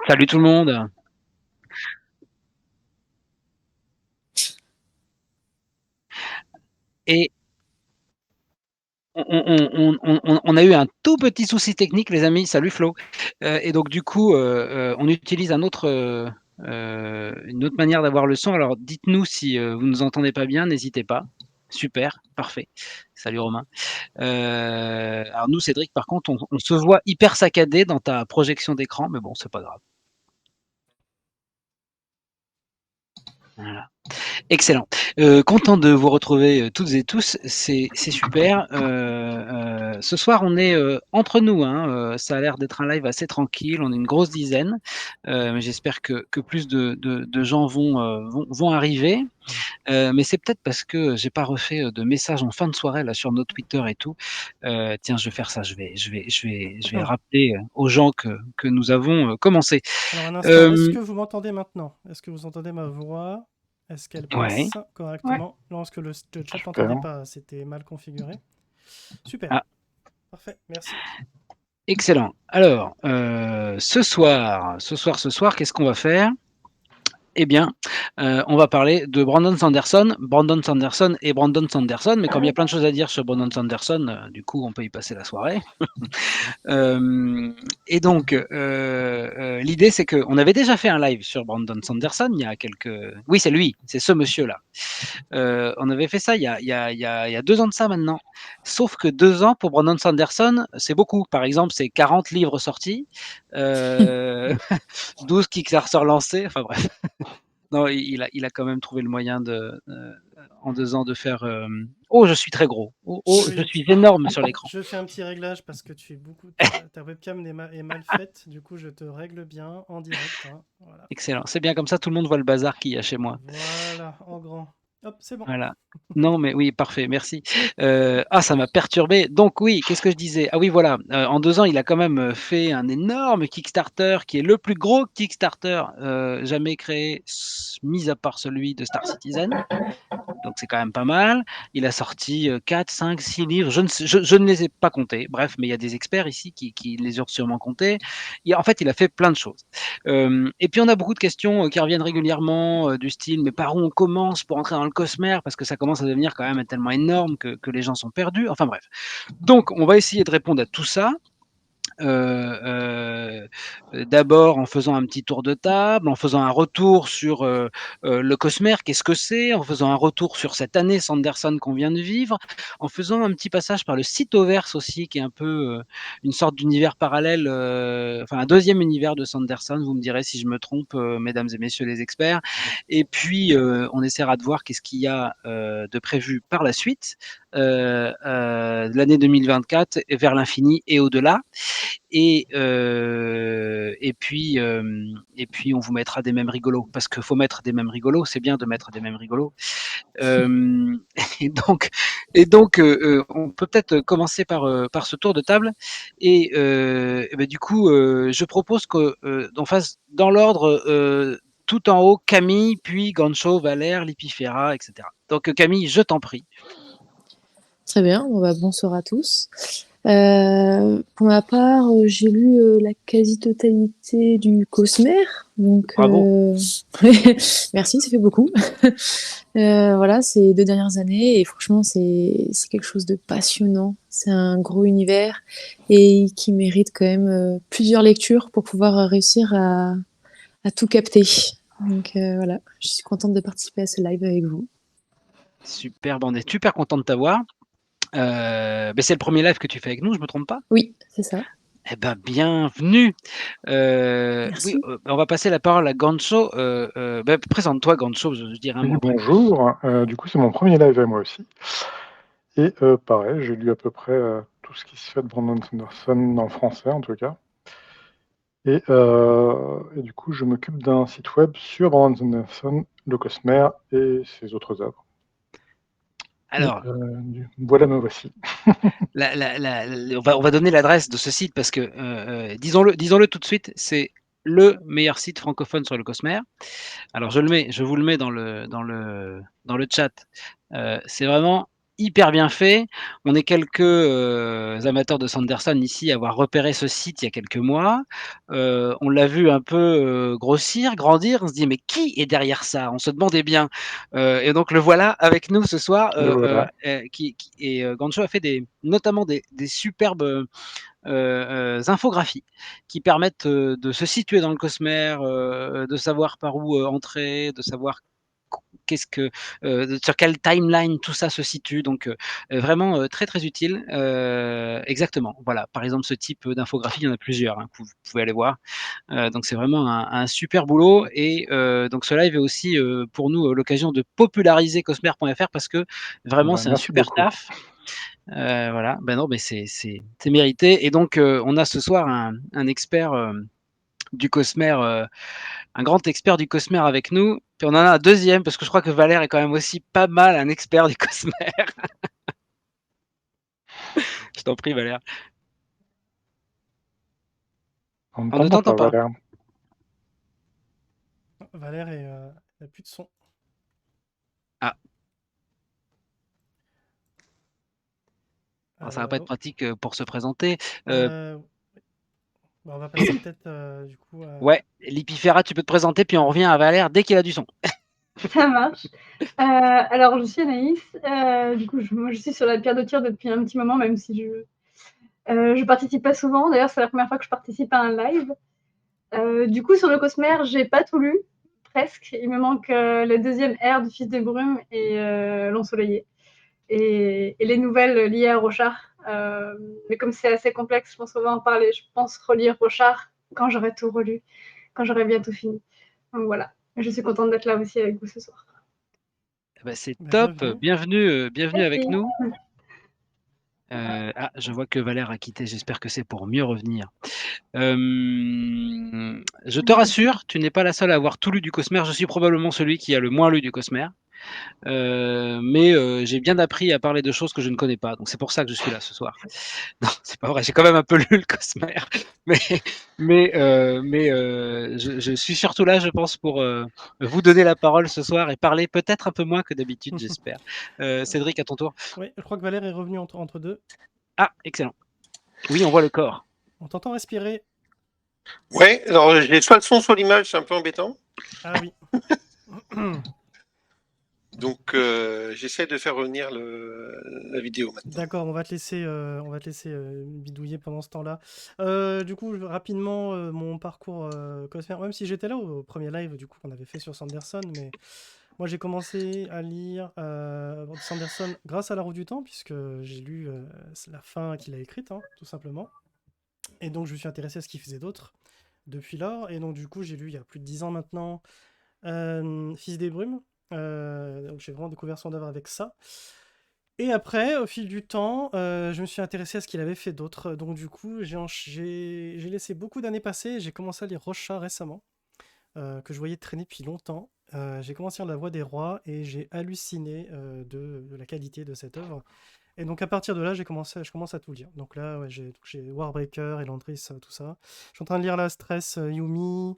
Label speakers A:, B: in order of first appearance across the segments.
A: Salut tout le monde. Et on a eu un tout petit souci technique les amis. Salut Flo. Et donc du coup, on utilise une autre manière d'avoir le son. Alors dites-nous si, vous nous entendez pas bien, n'hésitez pas. Super, parfait. Salut Romain. Alors nous Cédric par contre, on se voit hyper saccadé dans ta projection d'écran, mais bon, c'est pas grave. Voilà. Excellent. Content de vous retrouver toutes et tous. C'est super. Ce soir, on est entre nous. Hein. Ça a l'air d'être un live assez tranquille. On est une grosse dizaine. Mais j'espère que plus de gens vont arriver. Mais c'est peut-être parce que j'ai pas refait de messages en fin de soirée là sur nos Twitter et tout. Tiens, je vais faire ça. Je vais
B: Oh,
A: rappeler aux gens que nous avons commencé.
B: alors un instant, est-ce
A: Euh,
B: que vous m'entendez maintenant? Est-ce que vous entendez ma voix? Est-ce qu'elle
A: ouais.
B: passe
C: Ouais,
B: correctement? Lorsque le chat n'entendait
C: super.
B: pas, c'était mal configuré. Super,
A: Ah,
B: parfait, merci.
A: excellent. Alors, ce soir, qu'est-ce qu'on va faire? Eh bien, on va parler de Brandon Sanderson. Brandon Sanderson et Brandon Sanderson, mais comme il y a plein de choses à dire sur Brandon Sanderson, du coup, on peut y passer la soirée. Et donc, l'idée, c'est qu'on avait déjà fait un live sur Brandon Sanderson il y a quelques... Oui, c'est lui, c'est ce monsieur-là. On avait fait ça il y a 2 ans de ça maintenant. Sauf que 2 ans pour Brandon Sanderson, c'est beaucoup. Par exemple, c'est 40 livres sortis, 12 Kickstarter lancés, enfin bref. Non, il a quand même trouvé le moyen en 2 ans de faire... Oh, je suis très gros. Oh, oh, je
B: Oui,
A: suis énorme sur l'écran.
B: je fais un petit réglage parce que tu es beaucoup, ta webcam est mal faite. Du coup, je te règle bien en direct, hein. Voilà,
A: Excellent. C'est bien comme ça, tout le monde voit le bazar qu'il y a chez moi.
B: voilà, en grand. Hop, c'est bon.
A: Voilà. Non, mais oui, parfait, merci. Ça m'a perturbé. Donc oui, qu'est-ce que je disais? Ah oui, voilà, en 2 ans, il a quand même, fait un énorme Kickstarter qui est le plus gros Kickstarter, jamais créé, mis à part celui de Star Citizen. Donc c'est quand même pas mal. Il a sorti 4, 5, 6 livres, je ne les ai pas comptés, bref, mais il y a des experts ici qui les ont sûrement comptés. En fait, il a fait plein de choses. Et puis on a beaucoup de questions qui reviennent régulièrement, du style, mais par où on commence pour entrer dans le Cosmere? Parce que ça commence à devenir quand même tellement énorme que les gens sont perdus. Enfin bref. Donc on va essayer de répondre à tout ça. D'abord en faisant un petit tour de table, en faisant un retour sur le Cosmere, qu'est-ce que c'est, en faisant un retour sur cette année Sanderson qu'on vient de vivre, en faisant un petit passage par le Cytoverse aussi, qui est un peu une sorte d'univers parallèle, enfin un deuxième univers de Sanderson, vous me direz si je me trompe, mesdames et messieurs les experts. Et puis on essaiera de voir qu'est-ce qu'il y a de prévu par la suite, l'année 2024 vers l'infini et au-delà. Et puis on vous mettra des mèmes rigolos, parce qu'il faut mettre des mèmes rigolos, c'est bien de mettre des mèmes rigolos. Euh, et donc, on peut peut-être commencer par ce tour de table. Et ben, du coup, je propose qu'on fasse dans l'ordre, tout en haut, Camille, puis Gancho, Valère, Lipifera, etc. Donc Camille, je t'en prie.
C: très bien. Bon, bah, bonsoir à tous. Pour ma part, j'ai lu la quasi-totalité du Cosmere. Donc,
A: Bravo.
C: merci, ça fait beaucoup. Voilà, ces 2 dernières années. Et franchement, c'est quelque chose de passionnant. C'est un gros univers et qui mérite quand même plusieurs lectures pour pouvoir réussir à tout capter. Donc, voilà, je suis contente de participer à ce live avec vous.
A: Super, on est super content de t'avoir. Ben, c'est le premier live que tu fais avec nous, je me trompe pas?
C: Oui, c'est ça.
A: Eh ben, bienvenue. Oui,
C: Merci.
A: on va passer la parole à Gancho. Ben, présente-toi, Gancho, je dirai un
C: Oui,
A: mot après.
C: bonjour. Du coup, c'est mon premier live à moi aussi. Et pareil, j'ai lu à peu près tout ce qui se fait de Brandon Sanderson en français, en tout cas. Et du coup, je m'occupe d'un site web sur Brandon Sanderson, le Cosmere et ses autres œuvres. Et
A: Alors,
C: voilà, me voici.
A: on va donner l'adresse de ce site parce que, disons-le tout de suite, c'est le meilleur site francophone sur le Cosmere. Alors, je vous le mets dans le chat. C'est vraiment hyper bien fait. On est quelques, amateurs de Sanderson ici à avoir repéré ce site il y a quelques mois. On l'a vu un peu, grossir, grandir. On se dit: «Mais qui est derrière ça?» On se demandait bien, et donc le voilà avec nous ce soir,
D: Le voilà.
A: qui et Gancho a fait notamment des superbes, infographies qui permettent, de se situer dans le Cosmere, de savoir par où, entrer, de savoir qu'est-ce que, sur quelle timeline tout ça se situe. Donc, vraiment, très, très utile. Exactement, voilà. Par exemple, ce type, d'infographie, il y en a plusieurs, hein, que vous pouvez aller voir. Donc c'est vraiment un super boulot et donc ce live est aussi, pour nous, l'occasion de populariser cosmere.fr parce que vraiment
D: Bah,
A: c'est un
D: merci
A: super
D: beaucoup.
A: taf. Voilà, ben non, mais c'est mérité et donc on a ce soir un expert, du Cosmere, un grand expert du Cosmere avec nous, puis on en a un deuxième parce que je crois que Valère est quand même aussi pas mal un expert du Cosmere. Je t'en prie Valère.
D: On ne
A: On ne
D: t'entend
A: t'entend
D: pas,
A: pas.
D: Valère.
B: Valère il a plus de son.
A: Ah, alors ça va pas être
B: Oh,
A: pratique, pour se présenter. Heu,
B: euh, bah, on va passer peut-être du coup à...
A: ouais, Lipifera, tu peux te présenter puis on revient à Valère dès qu'il a du son.
E: Ça marche. Alors, je suis Anaïs. Du coup, moi, je suis sur la pierre de tir depuis un petit moment, même si je participe pas souvent. D'ailleurs, c'est la première fois que je participe à un live. Du coup, sur le Cosmere, j'ai pas tout lu, presque. Il me manque la deuxième ère du Fils des Brumes et l'Ensoleillé. Et les nouvelles liées à Rochard. Mais comme c'est assez complexe, je pense qu'on va en parler. Je pense relire Rochard quand j'aurai tout relu, quand j'aurai bientôt fini. Donc voilà. Je suis contente d'être là aussi avec vous ce soir.
A: Bah, c'est
B: Bah,
A: top,
B: bienvenue.
A: bienvenue avec
E: Merci.
A: nous. Je vois que Valère a quitté, j'espère que c'est pour mieux revenir. Je te rassure, tu n'es pas la seule à avoir tout lu du Cosmere, je suis probablement celui qui a le moins lu du Cosmere. Mais j'ai bien appris à parler de choses que je ne connais pas, donc c'est pour ça que je suis là ce soir. Non, c'est pas vrai, j'ai quand même un peu lu le Cosmere, mais je suis surtout là, je pense, pour, vous donner la parole ce soir et parler peut-être un peu moins que d'habitude, j'espère. Cédric, à ton tour.
B: Oui, je crois que Valère est revenu entre deux.
A: Ah, excellent. Oui, on voit le corps.
B: On t'entend respirer.
F: Ouais, alors j'ai soit le son, soit l'image, c'est un peu embêtant.
B: Ah oui.
F: Donc j'essaie de faire revenir la vidéo maintenant.
B: D'accord, on va te laisser bidouiller pendant ce temps-là. Du coup, rapidement, mon parcours Cosmere, même si j'étais là au premier live du coup qu'on avait fait sur Sanderson, mais moi j'ai commencé à lire Sanderson grâce à La Roue du Temps, puisque j'ai lu la fin qu'il a écrite, hein, tout simplement. Et donc je me suis intéressé à ce qu'il faisait d'autre depuis lors. Et donc du coup, j'ai lu il y a plus de 10 ans maintenant Fils des Brumes. Donc j'ai vraiment découvert son œuvre avec ça. Et après, au fil du temps, je me suis intéressé à ce qu'il avait fait d'autre. Donc du coup, j'ai laissé beaucoup d'années passer. J'ai commencé à lire Rochard récemment, que je voyais traîner depuis longtemps. J'ai commencé à lire La Voix des Rois et j'ai halluciné de la qualité de cette œuvre. Et donc à partir de là, je commence à tout lire. Donc là, ouais, j'ai Warbreaker, Elantris, tout ça. Je suis en train de lire la Stress, Yumi.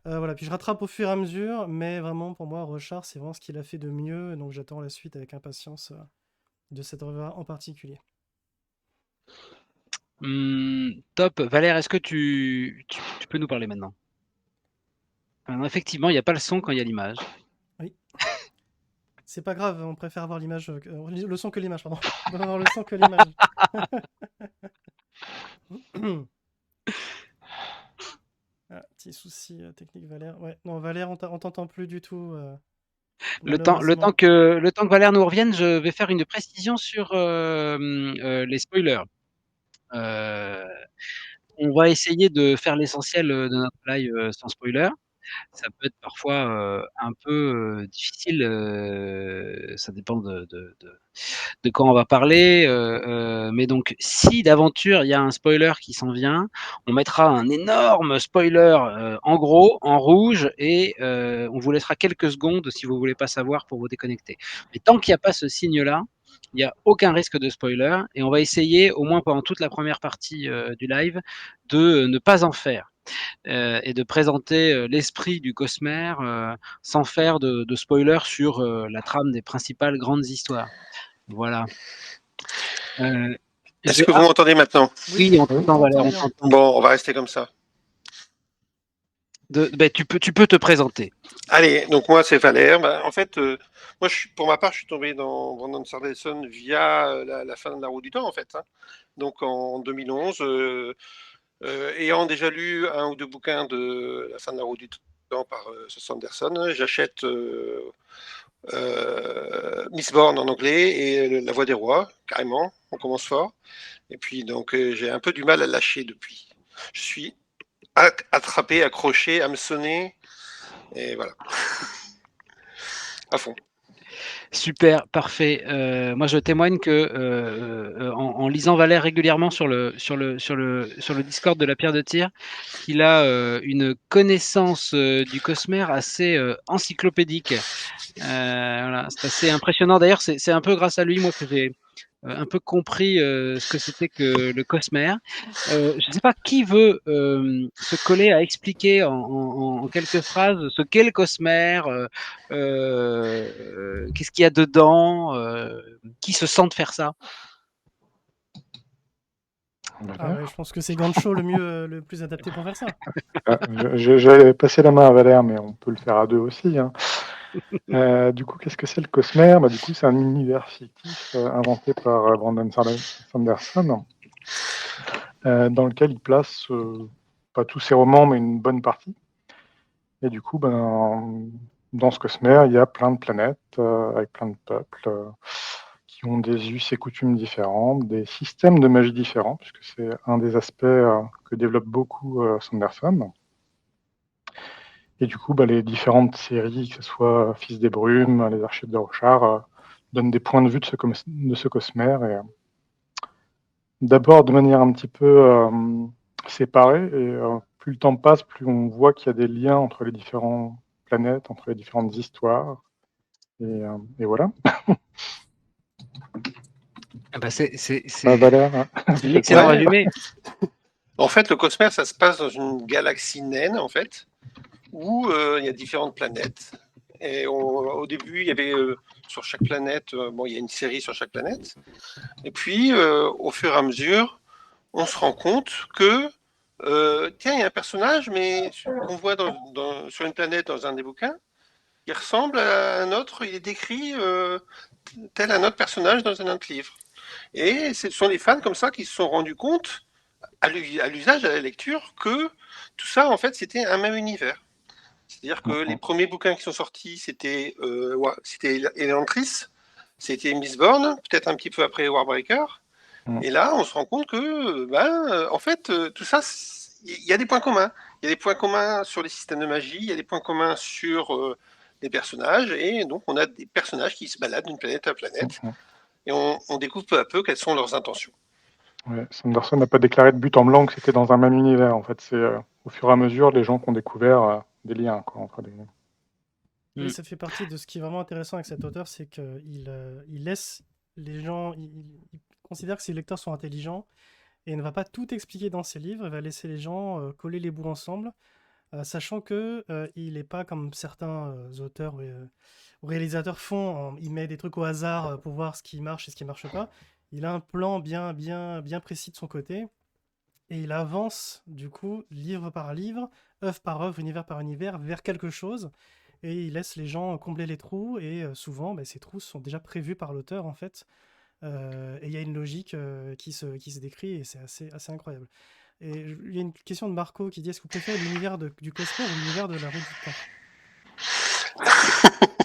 B: Voilà, puis je rattrape au fur et à mesure, mais vraiment pour moi, Rochard, c'est vraiment ce qu'il a fait de mieux. Donc j'attends la suite avec impatience de cette œuvre en particulier.
A: Top. Valère, est-ce que tu peux nous parler maintenant? Alors effectivement, il y a pas le son quand il y a l'image.
B: Oui. C'est pas grave, on préfère avoir l'image, le son que l'image, pardon. On préfère avoir le son que l'image. Ah, petit souci technique, Valère. Ouais, non, Valère, on t'entend plus du tout, malheureusement.
A: Le temps que Valère nous revienne, je vais faire une précision sur, les spoilers. Heu, on va essayer de faire l'essentiel, de notre live, sans spoiler. Ça peut être parfois, un peu, difficile, ça dépend de quoi on va parler, mais donc si d'aventure il y a un spoiler qui s'en vient, on mettra un énorme spoiler, en gros, en rouge et on vous laissera quelques secondes si vous voulez pas savoir pour vous déconnecter. Mais tant qu'il y a pas ce signe-là, il y a aucun risque de spoiler et on va essayer, au moins pendant toute la première partie, du live, de ne pas en faire. Et de présenter, l'esprit du Cosmere, sans faire de spoiler sur, la trame des principales grandes histoires. Voilà. Euh,
F: Est-ce que vous m'entendez maintenant?
A: Oui, on t'entend, Valère, on
B: bien.
A: t'entend.
F: Bon, on va rester comme ça.
A: Tu peux te présenter.
F: Allez, donc moi c'est Valère. En fait, moi pour ma part, je suis tombé dans Brandon Sanderson via la fin de La Roue du Temps, en fait. Hein. Donc en 2011, ayant déjà lu un ou deux bouquins de La fin de La Roue du Temps par Sanderson, j'achète Mistborn en anglais et La Voix des Rois, carrément. On commence fort. Et puis donc j'ai un peu du mal à lâcher depuis. Je suis attrapé, accroché, hameçonné, et voilà. À fond.
A: Super, parfait. Moi, je témoigne que en lisant Valère régulièrement sur le Discord de la Pierre de Tir, qu'il a une connaissance du Cosmère assez encyclopédique. Voilà, c'est assez impressionnant. D'ailleurs, c'est un peu grâce à lui, moi, que j'ai un peu compris ce que c'était que le Cosmère. Je ne sais pas qui veut se coller à expliquer en quelques phrases ce qu'est le Cosmère, qu'est-ce qu'il y a dedans, qui se sent de faire ça.
B: Ah ouais, je pense que c'est Gancho le plus adapté pour faire ça.
D: J'allais passer la main à Valère, mais on peut le faire à deux aussi. Hein. Du coup, qu'est-ce que c'est le Cosmère? Du coup, c'est un univers fictif inventé par Brandon Sanderson, dans lequel il place pas tous ses romans, mais une bonne partie. Et du coup, dans ce Cosmère, il y a plein de planètes avec plein de peuples qui ont des us et coutumes différents, des systèmes de magie différents, puisque c'est un des aspects que développe beaucoup Sanderson. Et du coup, les différentes séries, que ce soit Fils des Brumes, Les Archives de Rochard, donnent des points de vue de ce Cosmère. Et, d'abord de manière un petit peu séparée, et plus le temps passe, plus on voit qu'il y a des liens entre les différentes planètes, entre les différentes histoires. Et voilà.
A: Valère, c'est un excellent résumé.
F: En fait, le Cosmère, ça se passe dans une galaxie naine, en fait, où il y a différentes planètes. Et au début, il y avait sur chaque planète, il y a une série sur chaque planète. Et puis, au fur et à mesure, on se rend compte que, tiens, il y a un personnage, mais qu'on voit sur une planète dans un des bouquins, il ressemble à un autre, il est décrit tel un autre personnage dans un autre livre. Et ce sont les fans comme ça qui se sont rendus compte, à l'usage, à la lecture, que tout ça, en fait, c'était un même univers. C'est-à-dire que les premiers bouquins qui sont sortis, c'était Elantris, c'était Mistborn, peut-être un petit peu après Warbreaker. Et là, on se rend compte que, en fait, tout ça, il y a des points communs. Il y a des points communs sur les systèmes de magie, il y a des points communs sur les personnages, et donc on a des personnages qui se baladent d'une planète à planète, et on découvre peu à peu quelles sont leurs intentions.
D: Ouais, Sanderson n'a pas déclaré de but en blanc que c'était dans un même univers. En fait, c'est au fur et à mesure les gens qui ont découvert des liens entre les...
B: Et ça fait partie de ce qui est vraiment intéressant avec cet auteur, c'est qu'il laisse les gens, il considère que ses lecteurs sont intelligents et il ne va pas tout expliquer dans ses livres, il va laisser les gens coller les bouts ensemble, sachant que il n'est pas comme certains auteurs ou réalisateurs font, il met des trucs au hasard pour voir ce qui marche et ce qui marche pas. Il a un plan bien précis de son côté et il avance du coup livre par livre, œuvre par œuvre, univers par univers vers quelque chose. Et il laisse les gens combler les trous, et souvent, ces trous sont déjà prévus par l'auteur, en fait. Et il y a une logique qui se décrit, et c'est assez incroyable. Et il y a une question de Marco qui dit: est-ce que vous préférez l'univers du Cosmère ou l'univers de la Roue du Temps?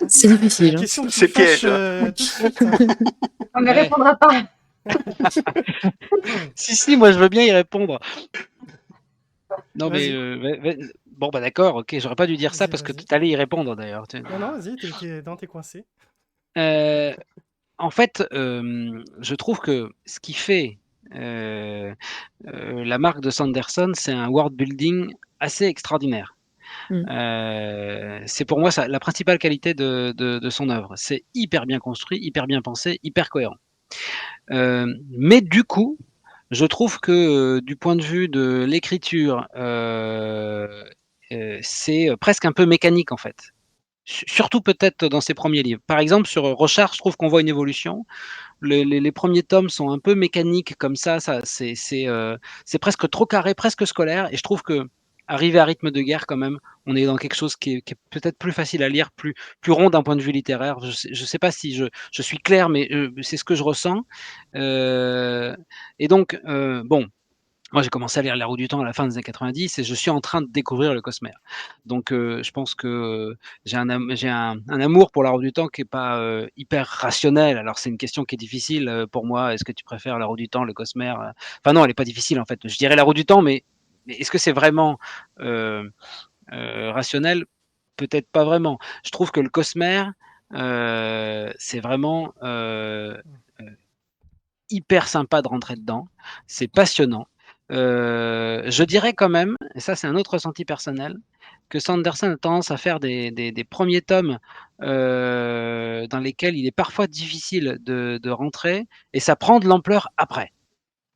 C: C'est difficile.
B: Question qui
F: C'est
B: fâche
F: piège.
B: tout de suite.
E: On ne répondra pas.
A: Si, moi je veux bien y répondre. Non,
B: Vas-y.
A: mais bon, d'accord, ok, j'aurais pas dû dire ça
B: Vas-y,
A: parce que
B: vas-y.
A: tu allais y répondre d'ailleurs.
B: Non, vas-y, t'es coincé.
A: En fait, je trouve que ce qui fait la marque de Sanderson, c'est un world building assez extraordinaire. C'est pour moi la principale qualité de son œuvre. C'est hyper bien construit, hyper bien pensé, hyper cohérent. Mais du coup, je trouve que du point de vue de l'écriture, c'est presque un peu mécanique en fait. surtout peut-être dans ses premiers livres. Par exemple, sur Rochard, je trouve qu'on voit une évolution. Les premiers tomes sont un peu mécaniques comme ça c'est presque trop carré, presque scolaire, et je trouve que arrivé à Rythme de guerre, quand même, on est dans quelque chose qui est peut-être plus facile à lire, plus rond d'un point de vue littéraire. Je sais pas si je suis clair, mais c'est ce que je ressens. Et donc, bon, moi, j'ai commencé à lire La Roue du Temps à la fin des années 90 et je suis en train de découvrir le Cosmere. Donc, je pense que j'ai un amour pour La Roue du Temps qui est pas, hyper rationnel. Alors c'est une question qui est difficile, pour moi. Est-ce que tu préfères La Roue du Temps, le Cosmere? Enfin non, elle est pas difficile en fait. Je dirais La Roue du Temps, mais est-ce que c'est vraiment, heu rationnel? Peut-être pas vraiment. Je trouve que le Cosmere, c'est vraiment, hyper sympa de rentrer dedans. C'est passionnant. Je dirais quand même, et ça c'est un autre ressenti personnel, que Sanderson a tendance à faire des premiers tomes dans lesquels il est parfois difficile de rentrer, et ça prend de l'ampleur après,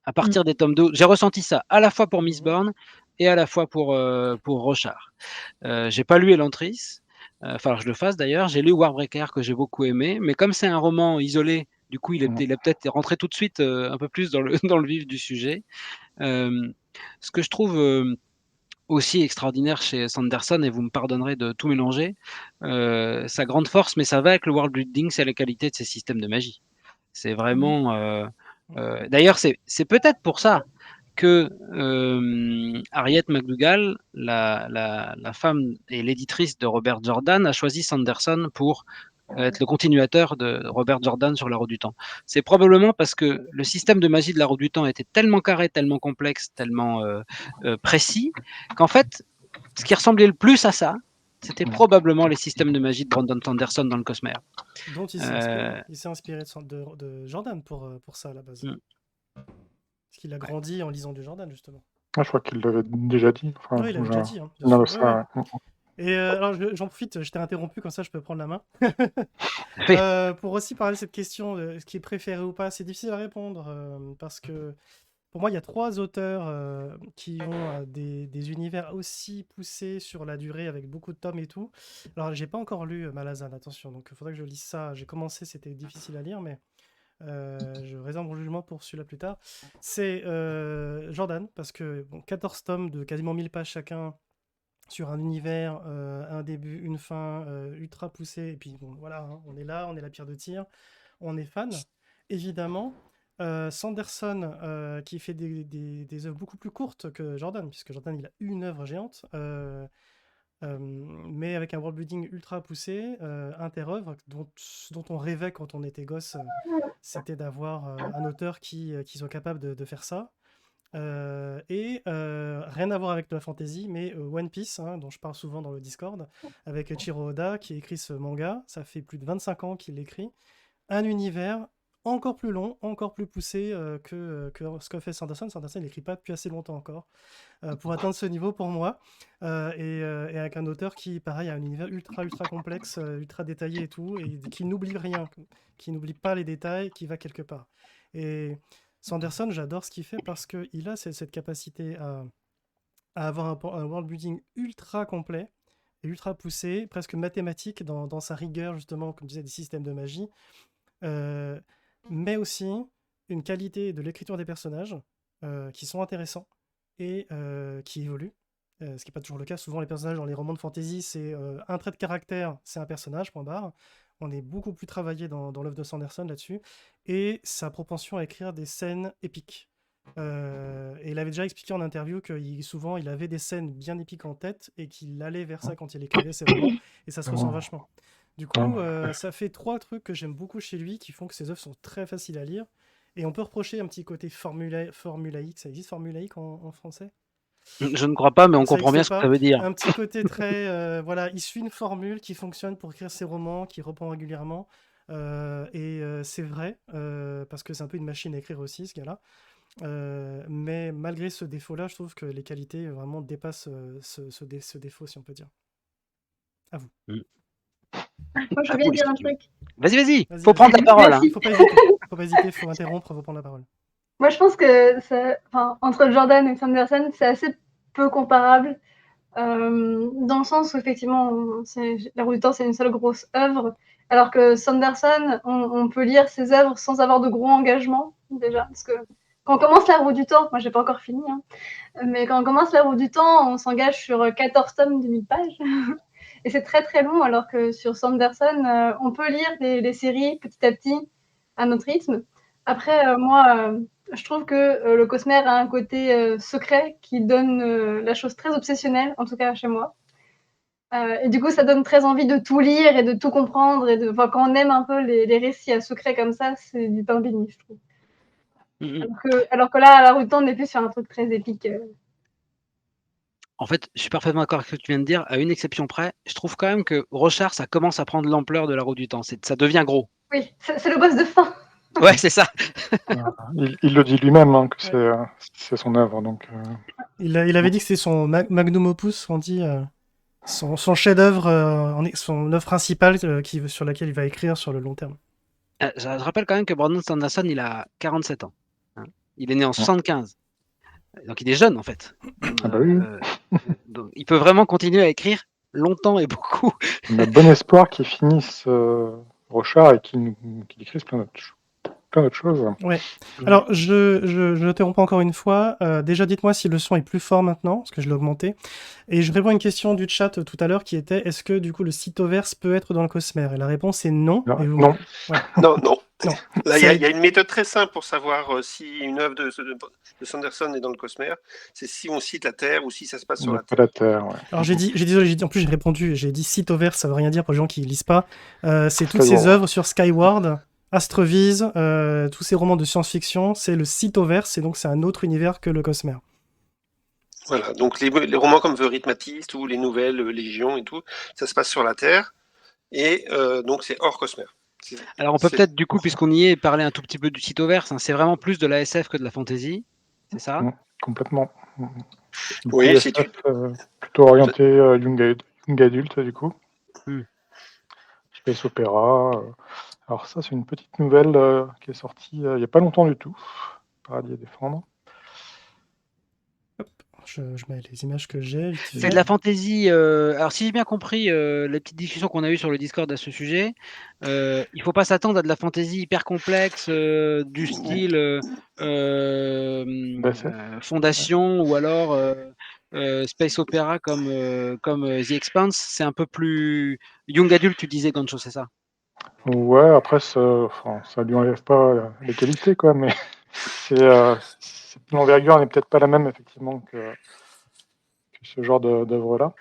A: à
C: Mm.
A: partir des tomes 2. J'ai ressenti ça à la fois pour
B: Mhm.
A: Mistborn et à la fois pour Rochard. J'ai pas lu Elantris, falloir que je le fasse d'ailleurs. J'ai lu Warbreaker que j'ai beaucoup aimé, mais comme c'est un roman isolé, du coup il est peut-être rentré tout de suite un peu plus dans le dans le vif du sujet. Ce que je trouve aussi extraordinaire chez Sanderson, et vous me pardonnerez de tout mélanger, sa grande force, mais ça va avec le world building, c'est la qualité de ses systèmes de magie. C'est vraiment. D'ailleurs, c'est peut-être pour ça que Harriet McDougall, la femme et l'éditrice de Robert Jordan, a choisi Sanderson pour être le continuateur de Robert Jordan sur La Roue du Temps. C'est probablement parce que le système de magie de La Roue du Temps était tellement carré, tellement complexe, tellement précis, qu'en fait, ce qui ressemblait le plus à ça, c'était probablement les systèmes de magie de Brandon Sanderson dans le Cosmere.
B: Dont il s'est inspiré. Il s'est inspiré de Jordan pour ça à la base. Parce qu'il a grandi en lisant du Jordan, justement.
D: Ah, je crois qu'il l'avait déjà dit. Enfin,
B: Oui, il l'avait déjà dit. Hein,
D: non,
B: bien sûr.
D: ça,
B: Ouais. Et alors, j'en profite, je t'ai interrompu, comme ça je peux prendre la main.
A: Oui.
B: Pour aussi parler de cette question de ce qui est préféré ou pas, c'est difficile à répondre parce que pour moi, il y a 3 auteurs qui ont des univers aussi poussés sur la durée avec beaucoup de tomes et tout. Alors, j'ai pas encore lu Malazan, attention, donc il faudrait que je lise ça. J'ai commencé, c'était difficile à lire, mais je réserve mon jugement pour celui-là plus tard. C'est Jordan, parce que bon, 14 tomes de quasiment 1000 pages chacun sur un univers, un début, une fin ultra poussé, et puis bon, voilà, hein, on est là, on est la pierre de tir, on est fan, évidemment. Sanderson, qui fait des œuvres beaucoup plus courtes que Jordan, puisque Jordan il a une œuvre géante, mais avec un world building ultra poussé, interœuvre, dont on rêvait quand on était gosse, c'était d'avoir un auteur qui soit capable de faire ça. Et rien à voir avec de la fantasy, mais One Piece, hein, dont je parle souvent dans le Discord, avec Eiichiro Oda qui écrit ce manga. Ça fait plus de 25 ans qu'il l'écrit. Un univers encore plus long, encore plus poussé que ce que fait Sanderson. Sanderson, il n'écrit pas depuis assez longtemps encore pour atteindre ce niveau pour moi. Et avec un auteur qui, pareil, a un univers ultra complexe, ultra détaillé et tout, et qui n'oublie rien, qui n'oublie pas les détails, qui va quelque part. Et Sanderson, j'adore ce qu'il fait parce qu'il a cette capacité à avoir un world building ultra complet et ultra poussé, presque mathématique dans sa rigueur, justement, comme je disais, des systèmes de magie, mais aussi une qualité de l'écriture des personnages qui sont intéressants et qui évoluent. Ce qui n'est pas toujours le cas. Souvent, les personnages dans les romans de fantasy, c'est un trait de caractère, c'est un personnage, point barre. On est beaucoup plus travaillé dans l'œuvre de Sanderson là-dessus. Et sa propension à écrire des scènes épiques. Et il avait déjà expliqué en interview que souvent, il avait des scènes bien épiques en tête et qu'il allait vers ça quand il écrivait ses romans. Et ça se ressent vachement. Du coup, ça fait 3 trucs que j'aime beaucoup chez lui qui font que ses œuvres sont très faciles à lire. Et on peut reprocher un petit côté formulaïque. Ça existe formulaïque en français?
A: Je ne crois pas, mais on
B: Ça
A: comprend bien
B: existe
A: ce que
B: pas.
A: ça veut dire.
B: Un petit côté très... voilà, il suit une formule qui fonctionne pour écrire ses romans, qui reprend régulièrement. Et c'est vrai, parce que c'est un peu une machine à écrire aussi, ce gars-là. Mais malgré ce défaut-là, je trouve que les qualités vraiment dépassent ce défaut, si on peut dire. À vous.
E: Moi, je veux bien dire un truc.
A: Vas-y.
B: Vas-y,
A: Faut prendre la
B: vas-y.
A: parole. Hein.
E: Merci.
B: Faut pas hésiter. Faut pas hésiter, faut interrompre, faut prendre la parole.
E: Moi, je pense que entre Jordan et Sanderson, c'est assez peu comparable. dans le sens où effectivement, La Roue du Temps, c'est une seule grosse œuvre, alors que Sanderson, on peut lire ses œuvres sans avoir de gros engagements, déjà. Parce que quand on commence La Roue du Temps, moi j'ai pas encore fini, hein, mais quand on commence La Roue du Temps, on s'engage sur 14 tomes de 1000 pages. Et c'est très très long, alors que sur Sanderson, on peut lire les séries petit à petit à notre rythme. Après, moi, je trouve que le Cosmer a un côté secret qui donne la chose très obsessionnelle, en tout cas chez moi. Et du coup, ça donne très envie de tout lire et de tout comprendre. Quand on aime un peu les récits à secret comme ça, c'est du pain béni, je trouve. Alors que là, La Roue du Temps, on est plus sur un truc très épique.
A: En fait, je suis parfaitement d'accord avec ce que tu viens de dire, à une exception près. Je trouve quand même que Rochard, ça commence à prendre l'ampleur de La Roue du Temps. Ça devient gros.
E: Oui, c'est le boss de fin.
A: Ouais, c'est ça.
D: Il le dit lui-même hein, que c'est son œuvre. Donc,
B: Il avait dit que c'était son magnum opus, on dit, son chef-d'œuvre, son œuvre principale sur laquelle il va écrire sur le long terme.
A: Je rappelle quand même que Brandon Sanderson, il a 47 ans. Hein. Il est né en 75. Donc il est jeune en fait.
D: Ah bah oui.
A: Donc, il peut vraiment continuer à écrire longtemps et beaucoup.
D: On a bon espoir qu'il finisse Rochard et qu'il écrive plein d'autres choses.
B: Ouais. Alors, je t'interromps encore une fois. Déjà, dites-moi si le son est plus fort maintenant, parce que je l'ai augmenté. Et je réponds à une question du chat tout à l'heure qui était est-ce que du coup le Cytoverse peut être dans le Cosmer? Et la réponse est non.
D: Non.
B: Et vous...
D: Non.
B: Ouais.
F: Non.
B: Non.
F: Là, il y a une méthode très simple pour savoir si une œuvre de Sanderson est dans le Cosmer. C'est si on cite la Terre ou si ça se passe sur la Terre.
D: La Terre, ouais.
B: Alors en plus j'ai répondu, j'ai dit Cytoverse, ça veut rien dire pour les gens qui lisent pas. C'est toutes ces œuvres sur Skyward, Astrovise, tous ces romans de science-fiction, c'est le Cytoverse, et donc c'est un autre univers que le Cosmer.
F: Voilà, donc les romans comme The Rhythmatist ou les nouvelles Légion et tout, ça se passe sur la Terre, et donc c'est hors Cosmer.
A: Alors on peut peut-être du coup, puisqu'on y est, parler un tout petit peu du Cytoverse. Hein, c'est vraiment plus de la SF que de la fantasy, c'est ça?
D: Complètement.
F: Oui, c'est
D: plutôt orienté young adulte du coup. Space opéra. Alors ça, c'est une petite nouvelle qui est sortie il n'y a pas longtemps du tout. Paradis à défendre.
B: Hop, je mets les images que j'ai.
A: C'est de la fantaisie. Alors si j'ai bien compris les petites discussions qu'on a eues sur le Discord à ce sujet, il faut pas s'attendre à de la fantaisie hyper complexe du style Fondation ou alors Space Opera comme The Expanse. C'est un peu plus young adulte, tu disais, Gancho, c'est ça?
D: Ouais, après, ça lui enlève pas les qualités, quoi, mais l'envergure n'est peut-être pas la même, effectivement, que ce genre d'œuvre-là.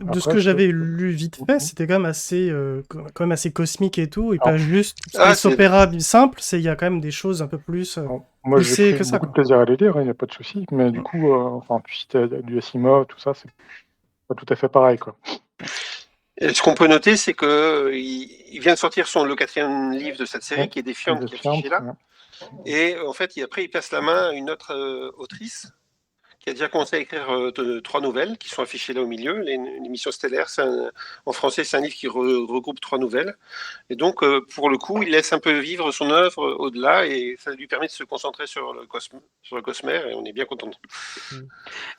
B: De ce que j'avais lu vite fait, c'était quand même assez cosmique et tout, et pas juste space opéra simple. Il y a quand même des choses un peu plus
D: moi, j'ai
B: que ça.
D: Beaucoup de plaisir à les lire, il n'y a pas de souci, mais du coup, tu citais du Asimov, tout ça, c'est pas tout à fait pareil, quoi.
F: Et ce qu'on peut noter, c'est qu'il vient de sortir le 4e livre de cette série, qui est Defiant, qui est affiché là. Ouais. Et en fait, après, il passe la main à une autre autrice qui a déjà commencé à écrire 3 nouvelles qui sont affichées là au milieu. L'émission stellaire, en français, c'est un livre qui regroupe 3 nouvelles. Et donc, pour le coup, il laisse un peu vivre son œuvre au-delà et ça lui permet de se concentrer sur le Cosmer et on est bien content.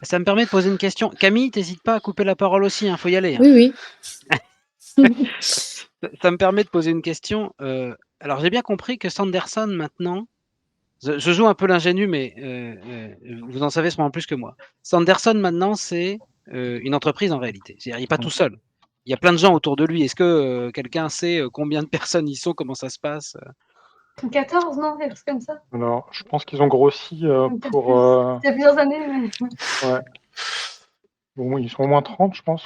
A: Ça me permet de poser une question. Camille, t'hésites pas à couper la parole aussi, faut y aller. Hein.
C: Oui.
A: Ça me permet de poser une question. Alors, j'ai bien compris que Sanderson, maintenant, je joue un peu l'ingénu, mais vous en savez sûrement plus que moi. Sanderson, maintenant, c'est une entreprise en réalité. C'est-à-dire, il n'est pas tout seul. Il y a plein de gens autour de lui. Est-ce que quelqu'un sait combien de personnes ils sont, comment ça se passe
E: 14, non? Quelque chose comme ça.
D: Alors, je pense qu'ils ont grossi pour...
E: Il y a plusieurs années. Mais...
D: Ouais. Bon, ils sont au moins 30, je pense.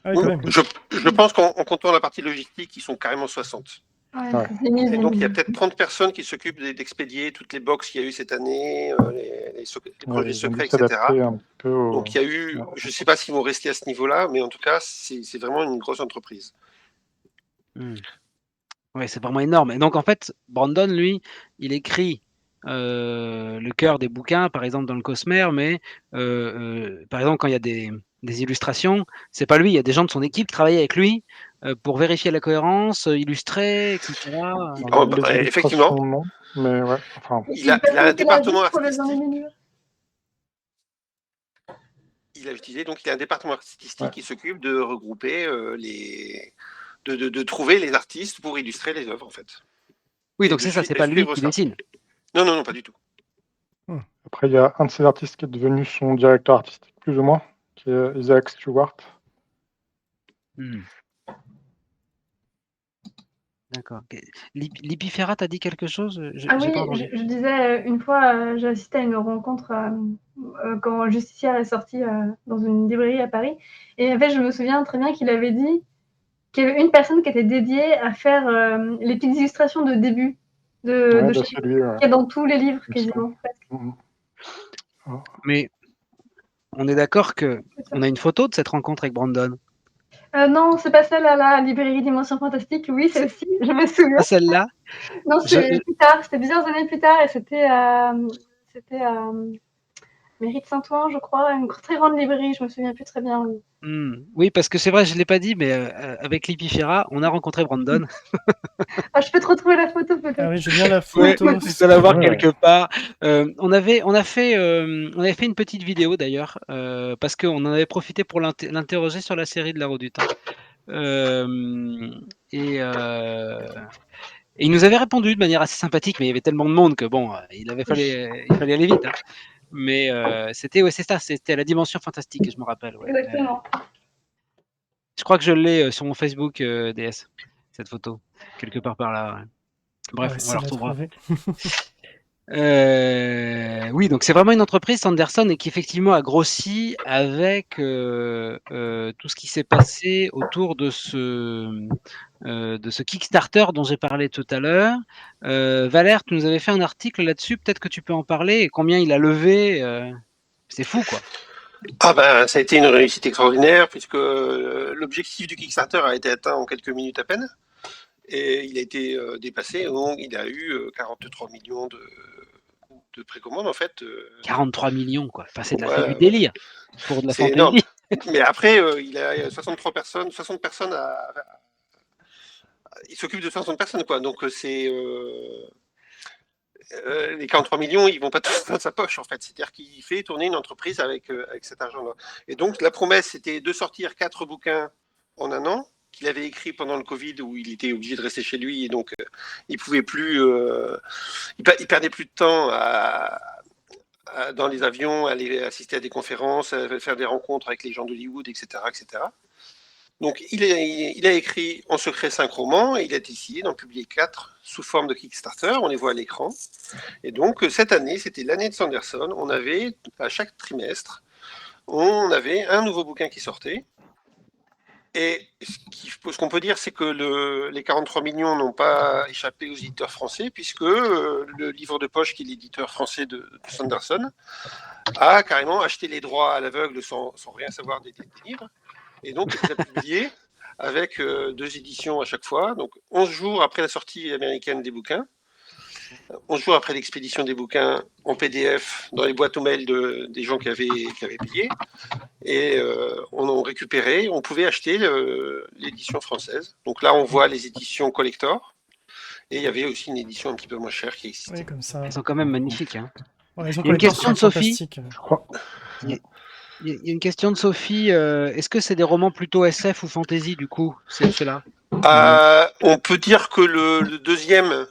B: Ah oui, quand même.
F: Je pense qu'en comptant la partie logistique, ils sont carrément 60.
E: Ouais.
F: Et donc, il y a peut-être 30 personnes qui s'occupent d'expédier toutes les box qu'il y a eu cette année, les projets secrets, etc. Donc, il y a eu, je ne sais pas s'ils vont rester à ce niveau-là, mais en tout cas, c'est vraiment une grosse entreprise.
A: Oui, c'est vraiment énorme. Et donc, en fait, Brandon, lui, il écrit le cœur des bouquins, par exemple, dans le Cosmer, mais par exemple, quand il y a des illustrations, c'est pas lui, il y a des gens de son équipe qui travaillent avec lui pour vérifier la cohérence, illustrer, etc.
F: Effectivement.
D: Non, mais ouais,
F: il a un département qu'il a utilisé. Donc, il y a un département artistique qui s'occupe de regrouper de trouver les artistes pour illustrer les œuvres, en fait.
A: Oui,
F: Et
A: donc
F: de
A: c'est ça,
F: suivre-
A: c'est
F: et
A: pas lui
F: suivre
A: qui
F: ça.
A: dessine.
F: Non, pas du tout.
D: Après, il y a un de ces artistes qui est devenu son directeur artistique, plus ou moins, qui est Isaac Stewart.
A: Hmm. D'accord. Lippi Ferrat t'a dit quelque chose?
E: Ah
A: J'ai
E: oui,
A: pas entendu.
E: je disais, une fois, j'ai assisté à une rencontre quand Justicière est sorti dans une librairie à Paris. Et en fait, je me souviens très bien qu'il avait dit qu'il y avait une personne qui était dédiée à faire les petites illustrations de début de chaque
D: C'est lui.
E: qu'il y a dans tous les livres,
D: Il me
E: quasiment.
D: Mhm.
A: Mais on est d'accord que
E: C'est ça.
A: on a une photo de cette rencontre avec Brandon.
E: Non, c'est pas celle à la librairie Dimension Fantastique. Oui, celle-ci, je me souviens.
A: Pas celle-là?
E: Non, c'est plus tard, c'était plusieurs années plus tard, et c'était à Mairie de Saint-Ouen, je crois, une très grande librairie, je me souviens plus très bien. Oui.
A: Oui, parce que c'est vrai, je l'ai pas dit, mais avec Lippi Ferrat, on a rencontré Brandon.
E: Ah, je peux te retrouver la photo peut-être.
B: Ah oui, j'ai bien la
A: Ouais,
B: photo.
A: tu dois l'avoir
D: Ouais.
A: quelque part. On avait fait une petite vidéo d'ailleurs, parce qu'on en avait profité pour l'interroger sur la série de La Roue du Temps. Et il nous avait répondu de manière assez sympathique, mais il y avait tellement de monde que bon, il fallait aller vite. Hein. Mais c'était la Dimension Fantastique, je me rappelle. Ouais.
E: Exactement.
A: Je crois que je l'ai sur mon Facebook DS, cette photo, quelque part par là. Ouais. Bref, on la retrouvera. Oui, donc c'est vraiment une entreprise, Sanderson, et qui effectivement a grossi avec tout ce qui s'est passé autour de ce Kickstarter dont j'ai parlé tout à l'heure. Valère, tu nous avais fait un article là-dessus, peut-être que tu peux en parler, et combien il a levé. C'est fou, quoi.
F: Ah ben, ça a été une réussite extraordinaire, puisque l'objectif du Kickstarter a été atteint en quelques minutes à peine, et il a été dépassé, donc il a eu 43 millions de précommandes, en fait.
A: 43 millions, quoi. Enfin, c'est
F: Ouais,
A: du délire pour de la
F: c'est énorme.
A: fantaisie.
F: Mais après, il a 60 personnes il s'occupe de 60 personnes, quoi. Donc, c'est les 43 millions, ils vont pas tous dans sa poche, en fait. C'est-à-dire qu'il fait tourner une entreprise avec cet argent-là. Et donc, la promesse, c'était de sortir 4 bouquins en un an, qu'il avait écrit pendant le Covid, où il était obligé de rester chez lui, et donc il pouvait plus, il perdait plus de temps dans les avions, aller assister à des conférences, faire des rencontres avec les gens d'Hollywood, etc., etc. Donc, il a écrit en secret 5 romans, et il a décidé d'en publier 4 sous forme de Kickstarter. On les voit à l'écran. Et donc, cette année, c'était l'année de Sanderson. On avait, à chaque trimestre, on avait un nouveau bouquin qui sortait. Et ce qu'on peut dire, c'est que les 43 millions n'ont pas échappé aux éditeurs français, puisque le livre de poche, qui est l'éditeur français de Sanderson, a carrément acheté les droits à l'aveugle sans rien savoir des livres. Et donc, il a publié avec 2 éditions à chaque fois. Donc, 11 jours après la sortie américaine des bouquins, 11 jours après l'expédition des bouquins en PDF dans les boîtes aux mails des gens qui avaient payé. Et on récupéré, on pouvait acheter l'édition française. Donc là, on voit les éditions collector. Et il y avait aussi une édition un petit peu moins chère qui existait.
B: Oui, comme ça.
A: Elles sont quand même magnifiques. Hein.
B: Ouais,
A: il y a une question de Sophie.
D: Je crois.
A: Il y a une question de Sophie. Est-ce que c'est des romans plutôt SF ou fantasy, du coup, ceux-là?
F: On peut dire que le deuxième,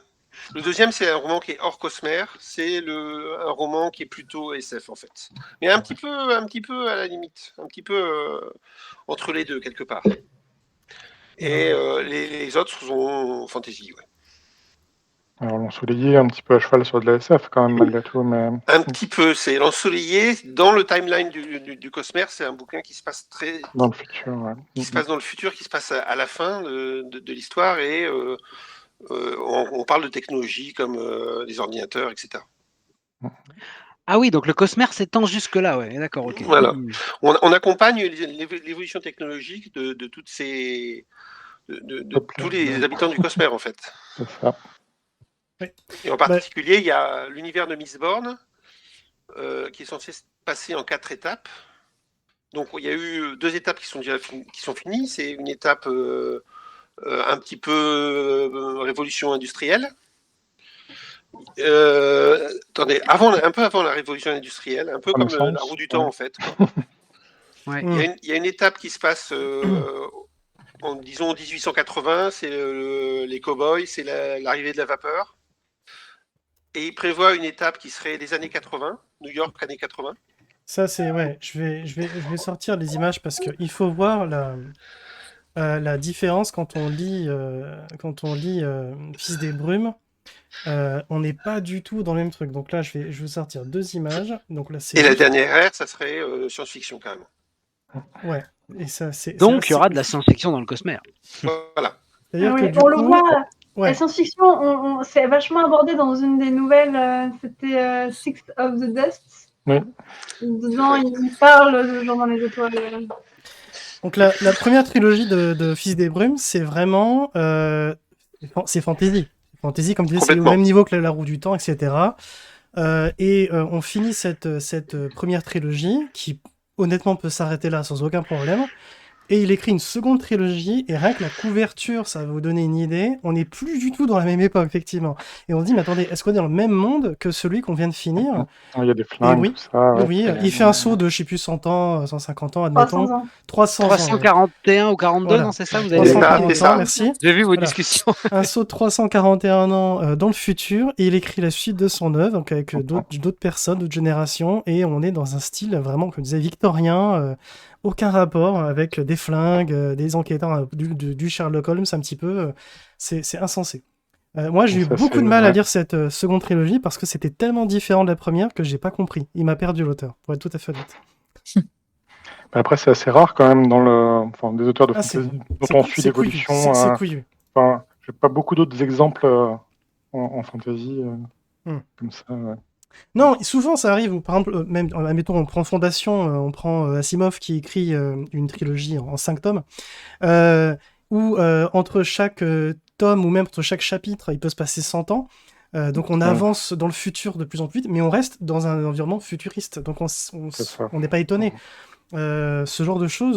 F: c'est un roman qui est hors Cosmer. C'est un roman qui est plutôt SF, en fait. Mais un petit peu à la limite. Un petit peu entre les deux, quelque part. Et les autres sont fantasy, ouais.
D: Alors, l'ensoleillé, un petit peu à cheval sur de la SF, quand même, malgré tout. Mais...
F: Un petit peu, c'est l'ensoleillé. Dans le timeline du Cosmer, c'est un bouquin qui se passe
D: dans le futur, ouais.
F: Qui se passe dans le futur, qui se passe à la fin de l'histoire, et on parle de technologies comme des ordinateurs, etc.
A: Ah oui, donc le Cosmer s'étend jusque-là, ouais, d'accord, ok.
F: Voilà. On accompagne l'évolution technologique de toutes ces... de tous les habitants du Cosmer, en fait.
D: C'est ça.
B: Oui.
F: Et en particulier, il y a l'univers de Mistborn, qui est censé se passer en 4 étapes. Donc, il y a eu 2 étapes qui sont finies. C'est une étape un petit peu révolution industrielle. Attendez, un peu avant la révolution industrielle, un peu comme la roue du temps, en fait.
A: Ouais.
F: Il y a une étape qui se passe disons 1880, c'est les cow-boys, c'est l'arrivée de la vapeur. Et il prévoit une étape qui serait les années 80, New York années 80.
B: Ça, c'est... Ouais, je vais sortir les images parce qu'il faut voir la différence quand on lit, Fils des Brumes. On n'est pas du tout dans le même truc. Donc là, je vais vous sortir 2 images. Donc là, c'est
F: Et la
B: juste...
F: dernière ère, ça serait science-fiction carrément.
B: Ouais. Et ça, c'est
A: Donc, il
B: assez
A: y aura de la
B: ouf.
A: science-fiction dans le Cosmère.
F: Voilà.
B: C'est-à-dire
E: Ah
B: que
E: oui,
B: du
E: on le
B: coup...
E: voit,
B: Ouais.
E: la science-fiction, c'est vachement abordé dans une des nouvelles, c'était Six of the Dust.
D: Oui.
E: Dedans, il parle de gens dans les étoiles.
B: Donc la première trilogie de Fils des Brumes, c'est vraiment... c'est fantasy. Fantasy, comme tu disais, c'est au
F: Complètement.
B: même niveau que la Roue du Temps, etc. On finit cette première trilogie, qui honnêtement peut s'arrêter là sans aucun problème. Et il écrit une seconde trilogie, et rien que la couverture, ça va vous donner une idée. On n'est plus du tout dans la même époque, effectivement. Et on se dit, mais attendez, est-ce qu'on est dans le même monde que celui qu'on vient de finir?
D: Il y a des flingues,
B: oui.
D: tout ça. Ouais.
B: Oui, il fait un saut de, je sais plus, 100 ans, 150 ans, admettons.
E: 300 ans.
B: 300 ans.
A: 341 ou 42,
B: Voilà.
A: non, c'est ça, vous avez dit?
B: 340
F: ça.
B: ans, merci.
A: J'ai vu vos
B: Voilà.
A: discussions.
B: Un saut de 341 ans dans le futur, et il écrit la suite de son œuvre, donc avec d'autres personnes, d'autres générations, et on est dans un style vraiment, comme je disais, victorien, aucun rapport avec des flingues, des enquêteurs, du Sherlock Holmes un petit peu, c'est insensé. Moi, j'ai eu
D: Ça,
B: beaucoup
D: c'est
B: de mal à
D: vrai.
B: lire cette seconde trilogie parce que c'était tellement différent de la première que j'ai pas compris. Il m'a perdu l'auteur, pour être tout à fait honnête.
D: Mais après, c'est assez rare quand même dans des auteurs de
B: Ah,
D: fantasy dont
B: c'est
D: on
B: cou-
D: suit
B: c'est couillu,
D: l'évolution.
B: c'est couillu.
D: Enfin, j'ai pas beaucoup d'autres exemples en fantasy comme ça. Ouais.
B: Non, souvent ça arrive où, par exemple, même, admettons, on prend Fondation, on prend Asimov qui écrit une trilogie en 5 tomes, où entre chaque tome ou même entre chaque chapitre, il peut se passer 100 ans. Donc on avance dans le futur de plus en plus vite, mais on reste dans un environnement futuriste. Donc on n'est pas étonné. Ce genre de choses,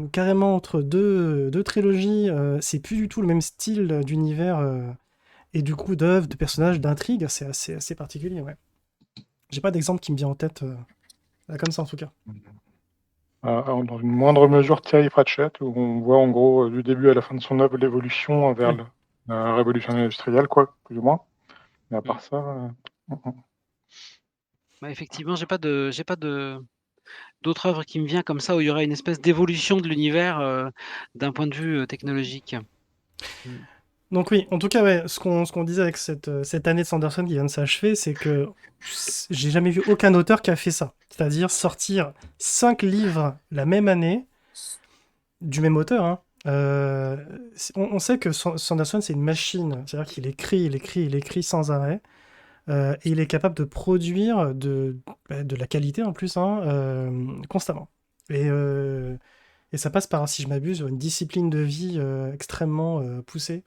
B: où carrément entre deux trilogies, c'est plus du tout le même style d'univers et du coup d'œuvre, de personnages, d'intrigue, c'est assez particulier, ouais. J'ai pas d'exemple qui me vient en tête, là, comme ça en tout cas.
D: Dans une moindre mesure, Terry Pratchett, où on voit en gros du début à la fin de son œuvre l'évolution vers la révolution industrielle, quoi, plus ou moins. Mais à part ça,
A: Bah, effectivement, j'ai pas d'autres œuvres qui me vient comme ça où il y aurait une espèce d'évolution de l'univers d'un point de vue technologique.
B: Donc oui, en tout cas, ouais, ce qu'on disait avec cette année de Sanderson qui vient de s'achever, c'est que j'ai jamais vu aucun auteur qui a fait ça. C'est-à-dire sortir 5 livres la même année, du même auteur, hein. On sait que Sanderson, c'est une machine. C'est-à-dire qu'il écrit sans arrêt. Et il est capable de produire de la qualité en plus, hein, constamment. Et ça passe par, si je m'abuse, une discipline de vie extrêmement poussée.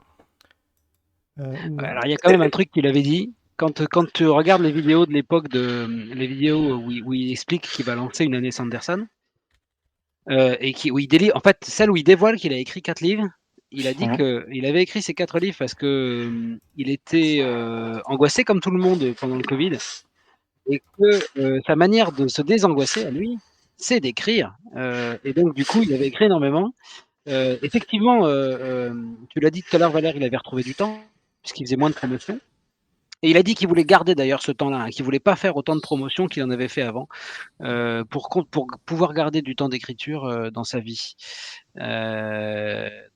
A: Alors il y a quand même un truc qu'il avait dit. Quand tu regardes les vidéos de l'époque, les vidéos où il explique qu'il va lancer une année Sanderson, et où il délivre, en fait, celle où il dévoile qu'il a écrit 4 livres, il a dit qu'il avait écrit ces 4 livres parce que il était angoissé comme tout le monde pendant le Covid, et que sa manière de se désangoisser à lui, c'est d'écrire. Et donc du coup, il avait écrit énormément. Effectivement, tu l'as dit tout à l'heure, Valère, il avait retrouvé du temps puisqu'il faisait moins de promotion. Et il a dit qu'il voulait garder d'ailleurs ce temps-là, hein, qu'il voulait pas faire autant de promotion qu'il en avait fait avant, pour pouvoir garder du temps d'écriture dans sa vie.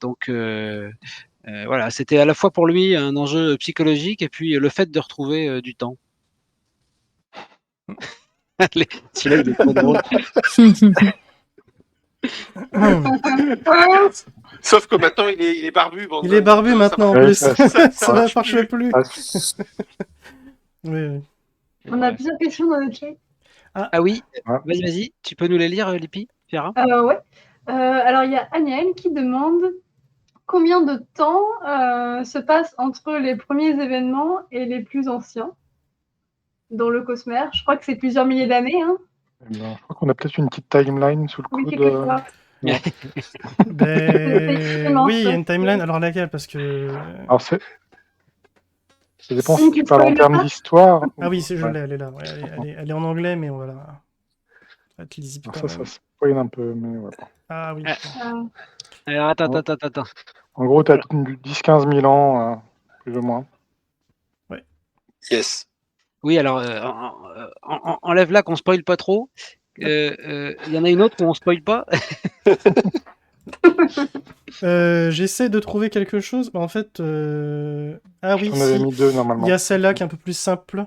A: Donc voilà, c'était à la fois pour lui un enjeu psychologique et puis le fait de retrouver du temps. Allez, celui-là il est trop drôle.
F: Sauf que maintenant il est barbu.
B: Il est barbu maintenant en
D: Ouais,
B: plus.
D: ça
B: Ça ne marche plus.
D: Ah,
B: Oui.
E: On a plusieurs questions dans le chat.
A: Ah oui,
D: Ouais.
A: vas-y, tu peux nous les lire, Lippi, Fiara?
E: Ouais. Alors, il y a Aniel qui demande combien de temps se passe entre les premiers événements et les plus anciens dans le Cosmère. Je crois que c'est plusieurs milliers d'années. Hein.
D: je crois qu'on a peut-être une petite timeline sous le
E: Oui,
D: coude.
E: quelque part.
B: Oui, il y a une timeline. Alors laquelle? Parce que.
D: Alors ça dépend si tu parles en termes d'histoire.
B: Ah oui, je
D: Ouais.
B: l'ai, elle est là. Ouais, elle est en anglais, mais on va la.
D: Alors ça spoil un peu, mais ouais.
B: Ah oui.
A: Alors, attends.
D: En gros, tu as 10-15 000 ans, plus ou moins.
F: Yes.
A: Oui, alors, enlève-la qu'on spoil pas trop. Il y en a une autre où on spoil pas.
B: J'essaie de trouver quelque chose. En fait, ah oui,
D: On avait
B: si.
D: mis 2
B: Il
D: normalement.
B: y a celle-là qui est un peu plus simple.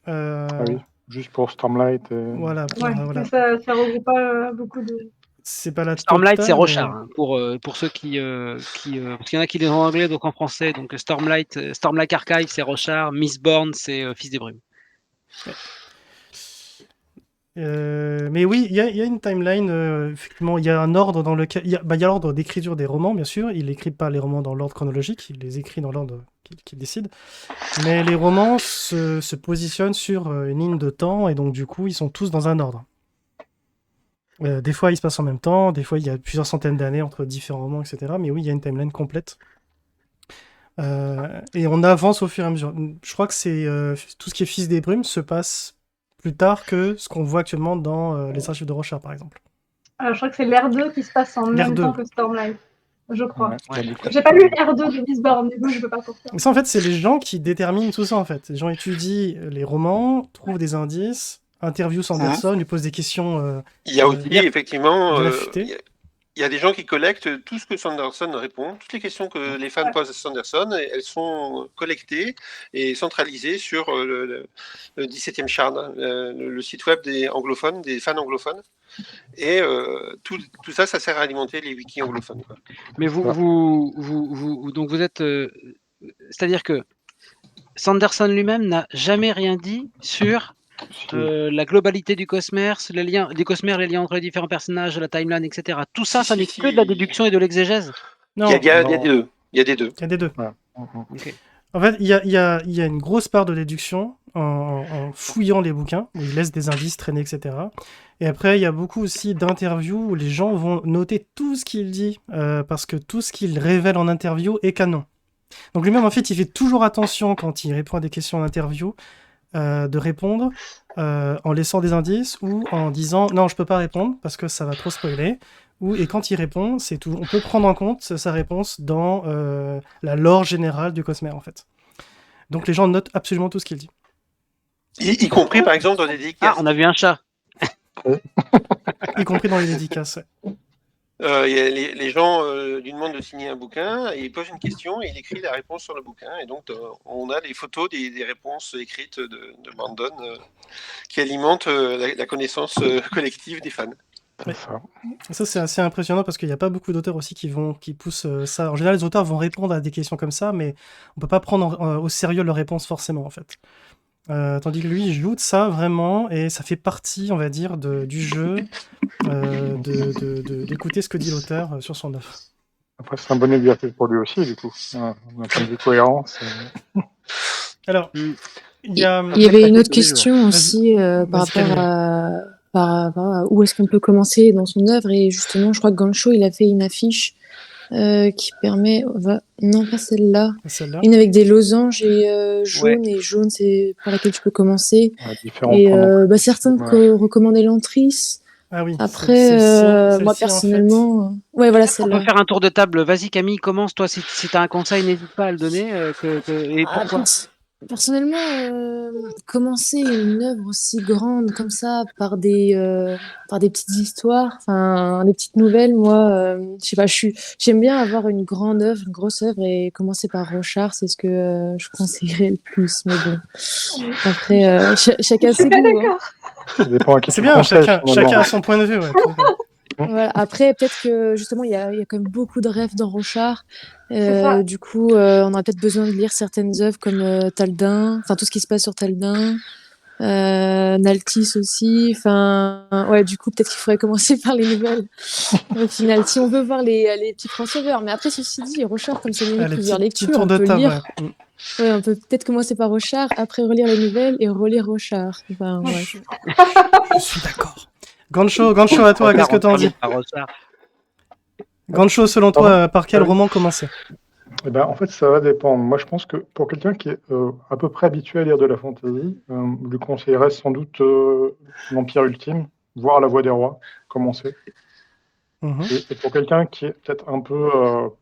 D: Ah oui, juste pour Stormlight.
B: Voilà.
E: Ouais,
B: voilà.
E: ça regroupe pas beaucoup de.
B: C'est pas la
A: Stormlight,
B: totale,
A: c'est
B: mais-
A: Rochard, hein, pour ceux qui parce qu'il y en a qui les ont en anglais, donc en français. Donc Stormlight Archive, c'est Rochard. Mistborn, c'est Fils des Brumes.
B: Mais oui, il y a une timeline, effectivement, il y a un ordre dans lequel... Il y a l'ordre d'écriture des romans, bien sûr. Il n'écrit pas les romans dans l'ordre chronologique, il les écrit dans l'ordre qu'il décide. Mais les romans se positionnent sur une ligne de temps, et donc du coup, ils sont tous dans un ordre. Des fois, ils se passent en même temps, des fois, il y a plusieurs centaines d'années entre différents romans, etc. Mais oui, il y a une timeline complète. Et on avance au fur et à mesure. Je crois que c'est tout ce qui est Fils des Brumes se passe plus tard que ce qu'on voit actuellement dans les archives de Rochard, par exemple.
E: Alors, je crois que c'est l'R2 qui se passe en
B: L'R2.
E: même temps que Stormlight, je crois.
A: Ouais.
E: J'ai pas lu R2 de Mistborn, du coup, je peux pas confirmer.
B: Mais ça, en fait, c'est les gens qui déterminent tout ça, en fait. Les gens étudient les romans, trouvent des indices, interviewent Sanderson, lui posent des questions.
F: Il y a aussi,
B: bien-
F: effectivement,
B: bien affûtées.
F: il y a des gens qui collectent tout ce que Sanderson répond, toutes les questions que les fans posent à Sanderson, elles sont collectées et centralisées sur le 17e Shard, le site web des anglophones, des fans anglophones. Et tout ça, ça sert à alimenter les wikis anglophones, quoi.
A: Mais donc vous êtes, c'est-à-dire que Sanderson lui-même n'a jamais rien dit sur la globalité du Cosmere, les liens entre les différents personnages, la timeline, etc. Tout ça, ça n'est que de la déduction et de l'exégèse.
B: Non,
F: Il y a des deux. Il y a des deux.
B: il y a des deux.
D: Ouais.
A: Ok.
B: En fait, il y a une grosse part de déduction en fouillant les bouquins, où ils laissent des indices traîner, etc. Et après, il y a beaucoup aussi d'interviews où les gens vont noter tout ce qu'il dit, parce que tout ce qu'il révèle en interview est canon. Donc lui-même, en fait, il fait toujours attention quand il répond à des questions en interview, de répondre en laissant des indices ou en disant « Non, je peux pas répondre parce que ça va trop spoiler ». Et quand il répond, on peut prendre en compte sa réponse dans la lore générale du Cosmere, en fait. Donc les gens notent absolument tout ce qu'il dit.
F: Y compris, par exemple, dans des dédicaces.
A: Ah, on a vu un chat.
B: Y compris dans les dédicaces. Ouais.
F: Les gens lui demandent de signer un bouquin, et il pose une question et il écrit la réponse sur le bouquin. Et donc, on a des photos des réponses écrites de Brandon qui alimentent la connaissance collective des fans.
B: Ouais. Ça, c'est assez impressionnant parce qu'il n'y a pas beaucoup d'auteurs aussi qui poussent ça. En général, les auteurs vont répondre à des questions comme ça, mais on peut pas prendre au sérieux leurs réponses forcément, en fait. Tandis que lui, il joue de ça vraiment, et ça fait partie, on va dire, du jeu, d'écouter ce que dit l'auteur sur son œuvre.
D: Après, c'est un bon exercice pour lui aussi, du coup. D'un point de vue cohérence.
B: Alors, il y a...
C: Il y avait une autre question aussi par
B: Vas-y,
C: rapport à où est-ce qu'on peut commencer dans son œuvre. Et justement, je crois que Gansho, il a fait une affiche qui permet... Non, pas celle-là.
B: Celle-là.
C: Une avec des losanges et jaune. Et jaune, c'est par laquelle tu peux commencer.
D: Différents
C: Et
D: pronoms.
C: certains recommandaient l'Antris.
B: Ah oui.
C: Après,
B: celle-ci,
C: moi
B: en fait.
C: personnellement... Ouais, voilà,
A: On
C: celle-là.
A: peut faire un tour de table. Vas-y Camille, commence. Toi, si tu as un conseil, n'hésite pas à le donner. Et pourquoi
C: Personnellement, commencer une œuvre aussi grande comme ça par des petites histoires, enfin des petites nouvelles, moi, je sais pas, j'aime bien avoir une grande œuvre, une grosse œuvre et commencer par Rochard, c'est ce que je conseillerais le plus. Mais bon, après, chacun ses goûts. Hein.
D: Ça dépend à qui
B: C'est
D: tu
B: bien,
D: conseilles,
B: chacun a son point de vue. Ouais.
C: Voilà. Après, peut-être que justement, il y a quand même beaucoup de rêves dans Rochard. Du coup, on aurait peut-être besoin de lire certaines œuvres comme Taldin, enfin tout ce qui se passe sur Taldin, Naltis aussi. Enfin, ouais, du coup, peut-être qu'il faudrait commencer par les nouvelles. Au final, si on veut voir les petits crossovers. Mais après, ceci dit, Rochard, comme ça mérite plusieurs lectures, on peut lire. Ouais, on peut peut-être commencer par Rochard, après relire les nouvelles et relire Rochard. Enfin, ouais.
B: Je suis d'accord. Gancho, à toi, qu'est-ce que t'en dis? Gancho, selon toi, par quel roman commencer?
D: Eh ben, en fait, ça va dépendre. Moi, je pense que pour quelqu'un qui est à peu près habitué à lire de la fantasy, je lui conseillerais sans doute l'Empire ultime, voire La Voix des Rois, commencer.
B: Mhm.
D: Et pour quelqu'un qui est peut-être un peu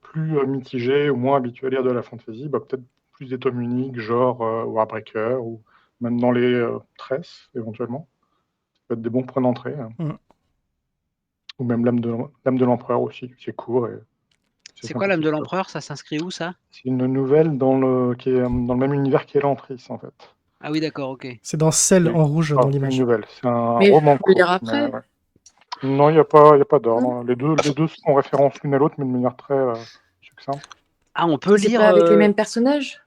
D: plus mitigé ou moins habitué à lire de la fantasy, peut-être plus des tomes uniques, genre Warbreaker, ou même dans les tresses, éventuellement. Ça peut être des bons points d'entrée. Hein.
B: Mhm.
D: Ou même l'âme de l'empereur aussi, c'est court et c'est
A: C'est quoi l'âme
D: sympathique.
A: de l'empereur? Ça s'inscrit où, ça?
D: C'est une nouvelle qui est dans le même univers qu'Elantris, en fait.
A: Ah oui, d'accord, ok.
B: C'est dans Cell
D: Oui.
B: en rouge dans
D: Une
B: l'image.
D: nouvelle, c'est un
C: Mais il
D: roman
C: faut le lire
D: court.
C: après.
D: Ouais. Non, il n'y a pas d'ordre. Les deux sont références l'une à l'autre, mais de manière très succincte.
A: Ah, on peut
C: C'est
A: lire...
C: pas avec les mêmes personnages?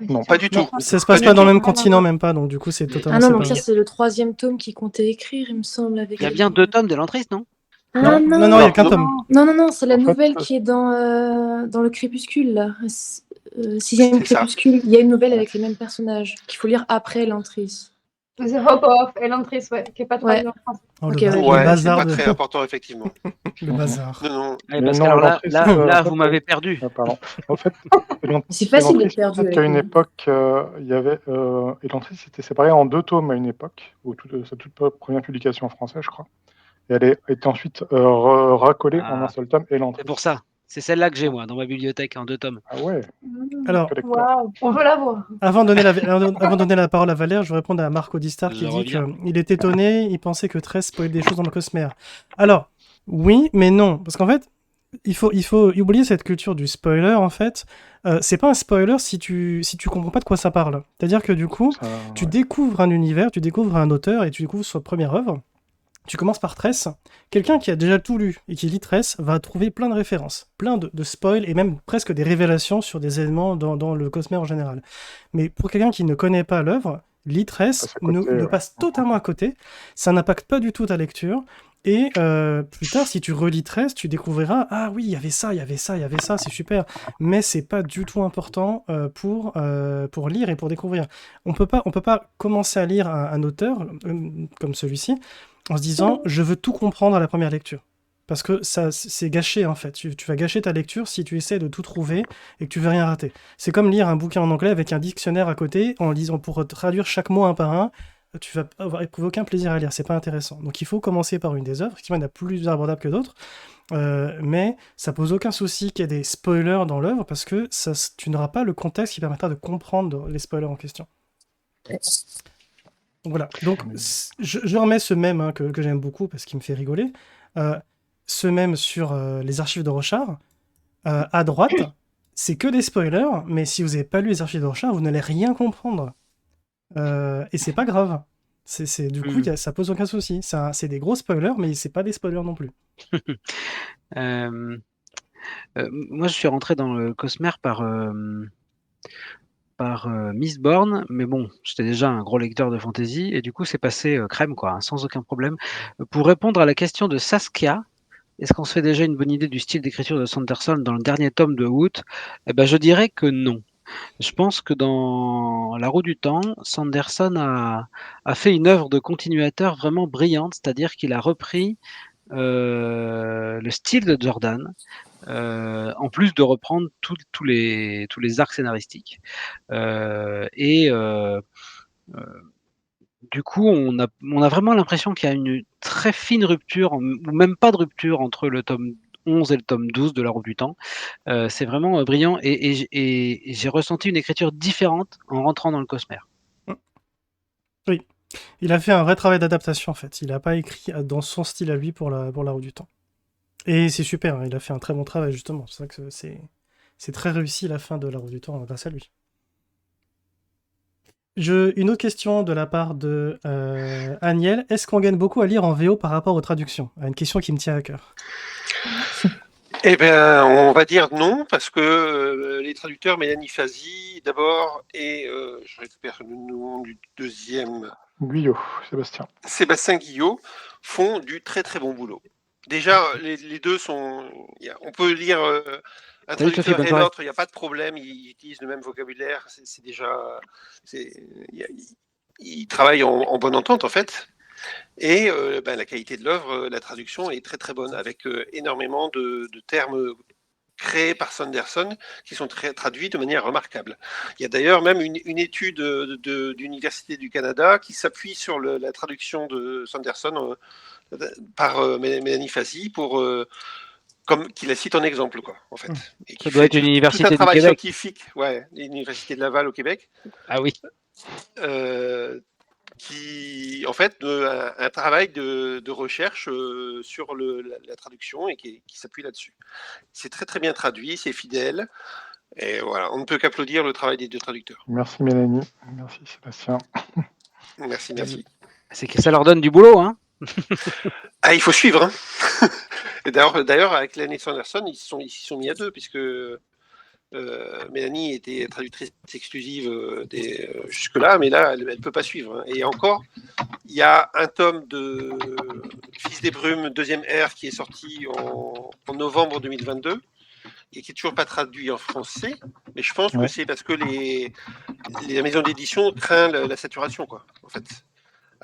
D: Non.
F: Pas du
B: Non,
F: tout.
B: ça se
F: Pas
B: passe
F: du
B: pas dans
F: tout.
B: le même continent, même pas, donc du coup c'est totalement
C: Ah non, donc
B: séparé.
C: ça c'est le 3e tome qu'il comptait écrire, il me semble. Avec
A: Il y a bien 2 tomes d'Elantris, non?
C: Ah
B: Non,
C: non,
B: non, il n'y a qu'un
F: non.
B: tome.
C: non, c'est la
D: En fait,
C: nouvelle qui est dans le crépuscule, là. 6e
F: C'est ça.
C: crépuscule. Il y a une nouvelle avec les mêmes personnages qu'il faut lire après l'entrée.
E: The Hope of Elantris, qui est pas traduit
C: Ouais.
E: en français.
B: Oh,
C: Ok,
B: le,
C: ouais.
B: le
F: Ouais, c'est
B: bazar
F: pas
B: de...
F: très important, effectivement.
B: le bazar.
F: Non.
A: Ouais,
D: Mais
A: parce
D: non,
A: que alors
D: Elantris,
A: là,
D: en fait,
A: vous m'avez perdu.
D: pardon. En fait,
C: C'est facile
D: Elantris,
C: d'être perdu
D: peut-être
C: avec
D: qu'à une
C: moi.
D: époque, il y avait Elantris était séparé en 2 tomes à une époque, sa toute première publication en français, je crois. Et elle a été ensuite racolée en un seul tome, Elantris.
A: C'est pour ça. C'est celle-là que j'ai, moi, dans ma bibliothèque, en 2 tomes.
D: Ah ouais.
B: Alors,
D: Collector.
E: Waouh, on veut la voir.
B: avant de donner la parole à Valère, je vais répondre à Marco Distar qui
A: Je
B: dit
A: reviens.
B: qu'il est étonné, il pensait que 13 spoilait des choses dans le Cosmere. Alors, oui, mais non, parce qu'en fait, il faut oublier cette culture du spoiler, en fait. C'est pas un spoiler si tu comprends pas de quoi ça parle. C'est-à-dire que du coup, tu découvres un univers, tu découvres un auteur et tu découvres sa première œuvre. Tu commences par Tress. Quelqu'un qui a déjà tout lu et qui lit Tress va trouver plein de références, plein de spoils et même presque des révélations sur des éléments dans le Cosmere en général. Mais pour quelqu'un qui ne connaît pas l'œuvre, lit Tress ne passe totalement à côté. Ça n'impacte pas du tout ta lecture. Et plus tard, si tu relis Tress, tu découvriras ah oui, il y avait ça, c'est super. Mais c'est pas du tout important pour lire et pour découvrir. On peut pas commencer à lire un auteur comme celui-ci en se disant je veux tout comprendre à la première lecture. Parce que ça, c'est gâché en fait. Tu vas gâcher ta lecture si tu essaies de tout trouver et que tu veux rien rater. C'est comme lire un bouquin en anglais avec un dictionnaire à côté en lisant pour traduire chaque mot un par un. Tu vas éprouver aucun plaisir à lire, c'est pas intéressant. Donc il faut commencer par une des œuvres, qui il y en a plus abordables que d'autres, mais ça pose aucun souci qu'il y ait des spoilers dans l'œuvre parce que tu n'auras pas le contexte qui permettra de comprendre les spoilers en question. Voilà, donc je remets ce mème que j'aime beaucoup parce qu'il me fait rigoler. Ce mème sur les archives de Rochard, à droite, c'est que des spoilers, mais si vous n'avez pas lu les archives de Rochard, vous n'allez rien comprendre. Et c'est pas grave. Du coup, ça pose aucun souci. C'est des gros spoilers, mais c'est pas des spoilers non plus.
A: Moi, je suis rentré dans le Cosmere par Mistborn, mais bon, j'étais déjà un gros lecteur de fantasy, et du coup, c'est passé crème, quoi, sans aucun problème. Pour répondre à la question de Saskia, est-ce qu'on se fait déjà une bonne idée du style d'écriture de Sanderson dans le dernier tome de Wood? Eh ben, je dirais que non. Je pense que dans La Roue du Temps, Sanderson a fait une œuvre de continuateur vraiment brillante, c'est-à-dire qu'il a repris le style de Jordan, en plus de reprendre tous les arcs scénaristiques. Du coup, on a vraiment l'impression qu'il y a une très fine rupture, ou même pas de rupture, entre le tome 11 et le tome 12 de La Roue du Temps. C'est vraiment brillant et j'ai ressenti une écriture différente en rentrant dans le Cosmere.
B: Oui, il a fait un vrai travail d'adaptation en fait. Il n'a pas écrit dans son style à lui pour la Roue du Temps. Et c'est super, hein, il a fait un très bon travail justement. C'est vrai que c'est très réussi la fin de La Roue du Temps grâce à lui. Une autre question de la part de Aniel. Est-ce qu'on gagne beaucoup à lire en VO par rapport aux traductions? Une question qui me tient à cœur.
F: Eh bien, on va dire non, parce que les traducteurs, Mélanie Fazi d'abord, et je récupère le nom du deuxième.
D: Guyot,
F: Sébastien Guyot, font du très très bon boulot. Déjà, les deux sont... On peut lire un traducteur et l'autre, il n'y a pas de problème, ils utilisent le même vocabulaire, c'est déjà... Ils travaillent en bonne entente, en fait. Et la qualité de l'œuvre, la traduction est très très bonne, avec énormément de termes créés par Sanderson qui sont traduits de manière remarquable. Il y a d'ailleurs même une étude d'Université du Canada qui s'appuie sur la traduction de Sanderson par Mélanie Fazi comme qui la cite en exemple, quoi, en fait. Et qui
A: Ça doit être une
F: tout un
A: université du
F: travail
A: Québec.
F: scientifique, l'Université de Laval au Québec,
A: Ah oui.
F: qui, en fait, un travail de recherche sur la traduction et qui s'appuie là-dessus. C'est très très bien traduit, c'est fidèle, et voilà, on ne peut qu'applaudir le travail des deux traducteurs.
D: Merci Mélanie, merci Sébastien.
F: Merci.
A: C'est que ça leur donne du boulot, hein.
F: Ah, il faut suivre, hein. Et d'ailleurs, avec Lenny Sanderson, ils s'y sont mis à deux, puisque Mélanie était traductrice exclusive jusque-là, mais là, elle ne peut pas suivre, hein. Et encore, il y a un tome de Fils des Brumes, deuxième R, qui est sorti en novembre 2022, et qui n'est toujours pas traduit en français, mais je pense que c'est parce que la maison d'édition craint la saturation, quoi, en fait.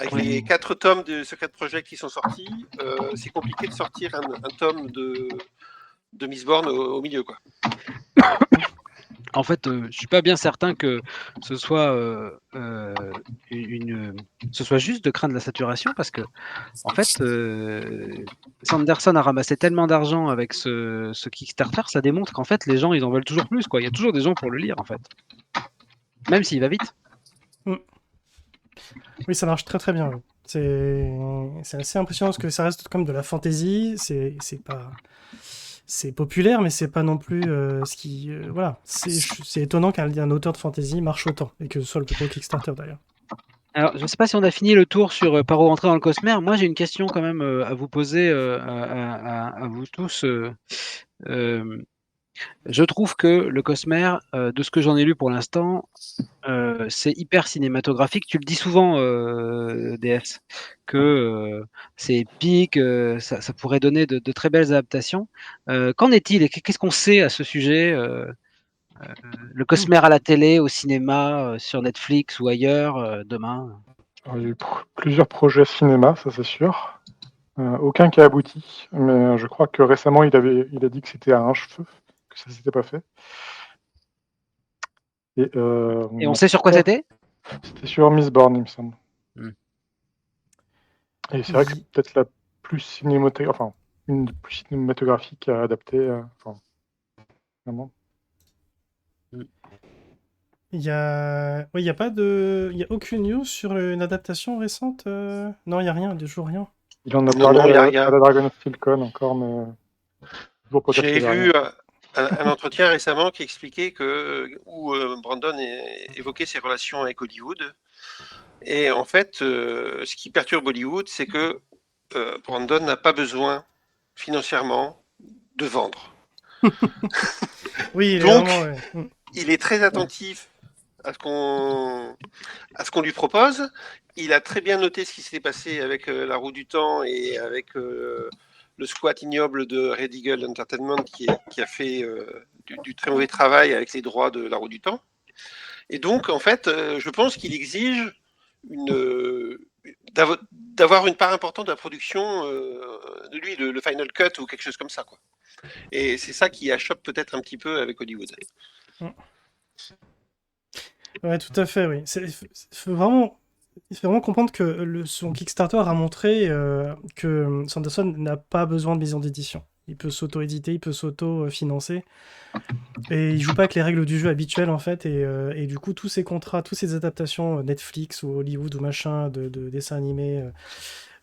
F: Avec les 4 tomes de Secret Project qui sont sortis, c'est compliqué de sortir un tome de Mistborn au milieu, quoi.
A: En fait, je suis pas bien certain que ce soit ce soit juste de craindre la saturation, parce que en fait, Sanderson a ramassé tellement d'argent avec ce Kickstarter, ça démontre qu'en fait les gens ils en veulent toujours plus, quoi. Il y a toujours des gens pour le lire, en fait, même s'il va vite.
B: Oui, ça marche très très bien. Oui. C'est assez impressionnant parce que ça reste comme de la fantasy. C'est populaire, mais c'est pas non plus ce qui. Voilà. C'est étonnant qu'un auteur de fantasy marche autant et que ce soit le plus gros Kickstarter d'ailleurs.
A: Alors, je ne sais pas si on a fini le tour sur par où rentrer dans le Cosmere. Moi, j'ai une question quand même à vous poser, à vous tous. Je trouve que le Cosmere, de ce que j'en ai lu pour l'instant, c'est hyper cinématographique. Tu le dis souvent, DS, que c'est épique, ça pourrait donner de très belles adaptations. Qu'en est-il et qu'est-ce qu'on sait à ce sujet, le Cosmere à la télé, au cinéma, sur Netflix ou ailleurs, demain?
D: Alors, il y a eu plusieurs projets cinéma, ça c'est sûr. Aucun qui a abouti, mais je crois que récemment il a dit que c'était à un cheveu, que ça s'était pas fait. Et
A: on sait sur quoi c'était?
D: C'était sur Mistborn, il me semble. Et c'est vrai que c'est peut-être la plus cinématographique, enfin une des plus cinématographiques à adapter. Vraiment.
B: Il y a aucune news sur une adaptation récente. Non, il y a rien, toujours rien.
D: Il en a parlé à la Dragon Stilcon encore, mais toujours peut-être.
F: J'ai vu un entretien récemment qui expliquait où Brandon évoquait ses relations avec Hollywood. Et en fait, ce qui perturbe Hollywood, c'est que Brandon n'a pas besoin financièrement de vendre.
B: Oui,
F: donc
B: vraiment,
F: il est très attentif à ce qu'on lui propose. Il a très bien noté ce qui s'était passé avec La Roue du Temps et avec le squat ignoble de Red Eagle Entertainment qui a fait du très mauvais travail avec les droits de La Roue du Temps. Et donc, en fait, je pense qu'il exige d'avoir une part importante de la production de lui, le Final Cut ou quelque chose comme ça, quoi. Et c'est ça qui achoppe peut-être un petit peu avec Hollywood.
B: Ouais, tout à fait, oui. Il faut vraiment comprendre que son Kickstarter a montré que Sanderson n'a pas besoin de maison d'édition. Il peut s'auto-éditer, il peut s'auto-financer. Et il joue pas avec les règles du jeu habituelles, en fait. Et du coup, tous ces contrats, toutes ces adaptations Netflix ou Hollywood ou machin, de dessins animés,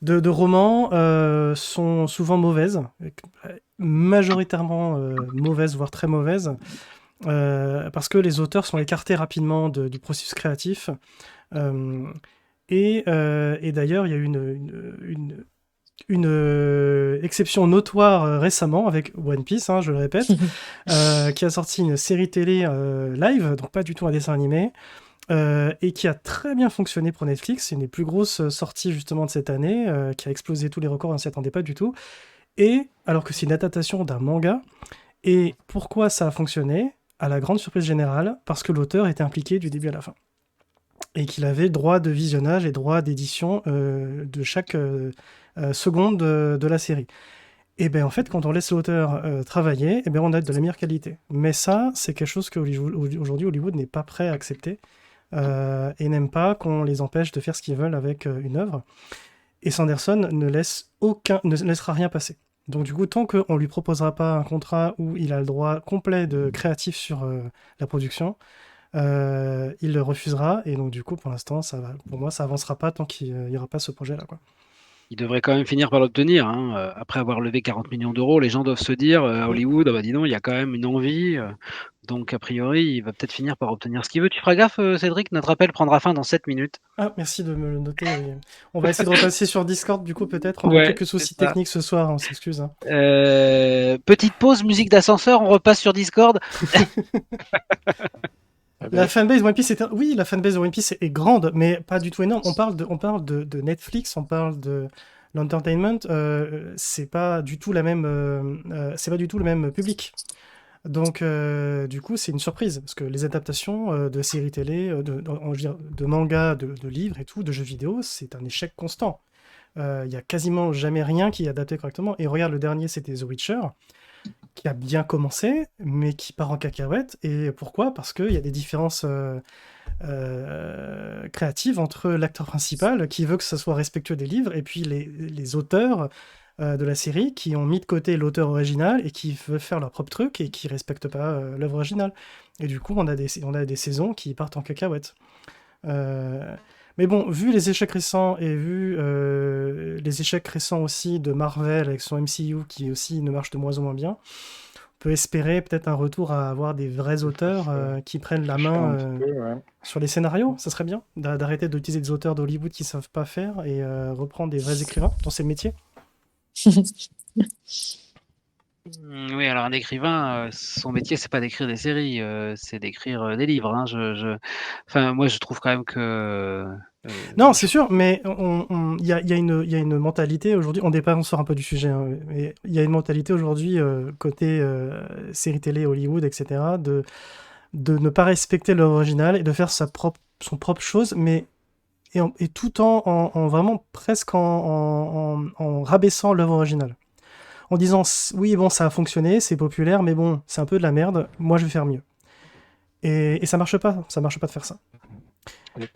B: de romans, sont souvent mauvaises. Majoritairement mauvaises, voire très mauvaises. Parce que les auteurs sont écartés rapidement du processus créatif. Et d'ailleurs, il y a eu une exception notoire récemment avec One Piece, je le répète, qui a sorti une série télé live, donc pas du tout un dessin animé, et qui a très bien fonctionné pour Netflix. C'est une des plus grosses sorties justement de cette année, qui a explosé tous les records, on ne s'y attendait pas du tout. Et alors que c'est une adaptation d'un manga, et pourquoi ça a fonctionné ? À la grande surprise générale, parce que l'auteur était impliqué du début à la fin. Et qu'il avait droit de visionnage et droit d'édition de chaque seconde de la série. Et ben en fait, quand on laisse l'auteur travailler, et ben on a de la meilleure qualité. Mais ça, c'est quelque chose que aujourd'hui Hollywood n'est pas prêt à accepter et n'aime pas qu'on les empêche de faire ce qu'ils veulent avec une œuvre. Et Sanderson ne laissera rien passer. Donc du coup, tant qu'on lui proposera pas un contrat où il a le droit complet de créatif sur la production, il le refusera. Et donc du coup, pour l'instant, pour moi, ça avancera pas tant qu'il n'y aura pas ce projet-là, quoi.
A: Il devrait quand même finir par l'obtenir, hein. Après avoir levé 40 millions d'euros, les gens doivent se dire à Hollywood, ah bah dis donc, il y a quand même une envie. Donc a priori, il va peut-être finir par obtenir ce qu'il veut. Tu feras gaffe, Cédric, notre appel prendra fin dans 7 minutes.
B: Ah, merci de me le noter. Oui. On va essayer de repasser sur Discord, du coup, peut-être. On a eu
A: Ouais,
B: quelques soucis
A: c'est ça.
B: techniques ce soir, on s'excuse. Hein.
A: Petite pause, musique d'ascenseur, on repasse sur Discord.
B: La fanbase One Piece oui, la fanbase de One Piece est grande, mais pas du tout énorme. On parle de Netflix, on parle de l'entertainment. C'est pas du tout c'est pas du tout le même public. Donc, du coup, c'est une surprise parce que les adaptations de séries télé, je veux dire, de mangas, de livres et tout, de jeux vidéo, c'est un échec constant. Il y a quasiment jamais rien qui est adapté correctement. Et regarde, le dernier, c'était The Witcher, qui a bien commencé, mais qui part en cacahuète. Et pourquoi? Parce qu'il y a des différences créatives entre l'acteur principal, qui veut que ça soit respectueux des livres, et puis les auteurs de la série, qui ont mis de côté l'auteur original, et qui veulent faire leur propre truc, et qui respectent pas l'œuvre originale. Et du coup, on a des saisons qui partent en cacahuète. Mais bon, vu les échecs récents et vu les échecs récents aussi de Marvel avec son MCU qui aussi ne marche de moins en moins bien, on peut espérer peut-être un retour à avoir des vrais auteurs qui prennent la main sur les scénarios. Ça serait bien d'arrêter d'utiliser des auteurs d'Hollywood qui savent pas faire et reprendre des vrais écrivains dont c'est le métier.
A: Oui, alors un écrivain, son métier, c'est pas d'écrire des séries, c'est d'écrire des livres. Hein. Enfin, moi, je trouve quand même que.
B: Non, c'est sûr, mais il y a une mentalité aujourd'hui, on sort un peu du sujet, hein, mais il y a une mentalité aujourd'hui côté série télé, Hollywood, etc., de ne pas respecter l'œuvre originale et de faire son propre chose, mais et tout en vraiment presque en rabaissant l'œuvre originale. En disant, oui, bon, ça a fonctionné, c'est populaire, mais bon, c'est un peu de la merde, moi je vais faire mieux. Et ça marche pas de faire ça.
D: Il y a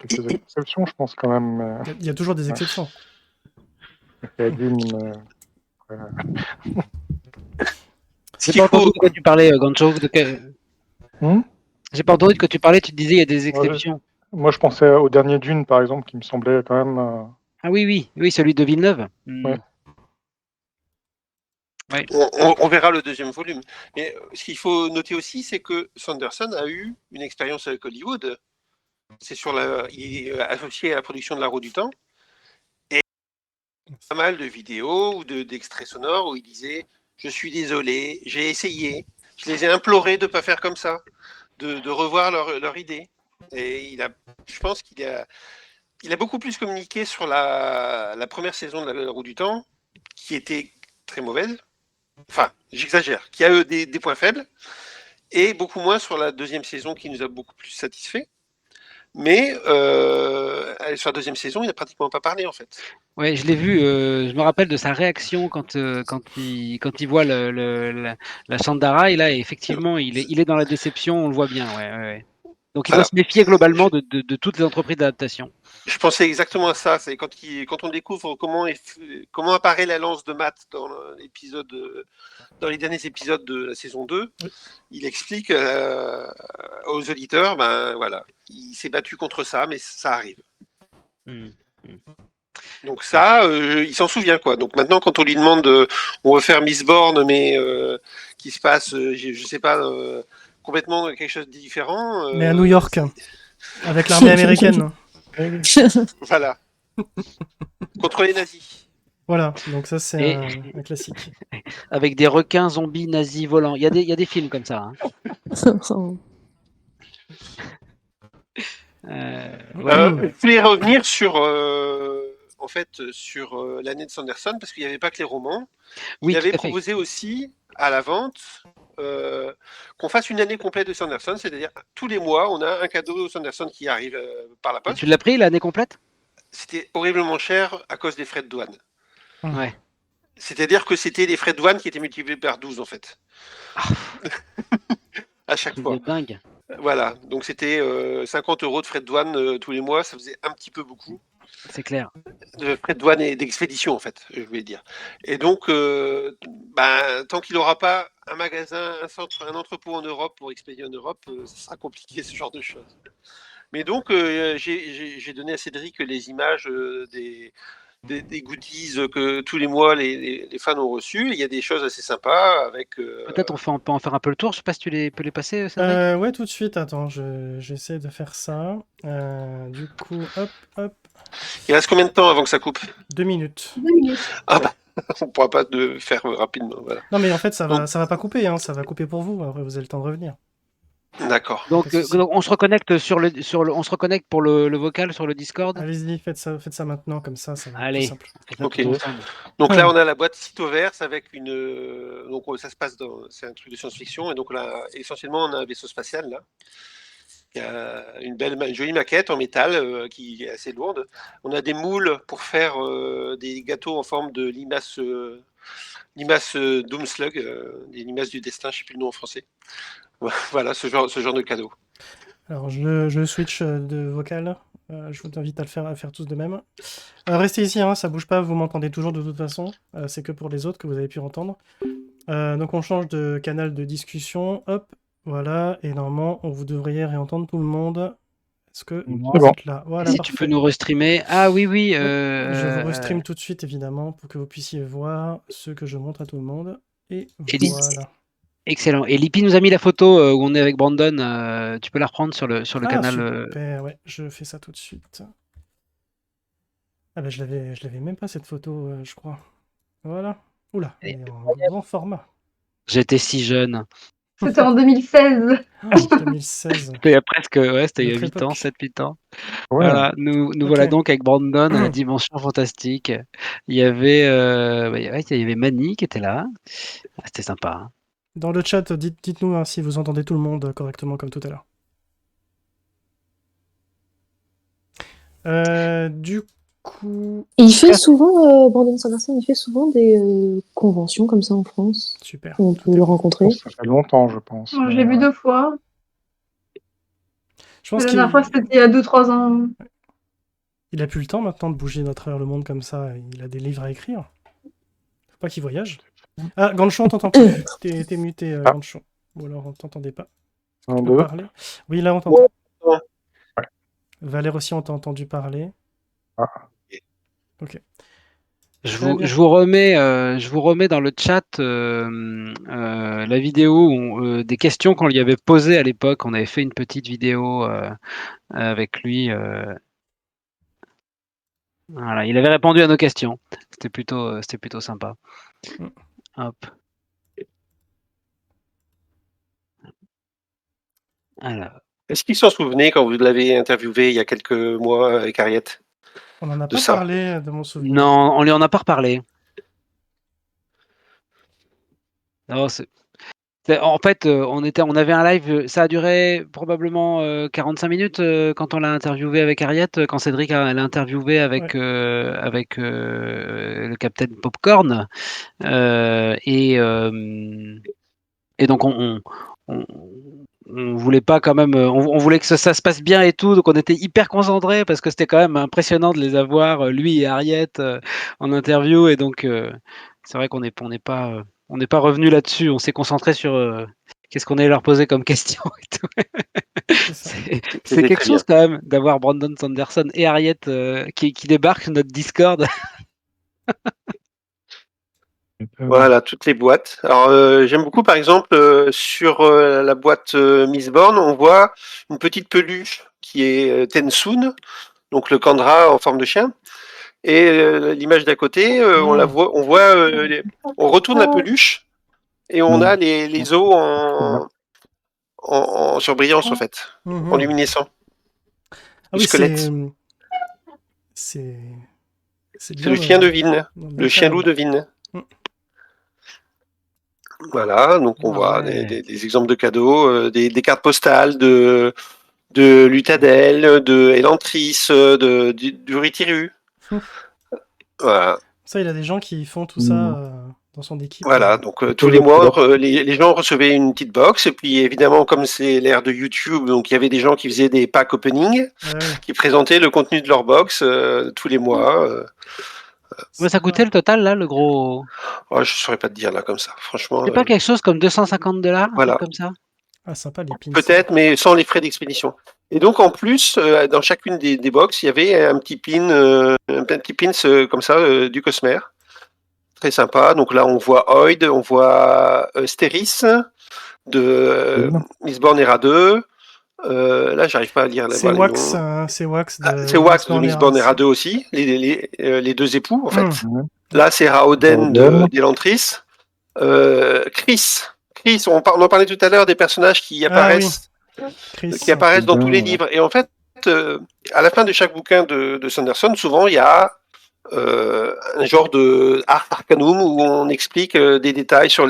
D: quelques exceptions, je pense, quand même.
B: Il y a toujours des exceptions.
A: J'ai pas entendu de quoi tu parlais, Gancho. J'ai pas entendu de quoi tu parlais, tu te disais il y a des exceptions.
D: Moi, je pensais au dernier Dune, par exemple, qui me semblait quand même...
A: Ah oui, celui de Villeneuve.
D: Ouais.
A: Ouais.
F: On verra le deuxième volume. Mais ce qu'il faut noter aussi, c'est que Sanderson a eu une expérience avec Hollywood. Il est associé à la production de La Roue du Temps. Et pas mal de vidéos ou d'extraits sonores où il disait « Je suis désolé, j'ai essayé, je les ai implorés de ne pas faire comme ça, de revoir leur idée. » Et je pense qu'il a beaucoup plus communiqué sur la première saison de La Roue du Temps, qui était très mauvaise. Enfin, j'exagère, qui a eu des points faibles, et beaucoup moins sur la deuxième saison qui nous a beaucoup plus satisfait. Mais sur la deuxième saison, il n'a pratiquement pas parlé en fait.
A: Ouais, je l'ai vu. Je me rappelle de sa réaction quand il voit la Shandara. Et là, effectivement, il est dans la déception. On le voit bien. Ouais. Donc, il doit se méfier globalement de toutes les entreprises d'adaptation.
F: Je pensais exactement à ça. C'est quand on découvre comment apparaît la lance de Matt dans les derniers épisodes de la saison 2, il explique aux auditeurs, voilà, il s'est battu contre ça, mais ça arrive. Donc ça, il s'en souvient quoi. Donc maintenant, quand on lui demande, on veut faire Miss Born, mais qui se passe, je sais pas, complètement quelque chose de différent.
B: Mais à New York, avec l'armée américaine.
F: Voilà. Contre les nazis.
B: Voilà, donc ça c'est un classique.
A: Avec des requins zombies nazis volants. Il y a des films comme ça. Hein.
F: Je voulais revenir sur l'année de Sanderson, parce qu'il n'y avait pas que les romans. Il avait proposé aussi à la vente qu'on fasse une année complète de Sanderson, c'est-à-dire tous les mois, on a un cadeau Sanderson qui arrive par la poste.
A: Et tu l'as pris l'année complète?
F: C'était horriblement cher à cause des frais de douane.
A: Ouais.
F: C'est-à-dire que c'était les frais de douane qui étaient multipliés par 12 en fait. À chaque
A: Truc
F: fois.
A: de dingue.
F: Voilà, donc c'était 50 € de frais de douane tous les mois, ça faisait un petit peu beaucoup.
A: C'est clair.
F: De frais de douane et d'expédition en fait, je voulais dire. Et donc, tant qu'il n'aura pas un magasin, un centre, un entrepôt en Europe pour expédier en Europe, ça sera compliqué ce genre de choses. Mais donc, j'ai donné à Cédric les images des goodies que tous les mois les fans ont reçus. Il y a des choses assez sympas avec.
A: Peut-être on peut en faire un peu le tour. Je sais pas si tu peux les passer, Cédric.
B: Ouais, tout de suite. Attends, j'essaie de faire ça. Du coup, hop,
F: Il reste combien de temps avant que ça coupe?
B: 2 minutes.
E: 2 minutes.
F: Ah bah, on pourra pas le faire rapidement. Voilà.
B: Non, mais en fait, ça va pas couper, hein, ça va couper pour vous. Après, vous avez le temps de revenir.
F: D'accord.
A: Donc,
B: Pas de souci.
A: on se reconnecte on se reconnecte pour le vocal sur le Discord.
B: Allez-y, faites ça maintenant, comme ça va être plus
A: Allez.
B: simple.
A: On fait ça
F: Ok.
A: tous ensemble.
F: Donc là, on a la boîte Cytoverse avec une. Donc ça se passe c'est un truc de science-fiction et donc là, essentiellement, on a un vaisseau spatial là. Il y a une jolie maquette en métal qui est assez lourde. On a des moules pour faire des gâteaux en forme de limace Doomslug, des limaces du destin, je sais plus le nom en français. Voilà, ce genre de cadeau.
B: Alors, je switch de vocal. Je vous invite à faire tous de même. Restez ici, hein, ça bouge pas, vous m'entendez toujours de toute façon. C'est que pour les autres que vous avez pu entendre. Donc on change de canal de discussion. Hop, voilà. Et normalement, vous devriez réentendre tout le monde. Est-ce que vous
D: C'est bon.
B: êtes là? Voilà,
A: Si
B: parfait.
A: tu peux nous restreamer. Ah oui.
B: Je vous restream tout de suite, évidemment, pour que vous puissiez voir ce que je montre à tout le monde. Et voilà.
A: Excellent. Et Lippi nous a mis la photo où on est avec Brandon. Tu peux la reprendre sur le canal.
B: Super, ouais, je fais ça tout de suite. Ah bah je l'avais même pas cette photo, je crois. Voilà. Oula, elle est en grand format.
A: J'étais si jeune.
E: C'était en 2016.
B: Ah, 2016.
A: C'était il y a presque, c'était il y a
B: Notre
A: 8 ans,
B: époque.
A: 7-8 ans.
D: Ouais.
A: Voilà, nous
B: Ok.
A: voilà donc avec Brandon à la dimension fantastique. Il y avait, il y avait Mani qui était là. Ah, c'était sympa. Hein.
B: Dans le chat, dites-nous si vous entendez tout le monde correctement comme tout à l'heure. Du coup,
C: Il fait souvent, Brandon Sanderson, il fait souvent des conventions comme ça en France.
B: super.
C: On peut le rencontrer.
D: Ça fait longtemps, je pense.
E: Moi, je l'ai vu 2 fois.
B: Je pense
E: La dernière fois, c'était il y a 2-3 ans.
B: il a plus le temps maintenant de bouger à travers le monde comme ça. Il a des livres à écrire. Faut pas qu'il voyage. Ah, Gancho, on t'entend plus. T'es muté, Gancho. Ou alors on t'entendait pas.
D: Un,
B: Tu peux
D: deux.
B: parler? Oui, là on t'entend.
F: Ouais.
B: Valère aussi, on t'a entendu parler.
D: Ah.
B: Ok.
A: Je
B: Très
A: vous,
B: bien.
A: je vous remets dans le chat la vidéo des questions qu'on lui avait posées à l'époque. On avait fait une petite vidéo avec lui. Voilà, il avait répondu à nos questions. C'était plutôt sympa.
B: Mm.
A: Hop. Alors.
F: Est-ce qu'il s'en souvenait quand vous l'avez interviewé il y a quelques mois avec Ariette?
B: On n'en a
F: De
B: pas
F: ça.
B: parlé de mon souvenir.
A: Non, on lui en a pas reparlé. Non, en fait, on avait un live, ça a duré probablement 45 minutes quand on l'a interviewé avec Ariette, quand Cédric l'a interviewé avec, le Capitaine Popcorn. Et donc on voulait pas quand même, on voulait que ça se passe bien et tout, donc on était hyper concentrés parce que c'était quand même impressionnant de les avoir, lui et Ariette, en interview. Et donc c'est vrai qu'on n'est pas revenu là-dessus. On s'est concentré sur qu'est-ce qu'on allait leur poser comme question et tout.
B: C'est ça.
A: C'est
F: C'était
A: quelque
F: très
A: chose quand même d'avoir Brandon Sanderson et Ariette qui débarquent sur notre Discord.
F: Voilà, toutes les boîtes. Alors, j'aime beaucoup, par exemple, sur la boîte Miss Born, on voit une petite peluche qui est Tensoon, donc le Kandra en forme de chien. Et l'image d'à côté, on retourne la peluche et on a les os en surbrillance, en fait, en luminescent.
B: Ah
F: Le
B: oui,
F: squelette.
B: c'est
F: C'est le chien de Vin, le chien loup de Vin. Voilà, donc on voit des exemples de cadeaux, des cartes postales de Lutadel, de Elantris, du Ritiru. Voilà.
B: Ça, il a des gens qui font tout ça dans son équipe.
F: Voilà, donc tous les mois, les gens recevaient une petite box, et puis évidemment, comme c'est l'ère de YouTube, donc il y avait des gens qui faisaient des pack opening, qui présentaient le contenu de leur box tous les mois.
A: Ouais, ça coûtait le total, là, le gros.
F: Oh, je saurais pas te dire là comme ça, franchement.
A: C'est pas quelque chose comme $250, un
F: Voilà.
A: truc comme ça?
B: Ah, sympa, les pins.
F: Peut-être, mais sans les frais d'expédition. Et donc en plus, dans chacune des box, il y avait un petit pin comme ça du Cosmer. Très sympa. Donc là, on voit Oid, on voit Steris de Mistborn Era 2. Là, j'arrive pas à lire.
B: C'est Wax, c'est Wax de,
F: c'est Wax de Mistborn Era 2 aussi, les deux époux en fait. Là, c'est Raoden d'Elantris. Chris, on en parlait tout à l'heure des personnages qui apparaissent, dans tous les livres. Et en fait, à la fin de chaque bouquin de Sanderson, souvent il y a un genre de Ars Arcanum où on explique des détails sur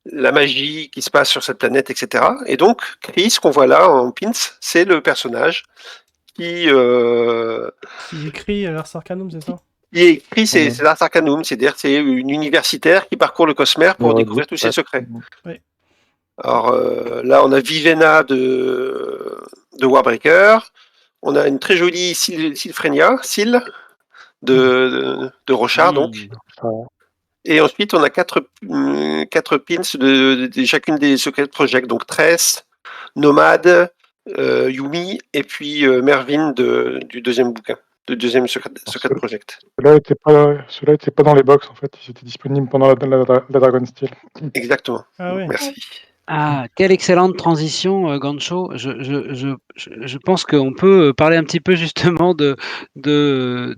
F: la magie qui se passe sur cette planète, etc. Et donc, Chris, qu'on voit là en pins, c'est le personnage qui
B: écrit Ars Arcanum, c'est ça?
F: Qui écrit, c'est l'Ars Arcanum, c'est-à-dire c'est une universitaire qui parcourt le Cosmer pour découvrir tous ses secrets.
B: Oui.
F: Alors là, on a Vivena de Warbreaker, on a une très jolie Sylphrenia, de Rochard, donc. Et ensuite, on a quatre pins de chacune des Secret Project, donc Tress, Nomade, Yumi, et puis Mervyn du deuxième bouquin, du deuxième Secret Project.
D: Ceux-là n'étaient pas dans les box, en fait. Ils étaient disponibles pendant la Dragonsteel.
F: Exactement.
B: Ah oui.
F: Merci.
A: Ah, quelle excellente transition, Gancho. Je pense qu'on peut parler un petit peu justement de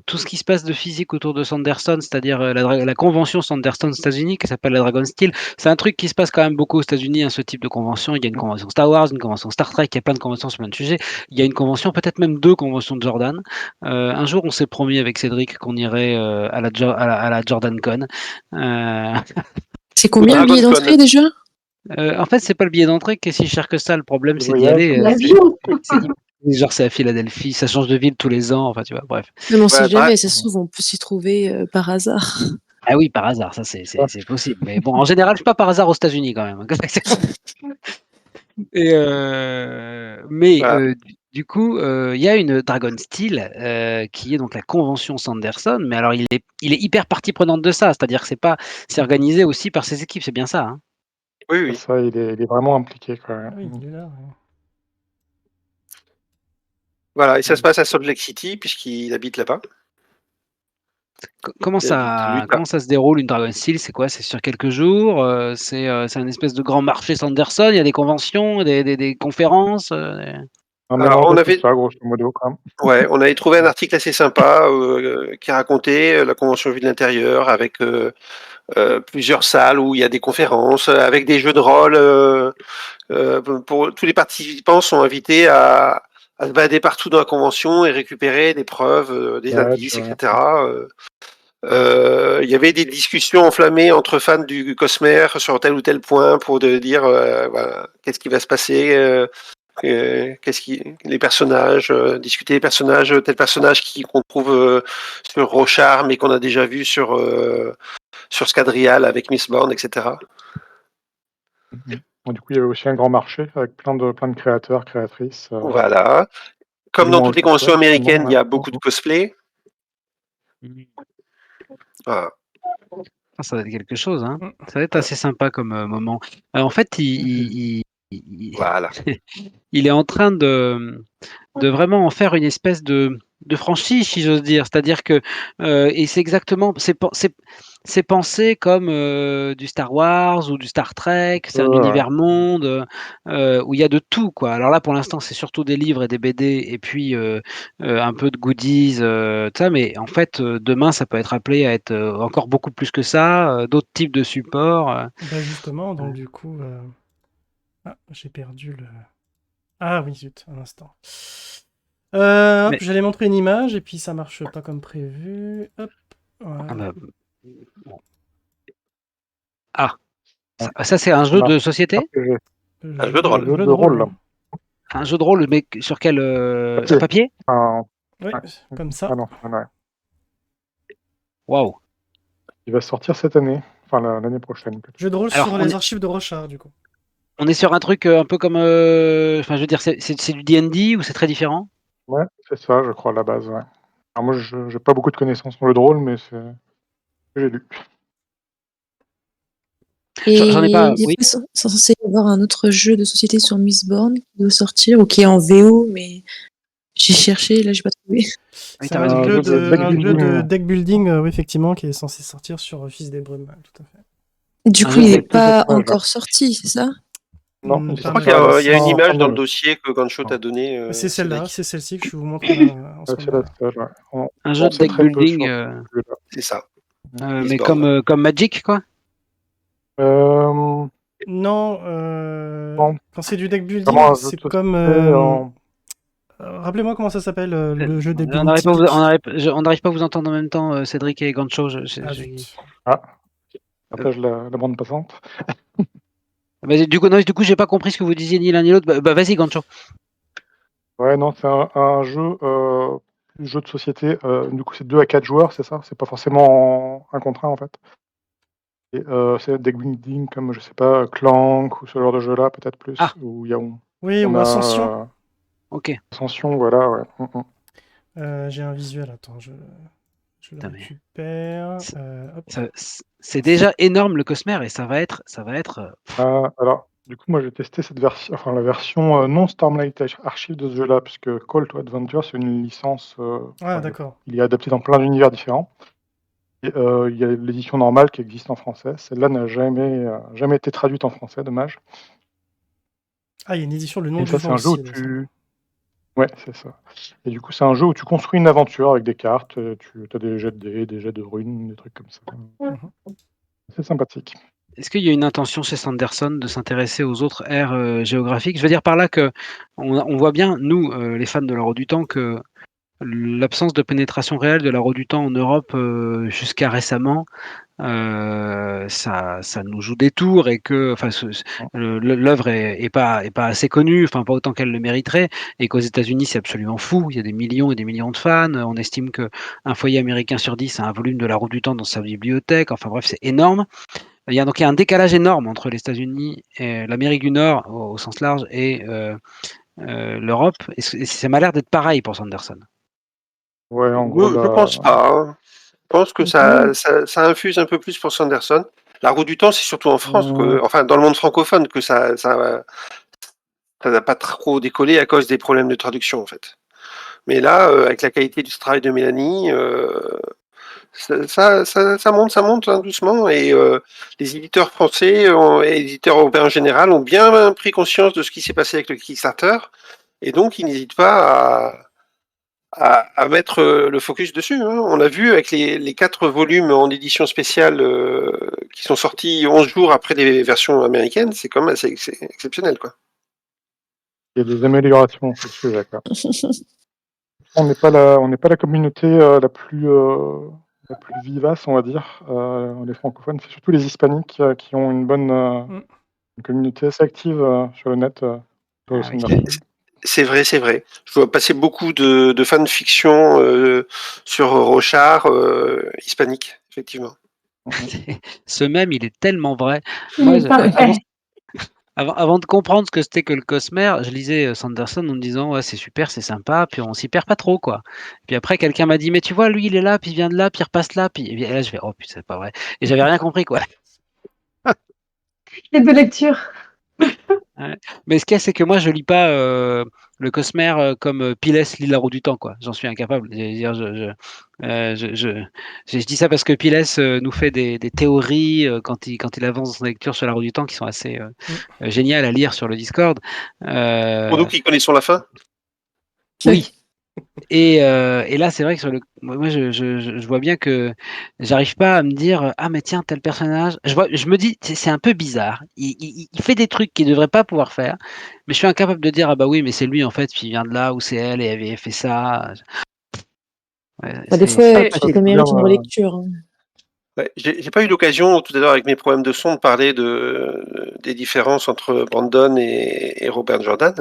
A: tout ce qui se passe de physique autour de Sanderson, c'est-à-dire la convention Sanderson aux États-Unis qui s'appelle la Dragonsteel. C'est un truc qui se passe quand même beaucoup aux États-Unis, hein, ce type de convention. Il y a une convention Star Wars, une convention Star Trek, il y a plein de conventions sur plein de sujets. Il y a une convention, peut-être même 2 conventions de Jordan. Un jour, on s'est promis avec Cédric qu'on irait à la Jordan Con.
C: C'est combien le billet d'entrée déjà?
A: En fait, c'est pas le billet d'entrée qui est si cher que ça. Le problème, c'est d'y
D: voyage.
A: aller.
E: L'avion.
A: Genre, c'est à Philadelphie, ça change de ville tous les ans. Enfin, tu vois, bref.
C: Mais on sait jamais, ça se trouve, on peut s'y trouver par hasard.
A: Ah oui, par hasard, ça c'est possible. Mais bon, en général, c'est pas par hasard aux États-Unis quand même. Et du coup, il y a une Dragonsteel qui est donc la convention Sanderson. Mais alors, il est hyper partie prenante de ça. C'est-à-dire que c'est organisé aussi par ses équipes. C'est bien ça, hein?
F: Oui.
D: Ça, il est vraiment impliqué, quand même.
B: Oui, il est là.
F: Voilà, et ça se passe à Salt Lake City, puisqu'il habite là-bas.
A: Comment ça se déroule une Dragonsteel? C'est quoi? C'est sur quelques jours? C'est un espèce de grand marché Sanderson? Il y a des conventions, des conférences?
F: Alors, on avait
D: ça, grosso modo, quand même.
F: Ouais, on avait trouvé un article assez sympa qui racontait la convention vue de l'intérieur avec plusieurs salles où il y a des conférences, avec des jeux de rôle. Pour tous les participants sont invités à se balader partout dans la convention et récupérer des preuves, des indices, etc. Il y avait des discussions enflammées entre fans du Cosmer sur tel ou tel point pour dire voilà, qu'est-ce qui va se passer. Les personnages, discuter des personnages, tel personnage qu'on trouve sur Rochard mais qu'on a déjà vu sur Scadrial avec Mistborn, etc.
D: Du coup, il y avait aussi un grand marché avec plein de créateurs, créatrices.
F: Voilà. Comme dans toutes les conventions américaines, il y a beaucoup de cosplay. Voilà.
A: Ça va être quelque chose, hein. Ça va être assez sympa comme moment. En fait,
F: Voilà.
A: il est en train de vraiment en faire une espèce de franchise, si j'ose dire. C'est-à-dire que et c'est exactement, c'est pensé comme du Star Wars ou du Star Trek. C'est un univers monde où il y a de tout, quoi. Alors là, pour l'instant, c'est surtout des livres et des BD et puis un peu de goodies, tout ça. Mais en fait, demain, ça peut être appelé à être encore beaucoup plus que ça, d'autres types de supports.
B: Bah justement, donc du coup... Ah, j'ai perdu le... Ah oui, zut, un instant. Hop, j'allais montrer une image et puis ça marche pas comme prévu. Hop. Voilà.
A: Ça c'est un jeu de société?
F: Un jeu de rôle.
A: Un jeu de rôle, mais sur quel sur papier?
B: Oui, comme ça.
D: Ah non, ouais.
A: Waouh.
D: Il va sortir cette année, enfin l'année prochaine plutôt.
B: Jeu de rôle
A: Alors,
B: sur
A: on
B: les
A: est,
B: archives de Rochard, du coup.
A: on est sur un truc un peu comme. Enfin, je veux dire, c'est du D&D ou c'est très différent?
D: Ouais, c'est ça, je crois, à la base, ouais. Alors moi, je n'ai pas beaucoup de connaissances sur le drôle, mais c'est ce que j'ai lu.
A: J'en ai
C: Et
A: pas.
C: il est
A: Oui.
C: pas censé y avoir un autre jeu de société sur Mistborn qui doit sortir ou qui est en VO, mais j'ai cherché, là j'ai pas trouvé.
A: Oui,
B: C'est
A: t'as
B: un
A: raison.
D: Un
B: jeu
D: jeu de
B: de,
D: deck
B: un jeu de
D: building.
B: deck building, oui, effectivement, qui est censé sortir sur Fils des Brumes, tout à fait.
C: Du
A: Un
C: coup,
A: jeu
C: il
A: de
C: n'est
A: deck.
D: Tous ces
C: pas
D: personnages-là.
C: encore sorti, c'est ça?
D: Non, il
F: Je
B: Pas
F: crois
B: mal.
F: qu'il y
D: sortira
F: a une
D: fin
F: image dans le
D: d'année.
F: dossier que Gancho t'a donné,
B: C'est celle-là,
F: Cédric.
B: c'est celle-ci que je vous montre là en ce
D: C'est la
B: moment-là.
D: seule, ouais. On
A: Un jeu de
D: sait
A: deck
D: très peu sur
A: building,
D: ce jeu-là.
F: C'est ça,
A: mais
F: Mistborn.
A: comme Magic, quoi.
D: Euh,
B: Non,
D: bon,
B: quand c'est du deck
D: vraiment
B: building,
D: un jeu de
B: c'est comme.
D: société en...
B: Rappelez-moi comment ça s'appelle, le jeu des
A: On n'arrive pas,
B: Mythiques.
A: on n'arrive pas à vous entendre en même temps, Cédric et Gancho.
B: Ah zut.
D: Ah,
A: Euh,
D: partage la bande passante.
A: du coup, non, du coup, j'ai pas compris ce que vous disiez ni l'un ni l'autre. Vas-y, Gancho.
D: Ouais, non, c'est un jeu, jeu de société. Du coup, c'est 2 à 4 joueurs, c'est ça? C'est pas forcément un contre un, en fait. Et c'est deck building comme, je sais pas, Clank ou ce genre de jeu-là, peut-être plus,
A: Ah,
D: où
B: Oui,
D: on
B: ou Ascension.
D: a
A: ok.
D: Ascension, voilà, ouais.
B: J'ai un visuel, attends, je le
A: Putain, mais
B: récupère.
A: c'est
B: Hop.
A: c'est déjà énorme le Cosmer et ça va être.
D: Alors, du coup, moi, j'ai testé cette version, enfin la version non Stormlight Archive de ce jeu-là, puisque Call to Adventure, c'est une licence,
B: Ah,
D: enfin,
B: d'accord.
D: il est adapté dans plein d'univers différents. Et il y a l'édition normale qui existe en français. Celle-là n'a jamais été traduite en français, dommage.
B: Ah, il y a une édition Le Nom
D: Et
B: du
D: ça, c'est
B: Vent
D: un jeu où
B: aussi, il me semble.
D: tu... Ouais, c'est ça. Et du coup, c'est un jeu où tu construis une aventure avec des cartes, tu as des jets de dés, des jets de runes, des trucs comme ça.
B: Mhm.
D: C'est sympathique.
A: Est-ce qu'il y a une intention chez Sanderson de s'intéresser aux autres aires géographiques? Je veux dire par là que on voit bien, nous, les fans de la Roue du Temps, que l'absence de pénétration réelle de la Roue du Temps en Europe jusqu'à récemment, ça nous joue des tours et que enfin, l'œuvre est pas assez connue, enfin pas autant qu'elle le mériterait, et qu'aux États-Unis c'est absolument fou. Il y a des millions et des millions de fans. On estime que un foyer américain sur 10 a un volume de la Roue du Temps dans sa bibliothèque. Enfin bref, c'est énorme. Il y a un décalage énorme entre les États-Unis et l'Amérique du Nord au sens large et l'Europe. Et ça m'a l'air d'être pareil pour Sanderson.
D: Ouais, en gros,
F: Je pense pas, hein. Je pense que
C: Non.
F: ça infuse un peu plus pour Sanderson. La Roue du Temps, c'est surtout en France, enfin dans le monde francophone, que ça n'a pas trop décollé à cause des problèmes de traduction, en fait. Mais là, avec la qualité du travail de Mélanie, ça monte hein, doucement. Et les éditeurs français et les éditeurs européens en général ont bien pris conscience de ce qui s'est passé avec le Kickstarter. Et donc, ils n'hésitent pas à mettre le focus dessus. Hein. On a vu avec les 4 volumes en édition spéciale qui sont sortis 11 jours après les versions américaines, c'est quand même assez exceptionnel, quoi.
D: il y a des améliorations sur ce sujet, quoi. On n'est pas la communauté la plus vivace, on va dire. Les francophones, c'est surtout les hispaniques qui ont une bonne une communauté assez active sur le net. Sur
A: Ah oui.
D: Sanderson.
F: C'est vrai, c'est vrai. Je vois passer beaucoup de fanfiction sur Rochard hispanique, effectivement.
A: Ce même, il est tellement vrai.
E: Il
A: Moi,
E: est parfait.
A: avant de comprendre ce que c'était que le Cosmer, je lisais Sanderson en me disant ouais c'est super, c'est sympa, puis on s'y perd pas trop quoi. Puis après quelqu'un m'a dit mais tu vois lui il est là, puis il vient de là, puis il repasse là, puis et là je fais oh putain c'est pas vrai. Et j'avais rien compris quoi.
E: Les deux lectures.
A: Ouais. Mais ce qu'il y a c'est que moi je lis pas le Cosmer comme Piles lit la roue du temps quoi. J'en suis incapable. Je veux dire, je dis ça parce que Piles nous fait des théories quand il avance dans son lecture sur la roue du temps qui sont assez géniales à lire sur le Discord.
F: Pour nous qui connaissons la fin,
A: Oui. Et là, c'est vrai que moi, je vois bien que j'arrive pas à me dire ah mais tiens tel personnage. Je me dis c'est un peu bizarre. Il fait des trucs qu'il devrait pas pouvoir faire, mais je suis incapable de dire ah bah oui mais c'est lui en fait puis il vient de là ou c'est elle et elle avait fait ça. Ouais,
C: Bah, des
A: c'est
C: fois,
E: Et-
C: ça mérite une relecture, hein.
F: ouais, j'ai pas eu l'occasion tout à l'heure avec mes problèmes de son de parler des différences entre Brandon et Robert Jordan.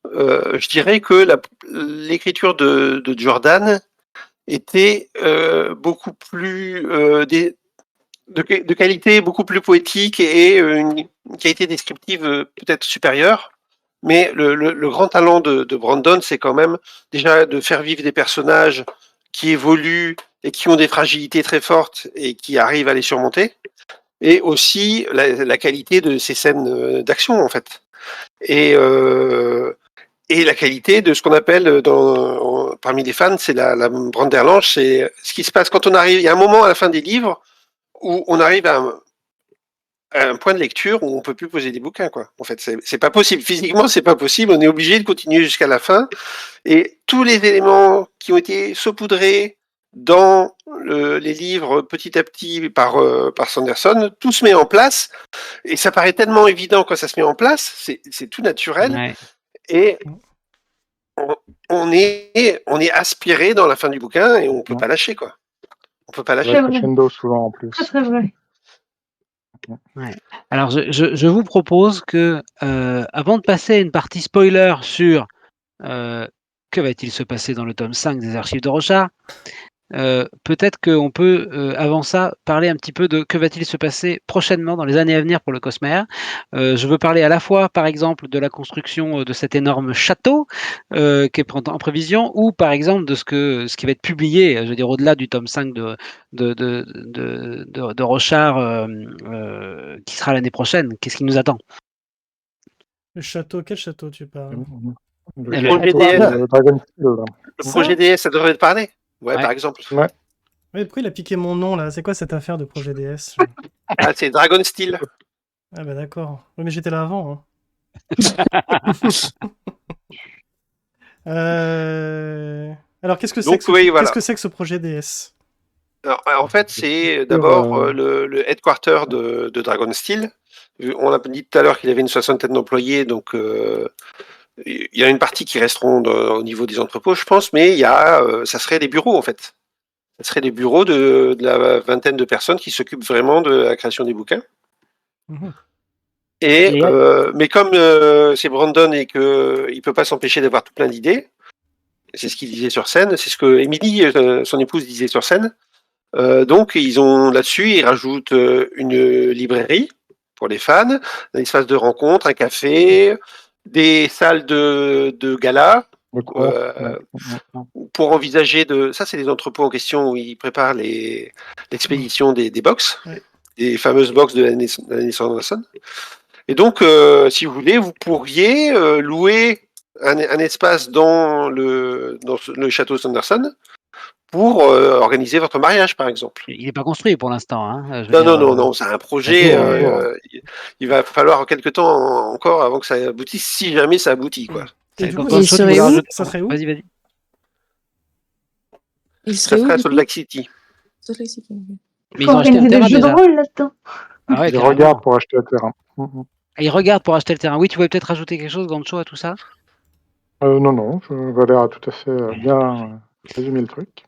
F: Je dirais que l'écriture de Jordan était beaucoup plus de qualité beaucoup plus poétique et une qualité descriptive peut-être supérieure. Mais le grand talent de Brandon, c'est quand même déjà de faire vivre des personnages qui évoluent et qui ont des fragilités très fortes et qui arrivent à les surmonter. Et aussi la qualité de ces scènes d'action, en fait. Et la qualité de ce qu'on appelle parmi les fans, c'est la Branderlange, c'est ce qui se passe quand on arrive. Il y a un moment à la fin des livres où on arrive à un point de lecture où on peut plus poser des bouquins, quoi. En fait, c'est pas possible. Physiquement, c'est pas possible. On est obligé de continuer jusqu'à la fin. Et tous les éléments qui ont été saupoudrés dans les livres petit à petit par Sanderson, tout se met en place. Et ça paraît tellement évident quand ça se met en place. C'est tout naturel.
A: Ouais.
F: Et on est aspiré dans la fin du bouquin et on peut pas lâcher, quoi. On peut pas lâcher.
E: C'est vrai.
D: Crescendo souvent en plus.
E: Très très vrai.
A: Ouais. Alors je vous propose que, avant de passer à une partie spoiler sur, que va-t-il se passer dans le tome 5 des Archives de Rochard? Peut-être qu'on peut, avant ça, parler un petit peu de que va-t-il se passer prochainement dans les années à venir pour le Cosmere. Je veux parler à la fois, par exemple, de la construction, de cet énorme château, qui est en prévision, ou par exemple de ce qui va être publié, je veux dire au-delà du tome 5 de Rochard, qui sera l'année prochaine. Qu'est-ce qui nous attend?
B: Le château, quel château tu parles?
D: Le
A: Le
D: château
F: headquarter.
D: de Dragonsteel, là.
F: Le projet DS, ça devrait te parler. Ouais,
A: Ouais.
F: par exemple.
D: Ouais.
B: Mais pourquoi il a piqué mon nom là? C'est quoi cette affaire de projet DS?
F: Ah, c'est Dragonsteel.
B: Ah bah d'accord. Oui, mais j'étais là avant. Hein. Alors qu'est-ce que c'est
F: Donc,
B: que,
F: oui, voilà.
B: qu'est-ce que c'est que ce projet DS?
F: Alors, en fait, c'est d'abord le headquarter de Dragonsteel. On a dit tout à l'heure qu'il avait une soixantaine d'employés, donc il y a une partie qui resteront au niveau des entrepôts, je pense, mais ça serait des bureaux, en fait. Ça serait des bureaux de la vingtaine de personnes qui s'occupent vraiment de la création des bouquins.
B: Mhm.
F: Mais comme c'est Brandon et qu'il ne peut pas s'empêcher d'avoir tout plein d'idées, c'est ce qu'il disait sur scène, c'est ce que Émilie, son épouse, disait sur scène. Donc ils rajoutent une librairie pour les fans, un espace de rencontre, un café, des salles de gala pour envisager ça c'est les entrepôts en question où ils préparent l'expédition des box, des fameuses box de l'année Sanderson. Et donc si vous voulez, vous pourriez louer un espace dans le château Sanderson pour organiser votre mariage, par exemple.
A: Il n'est pas construit pour l'instant. Hein,
F: non, c'est un projet. Il va falloir quelque temps encore avant que ça aboutisse, si jamais ça aboutit, quoi.
B: Et du coup,
C: il serait où?
B: Ça serait où?
A: Vas-y.
C: Il
F: Ça
C: serait où
F: serait à
C: du
F: Salt
C: coup?
F: Lake City.
C: Salt Lake City.
A: Mais ils
E: Faut
A: ont acheté un
E: organiser des
A: terrain
E: jeux de
A: déjà.
E: rôle là-dedans.
A: Ah ouais,
D: Ils
A: carrément.
D: regardent pour acheter le terrain.
A: Ils regardent pour acheter le terrain. Oui, tu voulais peut-être rajouter quelque chose, Gancho, à tout ça?
D: Non, Valère a tout à fait bien résumé le truc.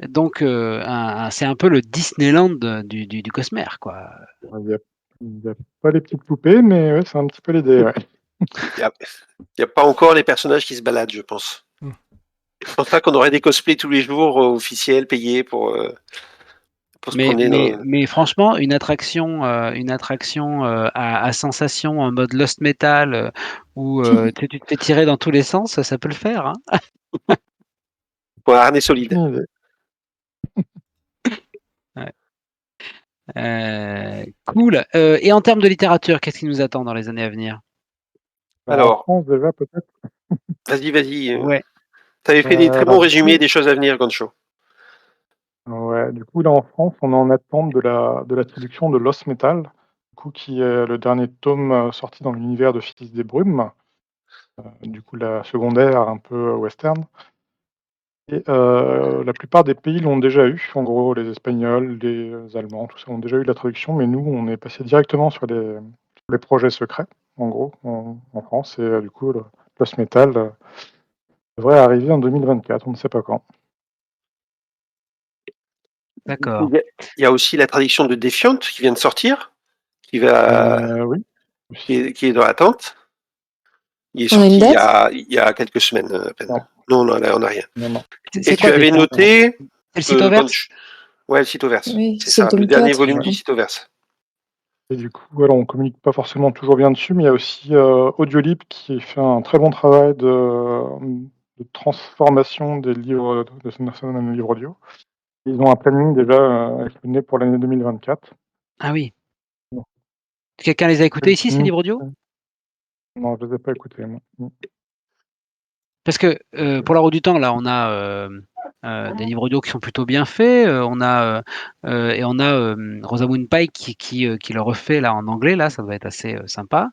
A: Donc, c'est un peu le Disneyland du Cosmere, quoi.
D: Il n'y a pas les petites poupées, mais ouais, c'est un petit peu l'idée. Ouais.
F: Il n'y a pas encore les personnages qui se baladent, je pense. Je pense pas qu'on aurait des cosplays tous les jours officiels, payés pour se promener.
A: Mais franchement, une attraction à sensation en mode Lost Metal, où tu te fais tirer dans tous les sens, ça peut le faire. Hein.
F: Pour un harnais solide.
A: Cool. Et en termes de littérature, qu'est-ce qui nous attend dans les années à venir?
F: Alors,
D: en France, déjà, peut-être.
F: Vas-y.
A: Ouais.
F: Tu avais fait des très bons résumés des choses à venir, Gancho.
D: Ouais, du coup, là, en France, on est en attente de la traduction de Lost Metal, du coup, qui est le dernier tome sorti dans l'univers de Fils des Brumes, du coup, la secondaire un peu western. Et la plupart des pays l'ont déjà eu. En gros, les Espagnols, les Allemands, tout ça ont déjà eu la traduction, mais nous, on est passé directement sur les projets secrets, en gros, en France. Et du coup, le Lost Metal devrait arriver en 2024, on ne sait pas quand.
A: D'accord.
F: Il y a aussi la traduction de Defiant qui vient de sortir, qui
D: Oui.
F: est dans l'attente. Il est
C: On a
F: sorti
C: une date?
F: il y a quelques semaines à peine.
D: Non.
F: Non, on n'a rien.
D: Non.
F: Et tu avais noté
A: C'est le site Overse?
F: Ouais, le Cytoverse.
C: Oui,
F: C'est
C: c'est
F: ça,
C: le tome
F: le dernier
C: 4,
F: volume
C: ouais.
F: du Cytoverse.
D: Et du coup, alors on communique pas forcément toujours bien dessus, mais il y a aussi Audiolib qui fait un très bon travail de transformation des livres de Sanderson en livres audio. Ils ont un planning déjà examiné pour l'année 2024.
A: Ah oui.
D: Non.
A: Quelqu'un les a écoutés ici, ces livres audio?
D: Non, je les ai pas écoutés, moi.
A: Parce que, pour la roue du temps, là, on a, des livres audio qui sont plutôt bien faits, on a, Rosamund Pike qui le refait là en anglais, là, ça va être assez, sympa.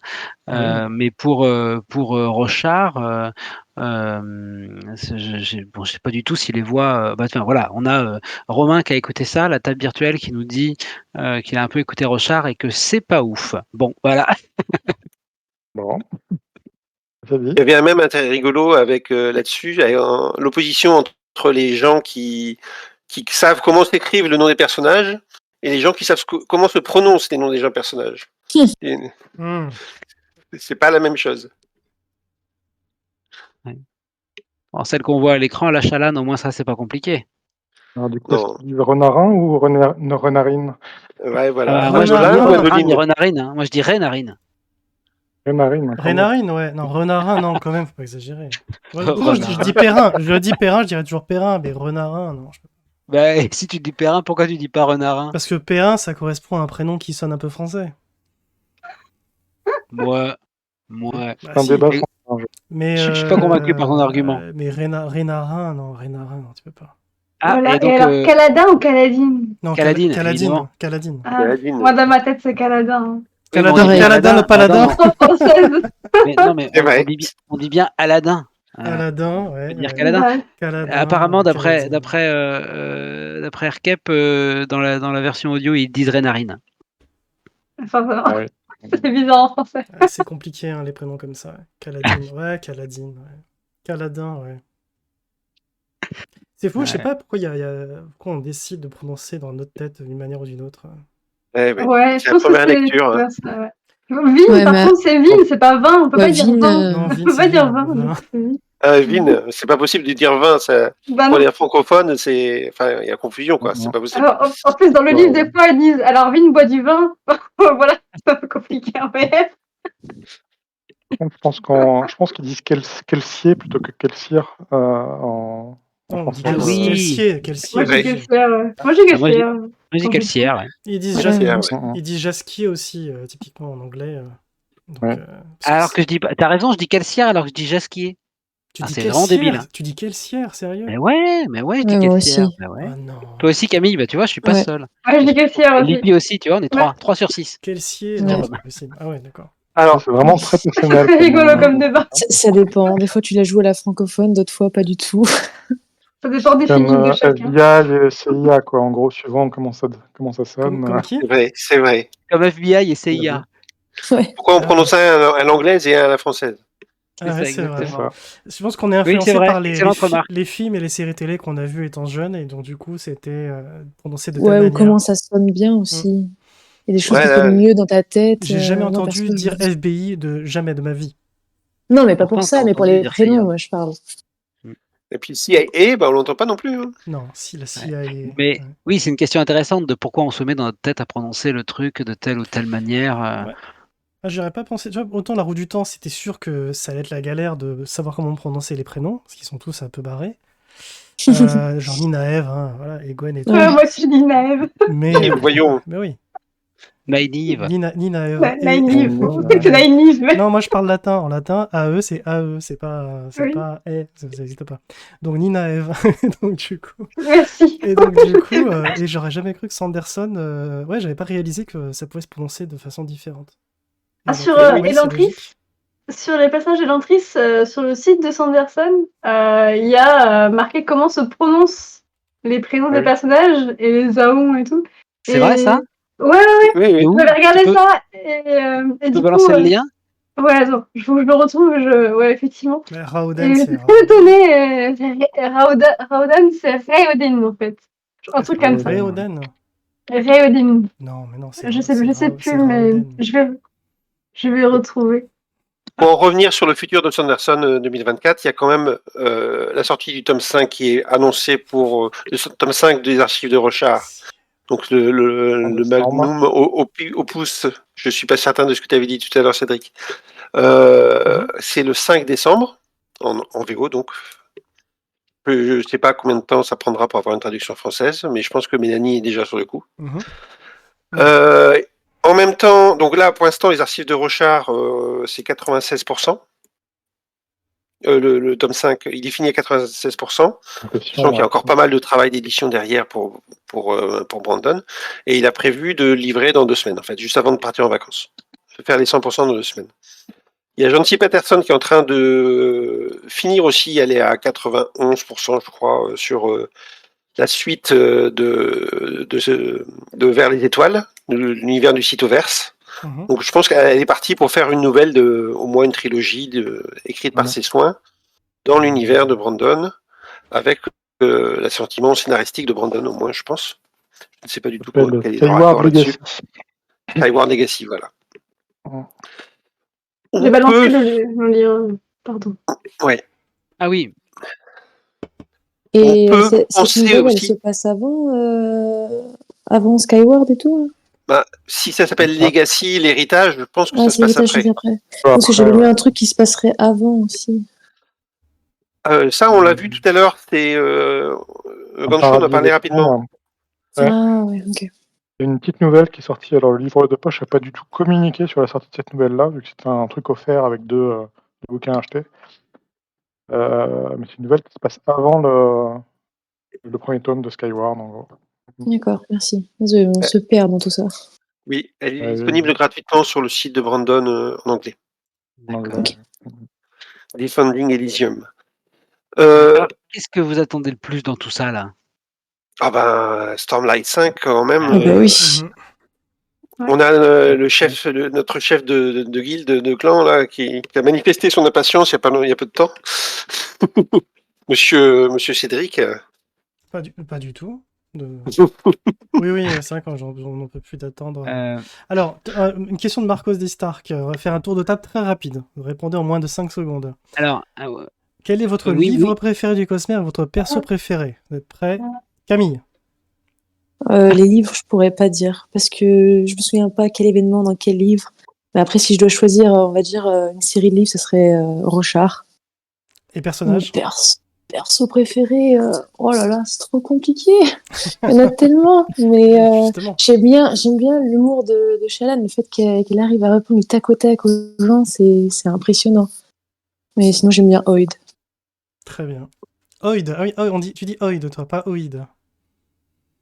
D: Oui.
A: Mais pour Rochard, je sais pas du tout si les voix, enfin voilà, on a, Romain qui a écouté ça, la table virtuelle qui nous dit, qu'il a un peu écouté Rochard et que c'est pas ouf. Bon, voilà.
D: Bon. Ça dit.
F: Il y avait un même intérêt rigolo avec là-dessus, l'opposition entre les gens qui savent comment s'écrivent le nom des personnages et les gens qui savent comment se prononcent les noms des gens personnages. Et c'est pas la même chose.
A: Alors celle qu'on voit à l'écran, la Chalane, au moins ça, c'est pas compliqué.
D: Alors du coup, est-ce qu'ils disent Renarin ou Renarine?
F: Ouais, voilà.
A: Moi je dis
F: Renolin ou
A: Renarin
F: Anoline?
A: ni Renarine, hein. Moi je dis Rénarine.
D: Renarine.
B: Rénarine, ouais. Non, Renarin, non, quand même, faut pas exagérer. Ouais, pourquoi je
A: Renarin.
B: dis Perrin? Je dis Perrin, je dirais toujours Perrin, mais Renarin, non.
A: Bah, si tu dis Perrin, pourquoi tu dis pas Renarin?
B: Parce que Perrin, ça correspond à un prénom qui sonne un peu français.
A: Ouais.
B: Bah,
D: un
B: si.
D: débat
A: Et-
D: sans enjeu.
B: Mais,
A: Je suis pas convaincu par ton argument.
B: Mais Rénarin, non, tu peux pas.
A: Ah,
E: Voilà.
A: et donc,
E: alors, Caladin ou Caladine?
B: Non,
A: Caladine,
B: Caladine.
A: évidemment.
B: Caladine.
E: Ah,
F: Caladine.
E: moi, dans ma tête, c'est Caladin. Hein.
A: Oui, mais on dit
B: Caladin,
A: bien
B: Caladin, le paladin.
A: Attends,
E: En française.
A: mais non, mais
F: C'est vrai.
A: on dit bien Aladin.
B: Aladin,
A: On
B: ouais.
A: peut dire
B: ouais.
A: Caladin.
E: Bah,
B: Caladin,
A: Apparemment, d'après
B: Caladine.
A: Erkep, dans la version audio, ils disent Rénarine.
E: forcément.
D: Ah oui.
E: C'est bizarre en français.
B: Ah, c'est compliqué, hein, les prénoms comme ça. Caladine, ouais. Caladin, ouais. C'est fou, je sais
A: Ouais.
B: pas pourquoi, pourquoi on décide de prononcer dans notre tête d'une manière ou d'une autre.
F: Ouais,
E: Ouais, je
F: c'est la
E: pense que
F: première
E: c'est
F: lecture. Hein.
E: ça, ouais. Vin,
C: Ouais,
E: par
C: mais-
E: contre, c'est vin, c'est pas vin. On peut
C: Ouais,
E: pas dire
C: Vin,
E: vin.
B: Non,
E: On
B: Vin,
E: peut pas
B: c'est
E: dire
B: Vin,
E: vin.
B: vin.
E: donc c'est vin.
F: Vin, c'est pas possible de dire vin. Ça...
E: Bah
F: Pour
E: non.
F: les francophones, enfin, il y a confusion, quoi. C'est pas possible.
E: Alors, en plus, dans le livre, des fois, ils disent alors Vin boit du vin. Voilà, c'est un peu compliqué en VF.
D: Je pense qu'ils disent Kelsier plutôt que Kelsier en
B: Non, on dit
D: français.
A: Ah oui.
B: Kelsier.
E: Moi,
F: vrai.
E: j'ai Kelsier. Moi, j'ai
A: Ah, moi,
E: Kelsier.
A: Moi, je dis Calcière, ouais.
B: Ils disent,
C: Ouais,
F: C'est,
C: ouais.
F: ouais.
B: ils disent Jasquier aussi, typiquement en anglais. Donc,
D: Ouais.
B: parce
A: Alors
B: que
A: que je dis pas, t'as raison, je dis Calcière alors que je dis Jasquier.
B: tu
A: Ah,
B: dis
A: c'est vraiment débile, hein.
B: Tu dis Kelsier, sérieux?
A: Mais ouais, je dis
C: Ouais, moi
A: Calcière.
C: aussi.
A: Bah ouais.
B: Oh non.
A: Toi aussi, Camille, bah tu vois, je suis pas
C: Ouais.
A: seul.
E: Ouais, je dis Kelsier aussi.
A: Lippi aussi, tu vois, on est 3 sur 6.
B: Kelsier,
C: Ouais.
B: non, c'est pas possible. Ah ouais, d'accord.
F: Alors,
D: C'est vraiment très personnel.
E: C'est rigolo comme débat.
C: Ça dépend. Des fois, tu la joues à la francophone, d'autres fois, pas du tout.
E: Ça dépend des
D: Comme
E: feelings de chacun.
D: FBI et CIA, quoi. En gros, suivant comment ça sonne.
B: Comme qui?
F: c'est vrai.
A: Comme FBI et CIA.
C: Ouais.
F: Pourquoi on
B: Ah,
F: prononce un à l'anglaise et un à la française?
A: C'est
B: Ah ouais,
A: ça,
B: c'est vrai.
A: exactement.
B: Je pense qu'on est
A: Oui,
B: influencé
A: c'est vrai,
B: par
A: excellente remarque.
B: les films et les séries télé qu'on a vues étant jeunes, et donc du coup, c'était prononcé de telle
C: Ouais, ou
B: manière.
C: comment ça sonne bien aussi. Il y a des choses
F: Ouais,
C: qui
F: là,
C: sonnent mieux dans ta tête.
B: J'ai jamais
C: moi,
B: entendu
C: perso,
B: dire
C: je-
B: FBI jamais de ma vie.
C: Non, mais pas
A: Pourtant,
C: pour ça,
A: t'as
C: mais pour
A: entendu
C: les
A: dire
C: prénoms,
A: CIA.
C: moi, je parle.
F: Et puis CIA, bah, on l'entend pas non plus. Hein.
B: Non, si la CIA est...
A: Mais
B: ouais.
A: oui, c'est une question intéressante de pourquoi on se met dans notre tête à prononcer le truc de telle ou telle manière.
B: Ouais. Ah, j'aurais pas pensé. Tu vois, autant la roue du temps, c'était sûr que ça allait être la galère de savoir comment prononcer les prénoms, parce qu'ils sont tous un peu barrés. Genre Nina Eve, hein, voilà, et Gwen et tout.
C: Ouais.
E: Moi aussi, je dis Naëve.
B: Mais,
F: Voyons.
B: mais oui,
A: Naïve.
B: Nina Eve.
E: Naïve.
D: Ouais.
E: C'est naïve.
B: Non, moi je parle latin. En latin, AE, c'est AE, c'est pas
E: Oui.
B: E, ça n'existe pas. Donc Nina Eve. Donc du coup.
E: Merci.
B: Et donc du coup, et j'aurais jamais cru que Sanderson, ouais, j'avais pas réalisé que ça pouvait se prononcer de façon différente. Et
E: Ah,
B: donc,
E: sur
B: ouais, c'est
E: Elantris,
B: logique.
E: sur les passages d'Elantris, sur le site de Sanderson, il y a marqué comment se prononcent les prénoms des
D: Oui.
E: personnages et les zaons et tout.
A: C'est vrai ça?
E: Ouais,
F: Oui, oui.
A: Et où?
E: j'avais regardé
A: Tu peux-
E: ça et
A: Tu
E: du
A: peux
E: coup.
A: balancer le lien?
E: Ouais, attends, je le retrouve, ouais, effectivement.
B: Mais
E: Et
B: Raoden,
E: je
B: c'est
E: suis trop étonnée. Raodan, c'est Raoden en fait. Un truc comme ça.
B: Raoden.
E: Raoden.
B: Non, mais non,
E: Je sais plus, mais
B: Raoden.
E: je vais retrouver.
F: Pour en revenir sur le futur de Sanderson 2024, il y a quand même la sortie du tome 5 qui est annoncée pour le tome 5 des archives de Rochard. Donc le magnum opus, je suis pas certain de ce que tu avais dit tout à l'heure, Cédric. C'est le 5 décembre, en VO donc. Je ne sais pas combien de temps ça prendra pour avoir une traduction française, mais je pense que Mélanie est déjà sur le coup. En même temps, donc là, pour l'instant, les archives de Rochard, c'est 96%. Le tome 5, il est fini à 96%. Sachant qu'il y a encore pas mal de travail d'édition derrière pour Brandon. Et il a prévu de livrer dans 2 semaines, en fait, juste avant de partir en vacances. De faire les 100% dans 2 semaines. Il y a John-C. Patterson qui est en train de finir aussi, elle est à 91%, je crois, sur la suite de Vers les étoiles, de l'univers du Cytoverse. Donc je pense qu'elle est partie pour faire une nouvelle, au moins une trilogie écrite par ses soins, dans l'univers de Brandon, avec l'assentiment scénaristique de Brandon, au moins, je pense. Je ne sais pas du tout quel est le rapport là-dessus. Skyward Legacy, voilà.
E: J'ai balancé le livre, pardon.
F: Ouais.
A: Ah oui.
C: Et cette nouvelle, elle se passe avant Skyward et tout hein.
F: Bah, si ça s'appelle Legacy, l'héritage, je pense que ça se passe après.
C: Parce que j'avais lu un truc qui se passerait avant aussi.
F: Ça, on l'a vu tout à l'heure, c'est Gancho, on a parlé rapidement.
C: Ah ouais, ok.
D: Il y a une petite nouvelle qui est sortie. Alors, le livre de poche n'a pas du tout communiqué sur la sortie de cette nouvelle-là, vu que c'était un truc offert avec 2 bouquins achetés. Mais c'est une nouvelle qui se passe avant le premier tome de Skyward, en gros.
C: D'accord, merci. Désolé, on se perd dans tout ça.
F: Oui, elle est disponible gratuitement sur le site de Brandon en anglais.
C: Okay.
F: Defending Elysium.
A: Alors, qu'est-ce que vous attendez le plus dans tout ça, là?
F: Ah ben, Stormlight 5, quand même.
C: Oui.
F: On a notre chef de guilde, de clan, là, qui a manifesté son impatience il y a peu de temps. Monsieur Cédric.
B: Pas du tout. Oui, c'est vrai qu'on n'en peut plus d'attendre. Alors, une question de Marcos D. Stark. On va faire un tour de table très rapide. Vous répondez en moins de 5 secondes.
A: Alors,
B: quel est votre livre préféré du Cosmere et votre perso préféré? Vous êtes prêts? Camille?
C: Les livres, je pourrais pas dire. Parce que je me souviens pas quel événement, dans quel livre. Mais après, si je dois choisir, on va dire, une série de livres, ce serait Rochard.
B: Et personnage?
C: Perso préféré, oh là là, c'est trop compliqué. Il y en a tellement, mais j'aime bien l'humour de Shallan, le fait qu'elle arrive à répondre du tac au tac aux gens, c'est impressionnant. Mais sinon, j'aime bien Oid.
B: Très bien. Oid, ah oui, tu dis Oid, toi, pas Oid.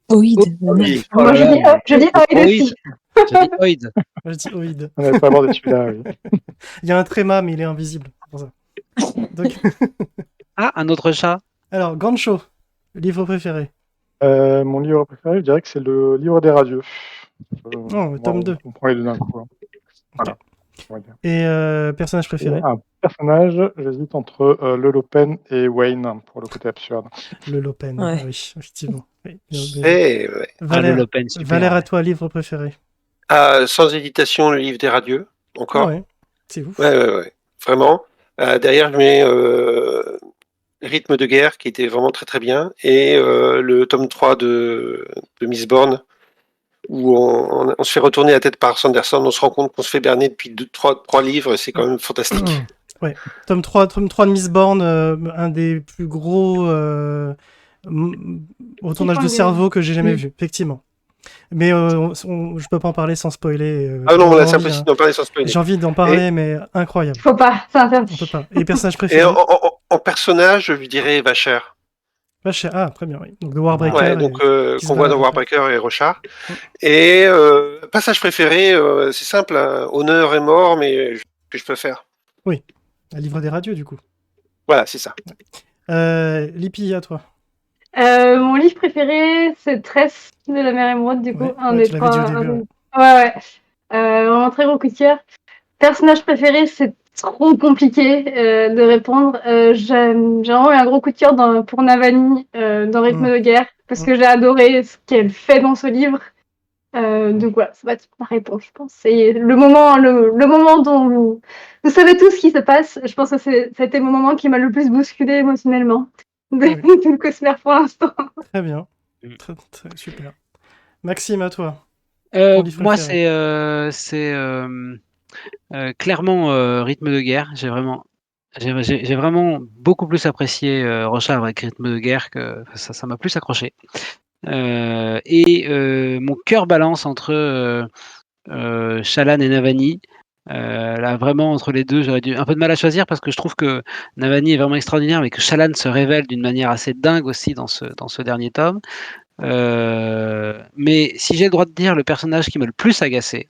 C: Oid.
E: Oui. Moi, je dis Oid aussi.
A: Je dis Oid.
B: Moi, je dis Oid.
D: On n'avait pas abordé celui-là, oui.
B: Il y a un tréma, mais il est invisible. Pour ça. Donc...
A: Ah, un autre chat.
B: Alors, Gancho, livre préféré.
D: Mon livre préféré, je dirais que c'est le livre des radieux.
B: Tome 2.
D: On prend les deux d'un coup. Hein. Voilà.
B: Et personnage préféré?
D: Un personnage, j'hésite entre Le Lopen et Wayne, pour le côté absurde.
B: Le Lopen, oui, effectivement. Oui. Valère, à toi, livre préféré?
F: Sans hésitation, le livre des radieux, encore.
B: Ouais, c'est ouf.
F: Ouais. Vraiment. Derrière, je mets Rythme de guerre, qui était vraiment très très bien, et le tome 3 de Miss Bourne, où on se fait retourner la tête par Sanderson, on se rend compte qu'on se fait berner depuis 3 livres, c'est quand même fantastique.
B: Ouais, tome 3 de Miss Bourne, un des plus gros retournages de cerveau que j'ai jamais vu, effectivement. Mais je peux pas en parler sans spoiler.
F: Ah non, là c'est impossible d'en parler sans spoiler.
B: J'ai envie d'en parler, mais incroyable.
E: Faut pas, c'est interdit.
B: On peut pas. Et personnage préféré?
F: Et en personnage, je dirais Vacher.
B: Vacher, très bien, oui. Donc de Warbreaker.
F: Ouais, donc qu'on voit dans Warbreaker et Rochard. Et passage préféré, c'est simple, hein, honneur et mort, mais que je peux faire.
B: Oui, un livre des radieux, du coup.
F: Voilà, c'est ça.
B: Lippi, à toi.
E: Mon livre préféré, c'est Tress de la mer émeraude, du coup. Un des
B: tu l'avais dit au début.
E: Ouais. Vraiment très gros coup de cœur. Personnage préféré, c'est trop compliqué de répondre. J'ai vraiment eu un gros coup de cœur pour Navani dans Rythme de guerre, parce que j'ai adoré ce qu'elle fait dans ce livre. Donc voilà, ça va être ma réponse, je pense. C'est le moment dont vous savez tout ce qui se passe. Je pense que c'était mon moment qui m'a le plus bousculé émotionnellement de tout le Cosmere pour l'instant.
B: Très bien.
A: Mm.
B: Très super. Maxime, à toi. Ton livre
A: Moi,
B: préféré.
A: c'est clairement Rythme de guerre. J'ai vraiment beaucoup plus apprécié Rochard avec Rythme de guerre que ça m'a plus accroché. Mon cœur balance entre Shallan et Navani. Là, vraiment, entre les deux, j'aurais un peu de mal à choisir parce que je trouve que Navani est vraiment extraordinaire, mais que Shallan se révèle d'une manière assez dingue aussi dans ce dernier tome. Mais si j'ai le droit de dire le personnage qui m'a le plus agacé,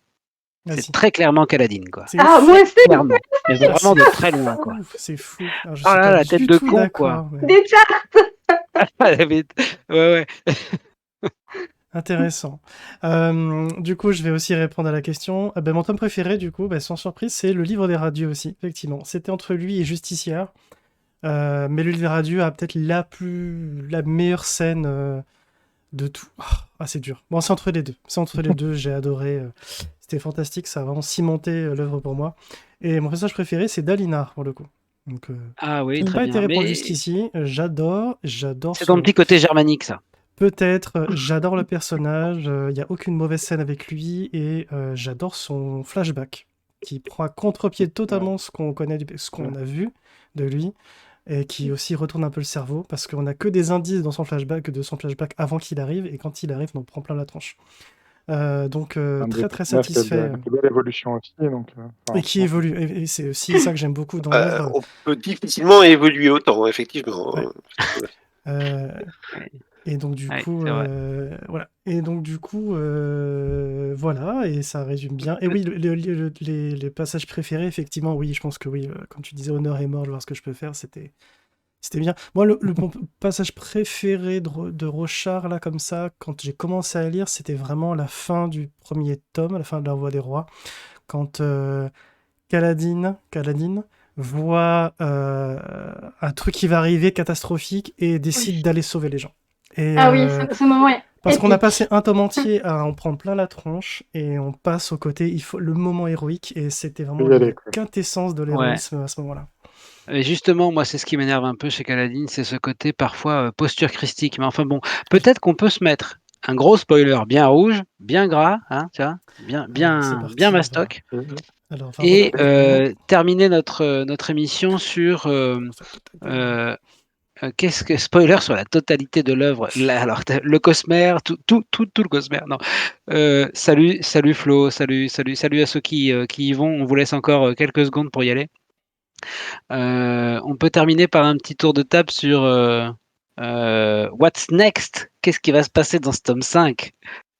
B: Vas-y.
A: c'est très clairement Kaladin, quoi.
B: C'est
E: Ah,
B: ouf.
E: moi aussi,
A: Clairement. Mais
B: Ah,
A: vraiment de
B: c'est
A: très loin, quoi.
B: fou, c'est fou. Alors, je
A: Oh
B: suis
A: là,
B: pas
A: la tête
B: du
A: de
B: tout
A: con, quoi.
B: d'accord. mais
E: des cartes.
A: Ouais, ouais.
B: Intéressant. Du coup, je vais aussi répondre à la question. Ben, mon tome préféré, du coup, sans surprise, c'est le livre des radieux aussi, effectivement. C'était entre lui et Justicière. Mais le livre des radieux a peut-être la meilleure scène de tout. Ah, c'est dur. Bon, c'est entre les deux. C'est entre les deux, j'ai adoré. C'était fantastique, ça a vraiment cimenté l'œuvre pour moi. Et mon personnage préféré, c'est Dalinar, pour le coup. Donc,
A: Ah oui,
B: je n'ai
A: très
B: pas été
A: bien.
B: répondu
A: Mais
B: jusqu'ici. J'adore
A: c'est ton petit côté germanique, ça.
B: Peut-être, j'adore le personnage, il n'y a aucune mauvaise scène avec lui et j'adore son flashback qui prend à contre-pied totalement ce qu'on connaît, ce qu'on a vu de lui et qui aussi retourne un peu le cerveau parce qu'on n'a que des indices dans son flashback de son flashback avant qu'il arrive et quand il arrive, on prend plein la tronche. Donc très très satisfait.
D: Une belle évolution aussi. Donc,
B: Et qui évolue. Et c'est aussi ça que j'aime beaucoup dans l'œuvre.
F: On peut difficilement évoluer autant, effectivement.
B: Ouais. Et donc du
A: Ouais,
B: coup,
A: c'est vrai.
B: voilà. Et donc du coup, voilà, et ça résume bien. Et oui, les passages préférés, effectivement, oui, je pense que oui. Quand tu disais honneur et mort, je vais voir ce que je peux faire, c'était bien. Moi, mon passage préféré de Rochard, là, comme ça, quand j'ai commencé à lire, c'était vraiment la fin du premier tome, la fin de La Voix des Rois, quand Kaladin voit un truc qui va arriver catastrophique et décide
E: Oui.
B: d'aller sauver les gens. Et,
E: Ah oui, ce moment est
B: parce qu'on a
E: épique.
B: passé un tome entier à en prendre plein la tronche et on passe au côté, le moment héroïque et c'était vraiment
D: y aller,
B: la
D: quoi.
B: quintessence de
A: Ouais.
B: l'héroïsme à ce moment-là.
A: Et justement, moi, c'est ce qui m'énerve un peu chez Kaladin, c'est ce côté parfois posture christique. Mais enfin bon, peut-être qu'on peut se mettre un gros spoiler bien rouge, bien gras, hein, tu vois,
B: C'est
A: bien
B: parti.
A: mastoc,
B: Alors, on va
A: et
B: regarder.
A: terminer notre émission sur qu'est-ce que spoiler sur la totalité de l'œuvre. Alors le Cosmere, tout le Cosmere. Non. Salut Flo, salut à ceux qui y vont. On vous laisse encore quelques secondes pour y aller. On peut terminer par un petit tour de table sur What's Next? Qu'est-ce qui va se passer dans ce tome 5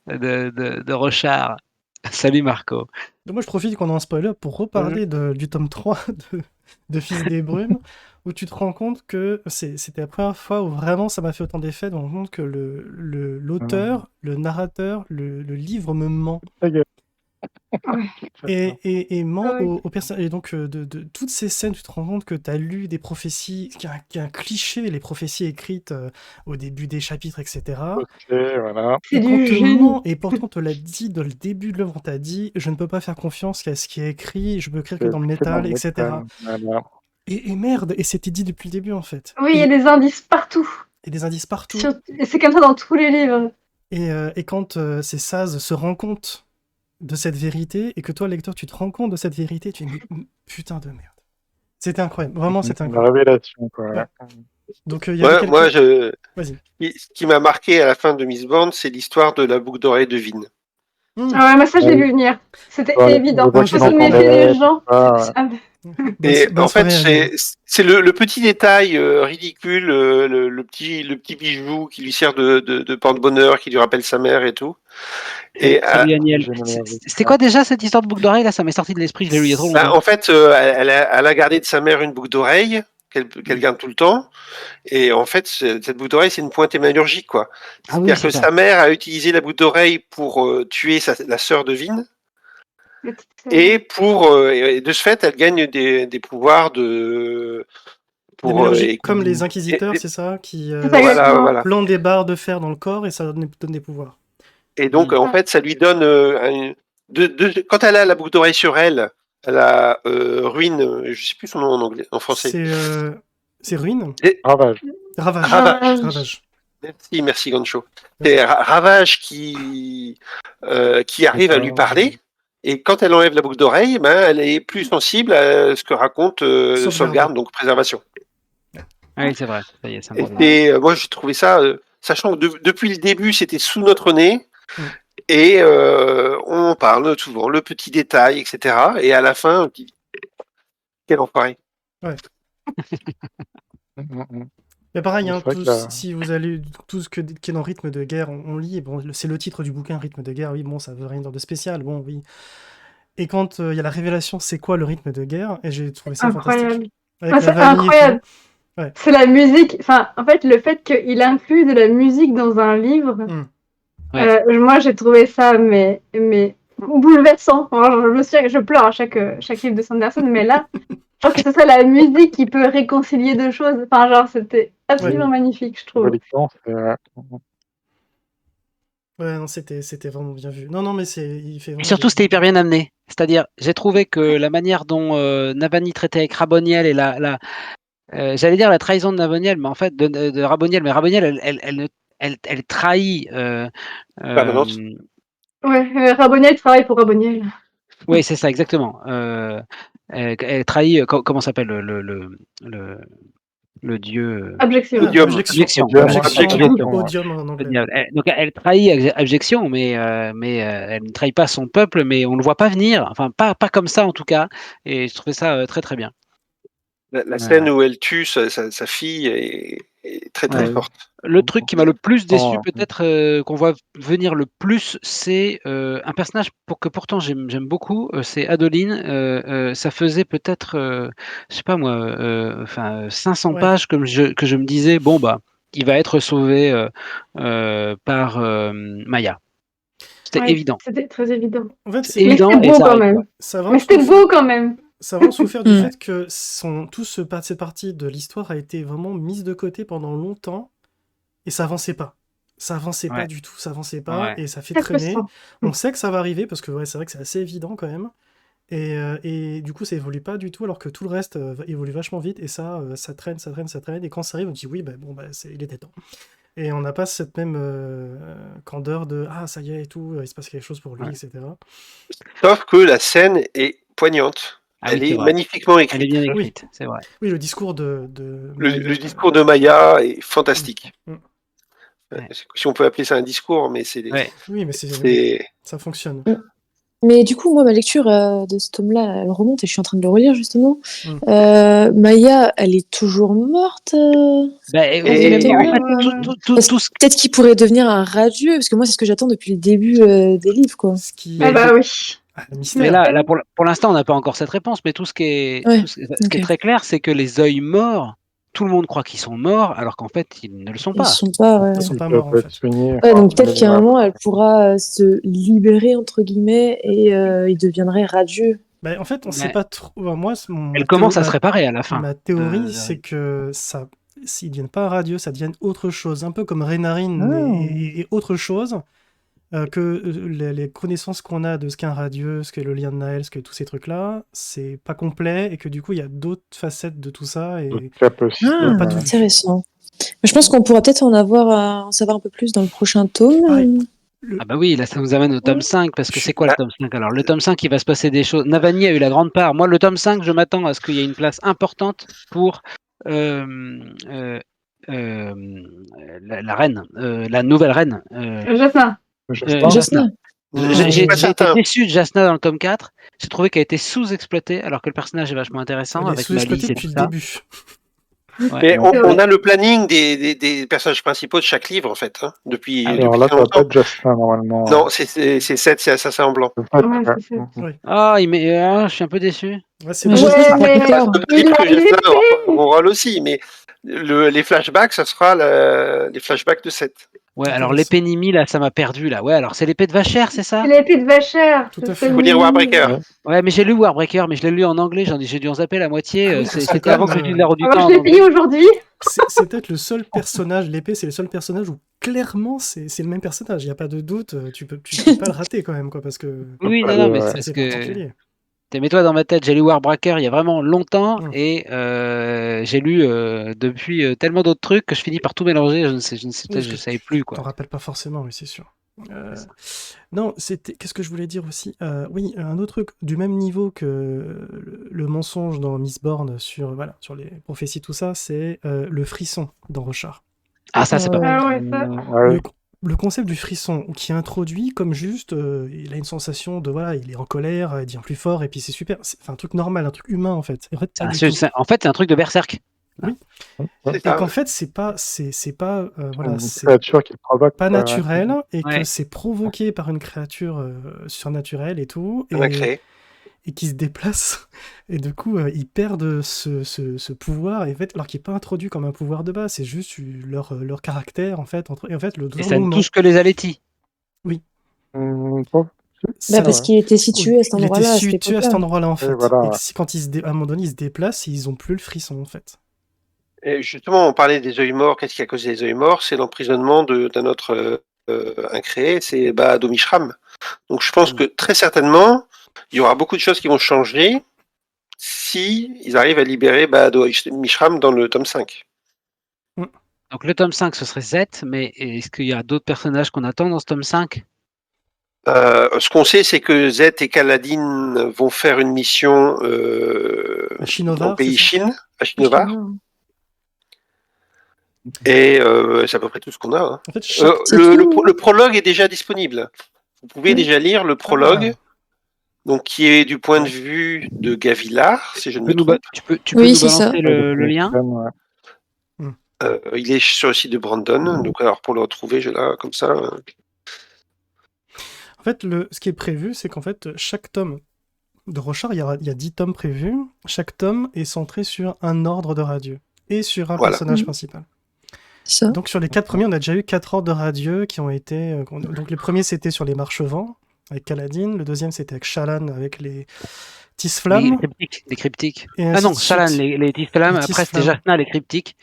A: de Rochard? Salut Marco.
B: Donc moi je profite qu'on a un spoiler pour reparler du tome 3 de Fils des Brumes, où tu te rends compte que c'était la première fois où vraiment ça m'a fait autant d'effet, de me rendre compte que l'auteur, le narrateur, le livre me ment. Et ment aux personnes. Et donc, de toutes ces scènes, tu te rends compte que tu as lu des prophéties, qu'il y a un cliché, les prophéties écrites au début des chapitres, etc.
D: Voilà.
B: Et
E: C'est
B: qu'on
E: du
B: te
E: génie.
B: ment, et pourtant on te l'a dit dans le début de l'œuvre, on t'a dit je ne peux pas faire confiance à ce qui est écrit, je peux écrire que dans le métal, etc.
D: Voilà.
B: Et merde, et c'était dit depuis le début en fait.
E: Oui, il y a des indices partout.
B: Et des indices partout.
E: Et c'est comme ça dans tous les livres.
B: Et quand ces Saz se rendent compte de cette vérité, et que toi, lecteur, tu te rends compte de cette vérité, tu dis mais putain de merde. C'était incroyable, vraiment c'était
D: Une
B: incroyable.
D: révélation, quoi.
B: Ouais. Donc il y avait quelques...
F: Moi,
B: Vas-y.
F: ce qui m'a marqué à la fin de Mistborn, c'est l'histoire de la boucle d'oreille de Vin.
E: Ah ouais, moi ça je l'ai vu venir. C'était évident.
B: Ah,
E: Il faut se méfier des gens.
F: Et
B: bonne
F: en fait,
B: soirée,
F: c'est le petit détail ridicule, le petit bijou qui lui sert de porte-bonheur, qui lui rappelle sa mère et tout. Et
A: Salut Daniel. C'était quoi déjà cette histoire de boucle d'oreille là? Ça m'est sorti de l'esprit, je l'ai lu il y a trop longtemps.
F: En fait, elle a gardé de sa mère une boucle d'oreille qu'elle garde tout le temps. Et en fait, cette boucle d'oreille, c'est une pointe hémalurgique, quoi. C'est-à-dire que sa mère a utilisé la boucle d'oreille pour tuer la sœur de Vin. Et de ce fait, elle gagne des pouvoirs de...
B: comme les inquisiteurs, c'est ça, qui
F: voilà.
B: plantent des barres de fer dans le corps et ça donne des pouvoirs.
F: Et donc, en fait, ça lui donne quand elle a la boucle d'oreille sur elle, elle a ruine, je sais plus son nom en anglais, en français.
B: C'est ruine.
D: Ravage.
B: Ravage.
F: Merci Gancho. C'est Ravage qui arrive à lui parler. Et quand elle enlève la boucle d'oreille, elle est plus sensible à ce que raconte sauvegarde, donc préservation.
A: Ah oui, c'est vrai. Ça y est, ça
F: Et moi, j'ai trouvé ça, sachant que depuis le début, c'était sous notre nez, et on en parle souvent, le petit détail, etc. Et à la fin, on dit, quel enfoiré.
B: Ouais. Mais pareil, si vous allez tout ce qui est dans Rythme de guerre, on lit, bon, c'est le titre du bouquin, Rythme de guerre, oui, bon, ça veut rien dire de spécial, bon, oui. Et quand il y a la révélation, c'est quoi le rythme de guerre, et j'ai trouvé ça fantastique.
E: C'est incroyable. Ouais. C'est la musique, enfin, en fait, le fait qu'il inclut de la musique dans un livre, moi, j'ai trouvé ça, mais bouleversant. Alors, je pleure à chaque livre de Sanderson, mais là, je pense que c'est ça, la musique qui peut réconcilier deux choses. Enfin, genre, c'était absolument magnifique, je trouve.
B: Ouais, non, c'était vraiment bien vu. Non, mais il fait.
A: Et surtout, c'était hyper bien amené. C'est-à-dire, j'ai trouvé que la manière dont Navani traitait avec Raboniel et j'allais dire la trahison de Navoniel, mais en fait de Raboniel, mais Raboniel, elle trahit.
E: Raboniel travaille pour Raboniel.
A: Oui, c'est ça, exactement. Elle trahit, comment s'appelle le dieu
E: Abjection.
B: Odium en anglais.
A: Donc elle trahit abjection, mais elle ne trahit pas son peuple, mais on ne le voit pas venir. Enfin, pas comme ça en tout cas. Et je trouvais ça très très bien.
F: La scène où elle tue sa fille est très très forte.
A: Le truc qui m'a le plus déçu, peut-être qu'on voit venir le plus, c'est un personnage que pourtant j'aime beaucoup, c'est Adeline. Ça faisait peut-être, je sais pas moi, 500 pages que je me disais, bon bah, il va être sauvé par Maya. C'était évident.
E: C'était très évident.
B: En fait,
E: c'était beau quand même. Mais c'était beau quand même.
B: Ça a vraiment souffert du fait que cette partie de l'histoire a été vraiment mise de côté pendant longtemps et ça avançait pas. Ça avançait pas du tout, ça avançait pas et ça fait traîner. On sait que ça va arriver parce que c'est vrai que c'est assez évident quand même. Et du coup, ça évolue pas du tout alors que tout le reste évolue vachement vite et ça traîne. Et quand ça arrive, on dit oui, il était temps. Et on n'a pas cette même candeur de ah, ça y est et tout, il se passe quelque chose pour lui, etc.
F: Sauf que la scène est poignante. Elle est magnifiquement écrite.
A: Elle est bien écrite, c'est vrai.
B: Oui, le discours de
F: le discours de Maya est fantastique. Si on peut appeler ça un discours, mais c'est...
B: Oui, mais ça fonctionne.
C: Mais du coup, moi, ma lecture de ce tome-là, elle remonte et je suis en train de le relire justement. Maya, elle est toujours morte. Peut-être qu'il pourrait devenir un radieux, parce que moi, c'est ce que j'attends depuis le début des livres, quoi.
E: Oui.
A: Mais là pour l'instant, on n'a pas encore cette réponse, mais tout ce qui est très clair, c'est que les œils morts, tout le monde croit qu'ils sont morts, alors qu'en fait, ils ne le sont pas.
C: Ils ne sont pas
B: morts, en fait.
C: Donc peut-être qu'à un moment, elle pourra se libérer, entre guillemets, et il deviendrait radieux.
B: En fait, on ne sait pas trop. Moi,
A: elle commence à se réparer à la fin.
B: Ma théorie, c'est que s'ils ne deviennent pas radieux, ça devienne autre chose, un peu comme Reynarine et autre chose. Que les connaissances qu'on a de ce qu'est un radieux, ce qu'est le lien de Naël, ce que tous ces trucs-là, c'est pas complet et que du coup il y a d'autres facettes de tout ça. Et
C: pas tout intéressant. Mais je pense qu'on pourra peut-être en savoir un peu plus dans le prochain tome.
A: Ah bah oui, là ça nous amène au tome 5, parce que c'est quoi le tome 5 alors? Le tome 5, il va se passer des choses. Navani a eu la grande part. Moi, le tome 5, je m'attends à ce qu'il y ait une place importante pour la reine, la nouvelle reine.
E: Jasna.
A: J'ai été déçu de Jasna dans le tome 4. J'ai trouvé qu'elle était sous-exploitée, alors que le personnage est vachement intéressant.
B: Elle est sous-exploitée depuis le début.
F: Mais on a le planning des personnages principaux de chaque livre, en fait, depuis
D: alors là, t'as pas de Jasna, normalement.
F: Non, c'est 7, c'est Assassin en blanc.
A: Je suis un peu déçu.
F: Mon rôle aussi, mais les flashbacks, ça sera les flashbacks de 7.
A: Ouais, alors l'épée Nimi, là, ça m'a perdu, là. Ouais, alors c'est l'épée de Vacher, c'est ça?
E: C'est l'épée de Vacher.
B: Tout à fait.
F: Il faut lire Warbreaker.
A: Ouais, mais j'ai lu Warbreaker, mais je l'ai lu en anglais, j'ai dû en zapper la moitié. C'était avant que je lise La Roue du Temps.
E: Je l'ai payé aujourd'hui.
B: C'est peut-être le seul personnage, l'épée, c'est le seul personnage où clairement, c'est le même personnage, il n'y a pas de doute, tu peux pas le rater quand même, quoi, parce que
A: Oui,
D: Ouais,
A: non, mais
D: ouais.
A: c'est
B: c'est
A: parce
B: assez
A: que
B: particulier.
A: mets-toi dans ma tête, j'ai lu Warbreaker il y a vraiment longtemps
B: Mm.
A: et j'ai lu depuis tellement d'autres trucs que je finis par tout mélanger.
B: Oui,
A: Je
B: parce que
A: savais
B: tu
A: plus
B: t'en
A: quoi.
B: rappelles pas forcément, oui, c'est sûr. Non, qu'est-ce que je voulais dire aussi? Oui, un autre truc du même niveau que le mensonge dans Mistborn sur, voilà, sur les prophéties, tout ça, c'est le frisson dans Rochard.
A: Ah ça c'est pas mal.
E: Ah ouais, ça.
D: Ouais.
B: Le concept du frisson qui est introduit comme juste, il a une sensation de, voilà, il est en colère, il devient plus fort, et puis c'est super. C'est un truc normal, un truc humain en fait. Et en fait, pas du tout.
A: En fait, c'est un truc de berserk.
B: Oui.
F: C'est
B: Et
F: ça.
B: qu'en fait, c'est pas, voilà,
D: Une
B: c'est
D: créature qui le provoque.
B: pas
D: ouais, ouais.
B: naturel et que
A: Ouais.
B: c'est provoqué par une créature surnaturelle et tout,
F: On a créé.
B: et qui se déplace. Et du coup, ils perdent ce pouvoir, et en fait, alors qu'il n'est pas introduit comme un pouvoir de base, c'est juste leur caractère, en fait. Et en fait, le
A: Et ça ne
B: non.
A: touche que les Aletis.
D: Bon,
B: Ça-
C: Parce qu'il était situé à cet
B: il était
C: endroit-là, à cette
B: situé à cet
C: époque-là.
B: endroit-là, en fait.
D: voilà,
B: Et
D: ouais.
B: que quand à un moment donné, ils se déplacent, ils ont plus le frisson, en fait.
F: Et justement, on parlait des œils morts. Qu'est-ce qui a causé les œils morts? C'est l'emprisonnement d'un autre incréé, c'est Domishram. Donc je pense que très certainement, il y aura beaucoup de choses qui vont changer si ils arrivent à libérer Domishram dans le tome 5.
A: Donc le tome 5 ce serait Z, mais est-ce qu'il y a d'autres personnages qu'on attend dans ce tome 5?
F: Ce qu'on sait, c'est que Z et Kaladin vont faire une mission
B: À Shinovar,
F: au pays
B: c'est ça
F: Chine, à Shinovar. Et c'est à peu près tout ce qu'on a. Hein.
B: En fait,
F: Le prologue est déjà disponible. Vous pouvez déjà lire le prologue, donc qui est du point de vue de Gavilar, si je ne me trompe.
A: Tu peux
C: Oui,
A: nous
C: c'est ça.
A: balancer le lien?
D: Ouais.
F: Il est sur le site de Brandon, donc alors pour le retrouver, j'ai là comme ça.
B: En fait, ce qui est prévu, c'est qu'en fait, chaque tome de Rochard, il y a 10 tomes prévus. Chaque tome est centré sur un ordre de radieux et sur un personnage principal.
C: Ça.
B: Donc sur les 4 premiers, on a déjà eu 4 ordres de radieux qui ont été... donc les premiers, c'était sur les Marchevents, avec Kaladin. Le deuxième, c'était avec Shallan, avec les Tisflammes.
A: Les cryptiques.
B: Ah
A: non, Shallan, les Tisflammes. Après, c'était Jasna, les cryptiques.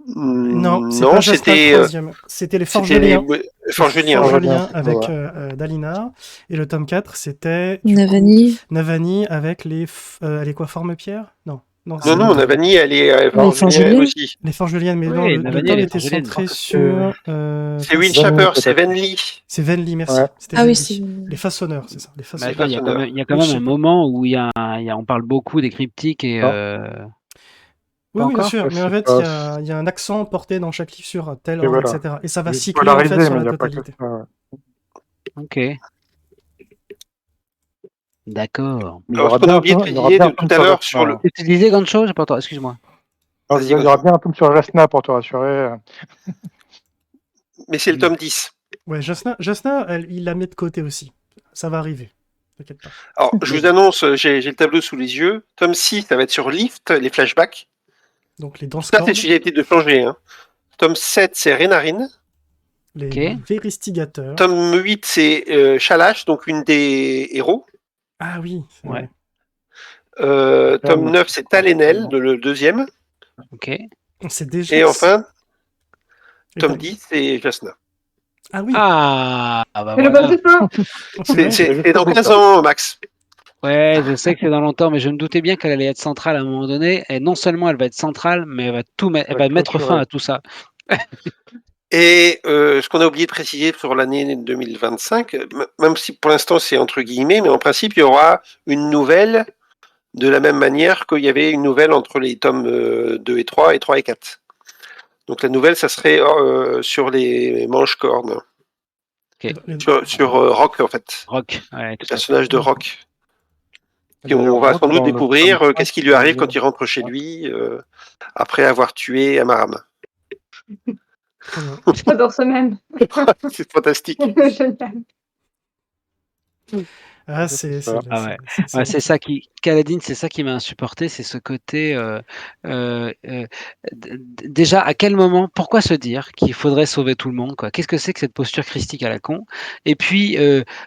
B: Non, c'est pas Jasna le troisième. C'était les Forges de Lien. Forges de Lien avec Dalinar. Et le tome 4, c'était... Navani avec les Forme-Pierre. Non,
F: Navani, elle est Forges de Lien aussi.
B: Les Forges de Lien, mais non, le tome était centré sur...
F: c'est Windchapper, c'est Venli.
B: C'est Venli, merci.
C: Ouais.
B: Ah oui, c'est les façonneurs, c'est ça. Les
A: façonneurs. Il y a quand même un moment où on parle beaucoup des cryptiques et...
B: Oui, bien sûr, mais en fait, il y a un accent porté dans chaque livre sur tel ordre, etc. Et ça va cycler en fait sur la totalité.
A: Ok. D'accord.
F: Alors, ce qu'on a oublié de préciser tout à l'heure sur le...
A: Tu disais Gancho, j'ai pas entendu, excuse-moi.
D: Il y aura bien un tome sur Jasna pour te rassurer.
F: Mais c'est le tome 10.
B: Ouais, Jasna, il la met de côté aussi. Ça va arriver. T'inquiète pas.
F: Alors, je vous annonce, j'ai le tableau sous les yeux. Tome 6, ça va être sur Lift, les flashbacks.
B: Donc les danses.
F: Ça, c'est susceptible de changer. Hein. Tome 7, c'est Renarin.
B: Les Véristigateurs.
F: Tome 8, c'est Shalash, donc une des héros.
B: Ah oui.
A: Ouais.
F: Tome 9, c'est Talenel, le deuxième.
A: Ok.
B: C'est déjà...
F: Et enfin, tome 10, c'est Jasna.
B: Ah oui.
A: Ah bah
E: voilà.
F: C'est dans 15 ans, Max.
A: Ouais, je sais que c'est dans longtemps, mais je me doutais bien qu'elle allait être centrale à un moment donné. Et non seulement elle va être centrale, mais elle va mettre fin à tout ça.
F: Et ce qu'on a oublié de préciser sur l'année 2025, même si pour l'instant c'est entre guillemets, mais en principe il y aura une nouvelle de la même manière qu'il y avait une nouvelle entre les tomes 2 et 3 et 3 et 4. Donc la nouvelle, ça serait sur les manches-cornes.
A: Okay.
F: Sur Rock, en fait.
A: Rock, ouais.
F: Le personnage de Rock. Et on va sans doute découvrir qu'est-ce qui lui arrive quand il rentre chez lui après avoir tué Amaram.
E: J'adore ce même.
F: C'est fantastique.
B: Ah, c'est
A: ça qui, Kaladin, c'est ça qui m'a insupporté, c'est ce côté. Déjà, à quel moment, pourquoi se dire qu'il faudrait sauver tout le monde, quoi? Qu'est-ce que c'est que cette posture christique à la con? Et puis,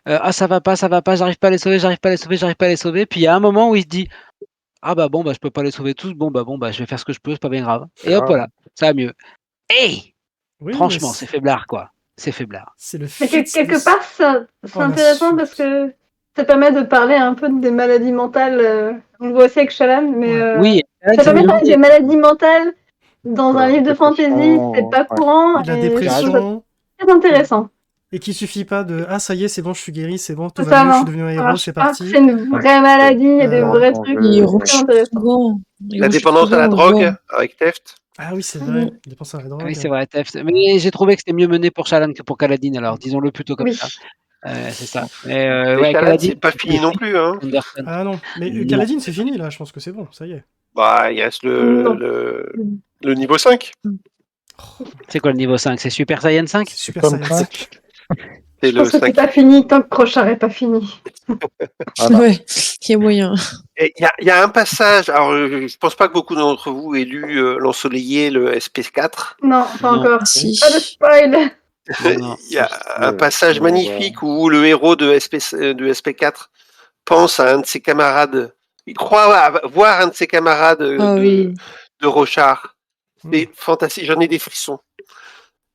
A: ça va pas, j'arrive pas à les sauver, j'arrive pas à les sauver. Puis il y a un moment où il se dit, ah bah bon, bah je peux pas les sauver tous, bon bah je vais faire ce que je peux, c'est pas bien grave. Et hop, voilà, ça va mieux. Hey!
B: Oui, mais
A: Franchement, c'est faiblard, quoi. C'est faiblard.
B: c'est le
E: Mais
B: fit.
E: quelque part, c'est
B: Oh, la
E: intéressant
B: suite.
E: parce que ça permet de parler un peu des maladies mentales. On le voit aussi avec Shallan, mais
B: Ouais.
A: Oui,
E: ça
A: ça
E: permet de
A: me
E: parler des maladies mentales dans un livre de fantasy, c'est
D: dépression,
E: pas
D: ouais.
E: courant.
B: Et de la
E: Et je trouve ça
B: dépression.
E: très intéressant.
B: Et qu'il suffit pas de ah ça y est c'est bon je suis guéri c'est bon tout va
E: Ça
B: mieux je suis
E: va.
B: devenu un
E: Ça
B: héros
E: marche
B: c'est
E: pas,
B: parti.
E: c'est une vraie maladie, il y a des
B: Euh,
E: vrais
D: Bon,
E: trucs.
C: Il
E: C'est
C: rechute
E: très intéressant.
C: souvent. Il
F: La
C: rechute
F: dépendance à la
C: souvent, on le
F: drogue
C: voit.
F: avec Theft.
B: Ah oui c'est vrai
C: Mm.
B: il dépense à la
A: Ah
B: drogue.
A: oui, c'est vrai, Theft. Mais j'ai trouvé que c'était mieux mené pour Shallan que pour Kaladin, alors disons-le plutôt comme
E: Oui.
A: ça. C'est ça. Mais
F: Et
A: ouais,
F: Shallan,
A: Kaladin,
F: c'est pas fini non plus. Hein.
A: Anderson.
B: Ah non mais
A: Non.
B: Kaladin c'est fini là je pense que c'est bon ça y est.
F: Bah, il reste
E: Non.
F: le niveau 5.
A: C'est quoi le niveau 5? C'est Super Saiyan 5?
B: C'est Super
D: Tome
B: Saiyan
D: 5.
B: 5.
F: C'est
E: Je pense
F: le
E: que c'est
F: 5.
E: pas fini tant que Crochard est pas fini.
D: Voilà.
C: Ouais, il y a moyen.
F: Il y a un passage, alors je pense pas que beaucoup d'entre vous aient lu L'Ensoleillé, le SP4.
E: Non, pas
A: Non.
E: encore.
C: Si.
E: Pas de spoil.
A: Non.
F: Il y a un passage magnifique où le héros de SP4 pense à un de ses camarades. Il croit voir un de ses camarades
C: Ah oui.
F: de Rochard. C'est
B: Hmm.
F: fantastique, j'en ai des frissons.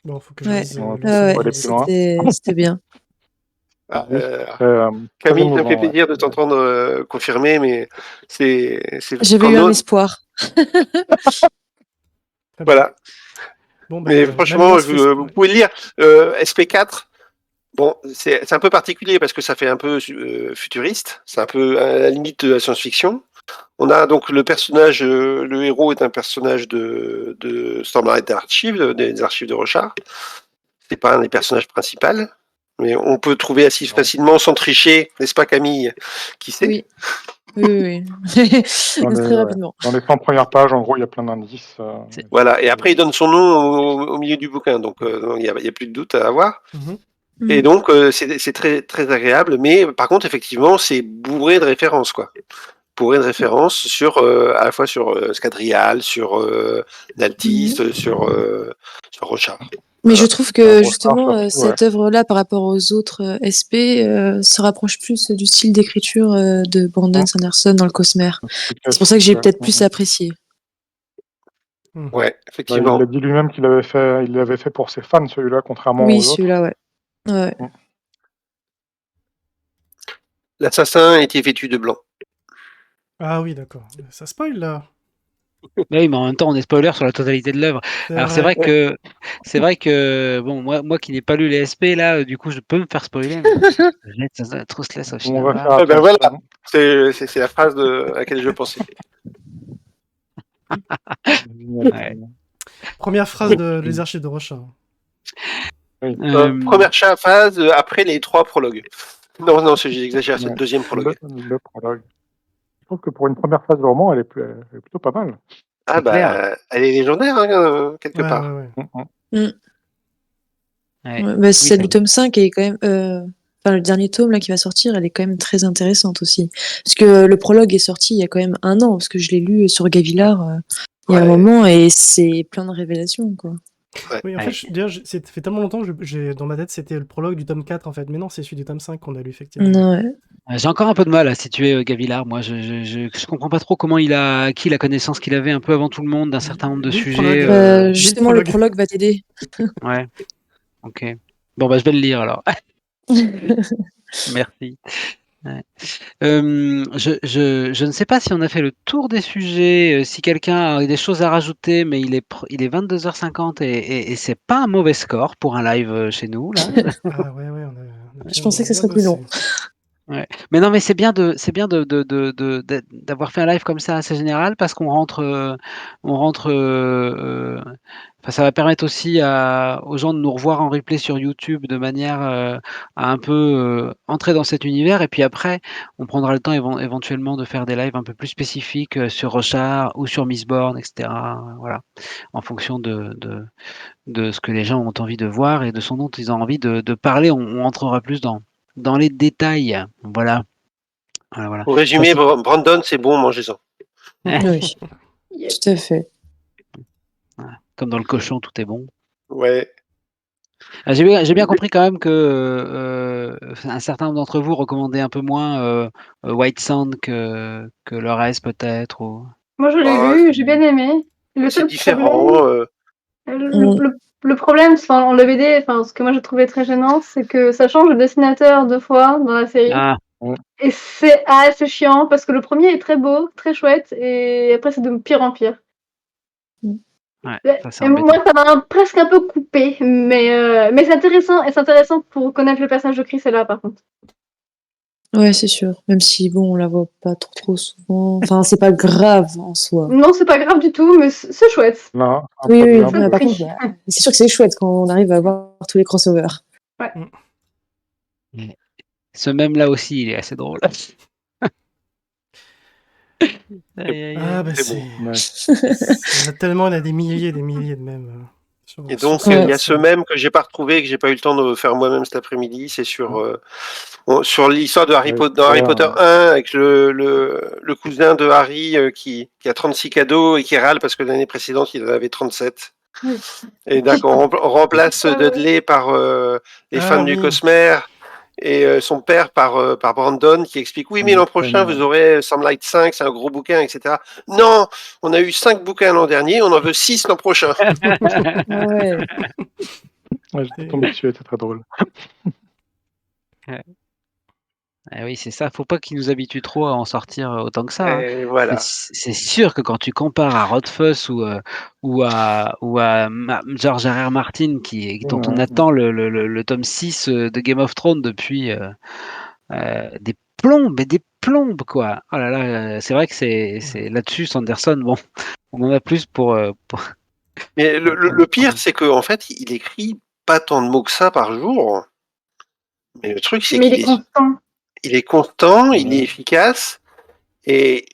B: Bon faut que je
C: Ouais.
B: lise.
D: On
C: Ah
D: va
C: ouais,
D: aller plus loin.
C: c'était bien.
F: Ah,
D: Oui, très
F: Camille, ça me
D: émouvant,
F: fait
D: ouais.
F: plaisir de t'entendre confirmer, mais c'est
C: J'avais
F: quand
C: eu un
F: même-
C: espoir.
B: Très bien.
F: Voilà.
B: Bon ben
F: Mais
B: même
F: franchement,
B: moi, se fait
F: vous pouvez le lire. SP4, bon, c'est un peu particulier parce que ça fait un peu futuriste. C'est un peu à la limite de la science-fiction. On a donc le personnage, le héros est un personnage de Stormlight Archive, des archives de Rochard. C'est pas un des personnages principaux, mais on peut trouver assez facilement sans tricher, n'est-ce pas Camille? Qui sait?
C: Oui. Oui. Très rapidement.
D: Dans les 100 premières pages, en gros, il y a plein d'indices.
F: Voilà. Et après, il donne son nom au milieu du bouquin, donc il y a plus de doute à avoir.
B: Mhm.
F: Et donc, c'est très, très agréable. Mais par contre, effectivement, c'est bourré de références, quoi. Bourré de références sur, à la fois sur Scadrial, sur Naltis, sur Rochard.
C: Mais
F: Voilà.
C: je trouve que
D: Rochard,
C: justement,
D: surtout,
C: cette œuvre-là, par rapport aux autres SP, se rapproche plus du style d'écriture de Brandon Sanderson dans le Cosmere. C'est pour ça que j'ai peut-être plus apprécié.
F: Ouais,
D: Il
F: effectivement.
D: a dit lui-même qu'il l'avait fait pour ses fans, celui-là, contrairement
C: Oui,
D: aux autres.
C: celui-là, ouais. Ouais.
F: L'assassin était vêtu de blanc.
B: Ah oui d'accord. Ça spoil là.
A: Oui, mais en même temps, on est spoiler sur la totalité de l'œuvre. Alors c'est vrai que bon, moi qui n'ai pas lu les SP là, du coup, je peux me faire spoiler. Mais Trustless au
D: On
A: final.
D: va
A: voilà.
D: faire
F: Ah ben
D: attention.
F: voilà, c'est la phrase à laquelle je pensais.
A: Ouais.
B: Première phrase de Les Archives de Rochard.
D: Oui.
F: Première phase après les 3 prologues. Non, j'exagère, c'est le
D: Ouais.
F: deuxième prologue.
D: Le prologue. Je trouve que pour une première phase de roman, elle est plutôt pas mal.
F: Ah
A: clair.
F: elle est légendaire, hein, quelque part.
B: Ouais.
A: Ouais.
C: Ouais, bah,
A: Oui,
C: celle
A: ça-
C: du tome 5 est quand même. Enfin, le dernier tome là qui va sortir, elle est quand même très intéressante aussi. Parce que le prologue est sorti il y a quand même 1 an, parce que je l'ai lu sur Gavilard il y a un
F: Ouais.
C: moment, et c'est plein de révélations, quoi.
B: Oui, en fait, ça fait tellement longtemps que dans ma tête, c'était le prologue du tome 4, en fait. Mais non, c'est celui du tome 5 qu'on a lu, effectivement.
C: Non, ouais.
A: J'ai encore un peu de mal à situer Gavilard. Moi, je comprends pas trop comment il a acquis la connaissance qu'il avait un peu avant tout le monde d'un certain nombre de
B: Lis le
A: sujets.
B: prologue.
C: Justement, le prologue va t'aider.
A: Ouais. Ok. Bon, bah, je vais le lire alors. Merci. Ouais. Je ne sais pas si on a fait le tour des sujets, si quelqu'un a des choses à rajouter, mais il est 22h50 et c'est pas un mauvais score pour un live chez nous là.
B: Ah ouais,
C: Je pensais que ça serait plus long.
A: Ouais. Mais non, mais c'est bien d'avoir fait un live comme ça assez général parce qu'on rentre, enfin, ça va permettre aussi aux gens de nous revoir en replay sur YouTube de manière à un peu entrer dans cet univers. Et puis après, on prendra le temps éventuellement de faire des lives un peu plus spécifiques sur Rochard ou sur Mistborn, etc. Voilà, en fonction de ce que les gens ont envie de voir et de ce dont ils ont envie de parler. On entrera plus dans les détails. Voilà. Voilà.
F: Pour résumer, Brandon, c'est bon, mangez-en.
C: Oui, tout à fait.
A: Comme dans le cochon, tout est bon.
F: Ouais.
A: J'ai bien compris quand même que un certain nombre d'entre vous recommandaient un peu moins White Sand que le reste peut-être. Ou...
E: Moi, je l'ai lu, j'ai bien aimé. Le
F: C'est
E: seul
F: différent.
E: problème, le le problème, enfin, en BD, enfin, ce que moi j'ai trouvé très gênant, c'est que ça change de dessinateur 2 fois dans la série.
A: Ah,
E: Et c'est assez chiant parce que le premier est très beau, très chouette, et après c'est de pire en pire.
A: ouais,
E: Et
A: ça c'est embêtant.
E: moi, ça m'a presque un peu coupé, mais c'est intéressant, et c'est intéressant pour connaître le personnage de Chris là, par contre.
C: Ouais, c'est sûr. Même si, bon, on la voit pas trop souvent. Enfin, c'est pas grave en soi.
E: Non, c'est pas grave du tout, mais c'est chouette.
D: Non, un
C: Oui,
D: peu
C: oui,
D: bien.
C: non, mais par contre, c'est sûr que c'est chouette quand on arrive à voir tous les crossovers.
A: Ce même là aussi, il est assez drôle. Aïe, aïe,
B: Ah,
A: aïe.
B: bah,
F: C'est beau.
B: il y en a tellement, il y a des milliers de mèmes.
F: Et donc,
C: Ouais.
F: il y a ce même que j'ai pas retrouvé, que j'ai pas eu le temps de faire moi-même cet après-midi. C'est sur l'histoire de Harry Potter, dans Harry Potter 1, avec le cousin de Harry qui a 36 cadeaux et qui râle parce que l'année précédente, il en avait 37. Et d'accord, on remplace Dudley par les fans du Cosmere et son père par Brandon qui explique oui mais l'an prochain vous aurez Sunlight 5, c'est un gros bouquin, etc. Non, on a eu 5 bouquins l'an dernier, on en veut 6 l'an prochain.
C: Ouais.
D: J'étais tombé dessus, c'était très drôle.
A: Ah oui, c'est ça. Faut pas qu'ils nous habituent trop à en sortir autant que ça. Hein.
F: Et voilà.
A: C'est sûr que quand tu compares à Rothfuss ou à George R.R. Martin, dont on attend le tome 6 de Game of Thrones depuis des plombes et des plombes, quoi. Oh là là, c'est vrai que c'est là-dessus, Sanderson, bon, on en a plus pour.
F: Mais le pire, c'est qu'en fait, il écrit pas tant de mots que ça par jour. Mais le truc, c'est
E: Mais
F: qu'il
E: il est constant.
F: Il est constant, il est efficace, et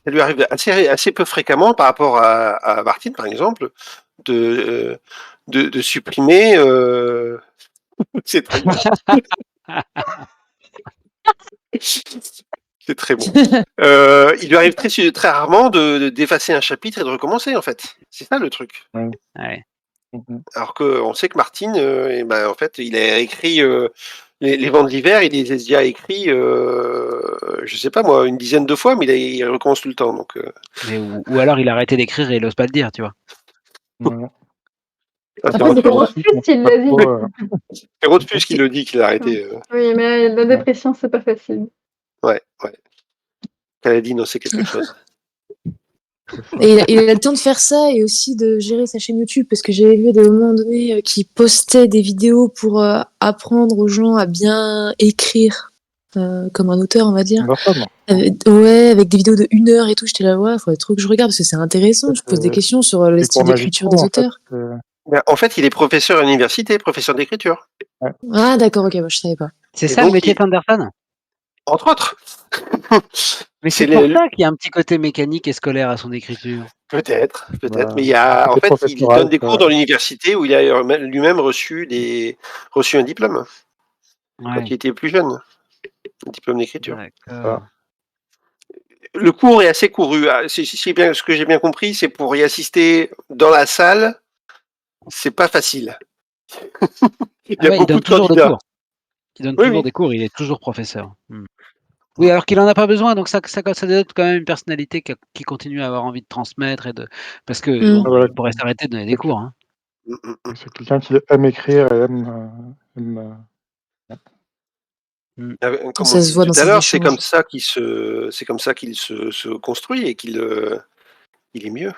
F: ça lui arrive assez peu fréquemment par rapport à Martin, par exemple, de supprimer. C'est très bon. C'est très bon. Il lui arrive très rarement d'effacer un chapitre et de recommencer, en fait. C'est ça le truc.
A: Ouais.
F: Alors qu'on sait que Martin, en fait, il a écrit les vents de l'hiver, il les a déjà écrits, je sais pas moi, une dizaine de fois, mais il recommence tout le temps. Donc,
A: ou alors il a arrêté d'écrire et il n'ose pas le dire, tu vois.
F: c'est
E: Rothfuss, il l'a dit.
F: C'est Rothfuss qui le dit qu'il a arrêté.
E: Oui, mais la dépression, c'est pas facile.
F: Ouais. Caladine, c'est quelque chose.
C: Et il a le temps de faire ça et aussi de gérer sa chaîne YouTube parce que j'avais vu à des moments donnés qu'il postait des vidéos pour apprendre aux gens à bien écrire comme un auteur, on va dire. Ouais, avec des vidéos de 1 heure et tout. J'étais là, ouais, il faudrait trop que je regarde parce que c'est intéressant. Je pose des questions sur le style d'écriture des auteurs.
F: En fait, il est professeur à l'université, professeur d'écriture.
C: Ah, d'accord, ok, moi je savais pas.
A: C'est ça le métier de Sanderson ?
F: Entre autres.
A: Mais c'est pour ça qu'il y a un petit côté mécanique et scolaire à son écriture.
F: Peut-être. Mais il y a, en fait, il donne des cours dans l'université où il a lui-même reçu un diplôme quand il était plus jeune, un diplôme d'écriture. Le cours est assez couru. C'est bien ce que j'ai bien compris, c'est pour y assister dans la salle, c'est pas facile. Il y a beaucoup de candidats.
A: Il donne toujours des cours, il est toujours professeur. Oui, alors qu'il en a pas besoin, donc ça donne quand même une personnalité qui continue à avoir envie de transmettre parce que il pourrait s'arrêter de donner des cours. Hein.
D: C'est quelqu'un qui aime écrire et
F: comme ça se voit tout à l'heure, c'est comme ça qu'il se construit et qu'il est mieux.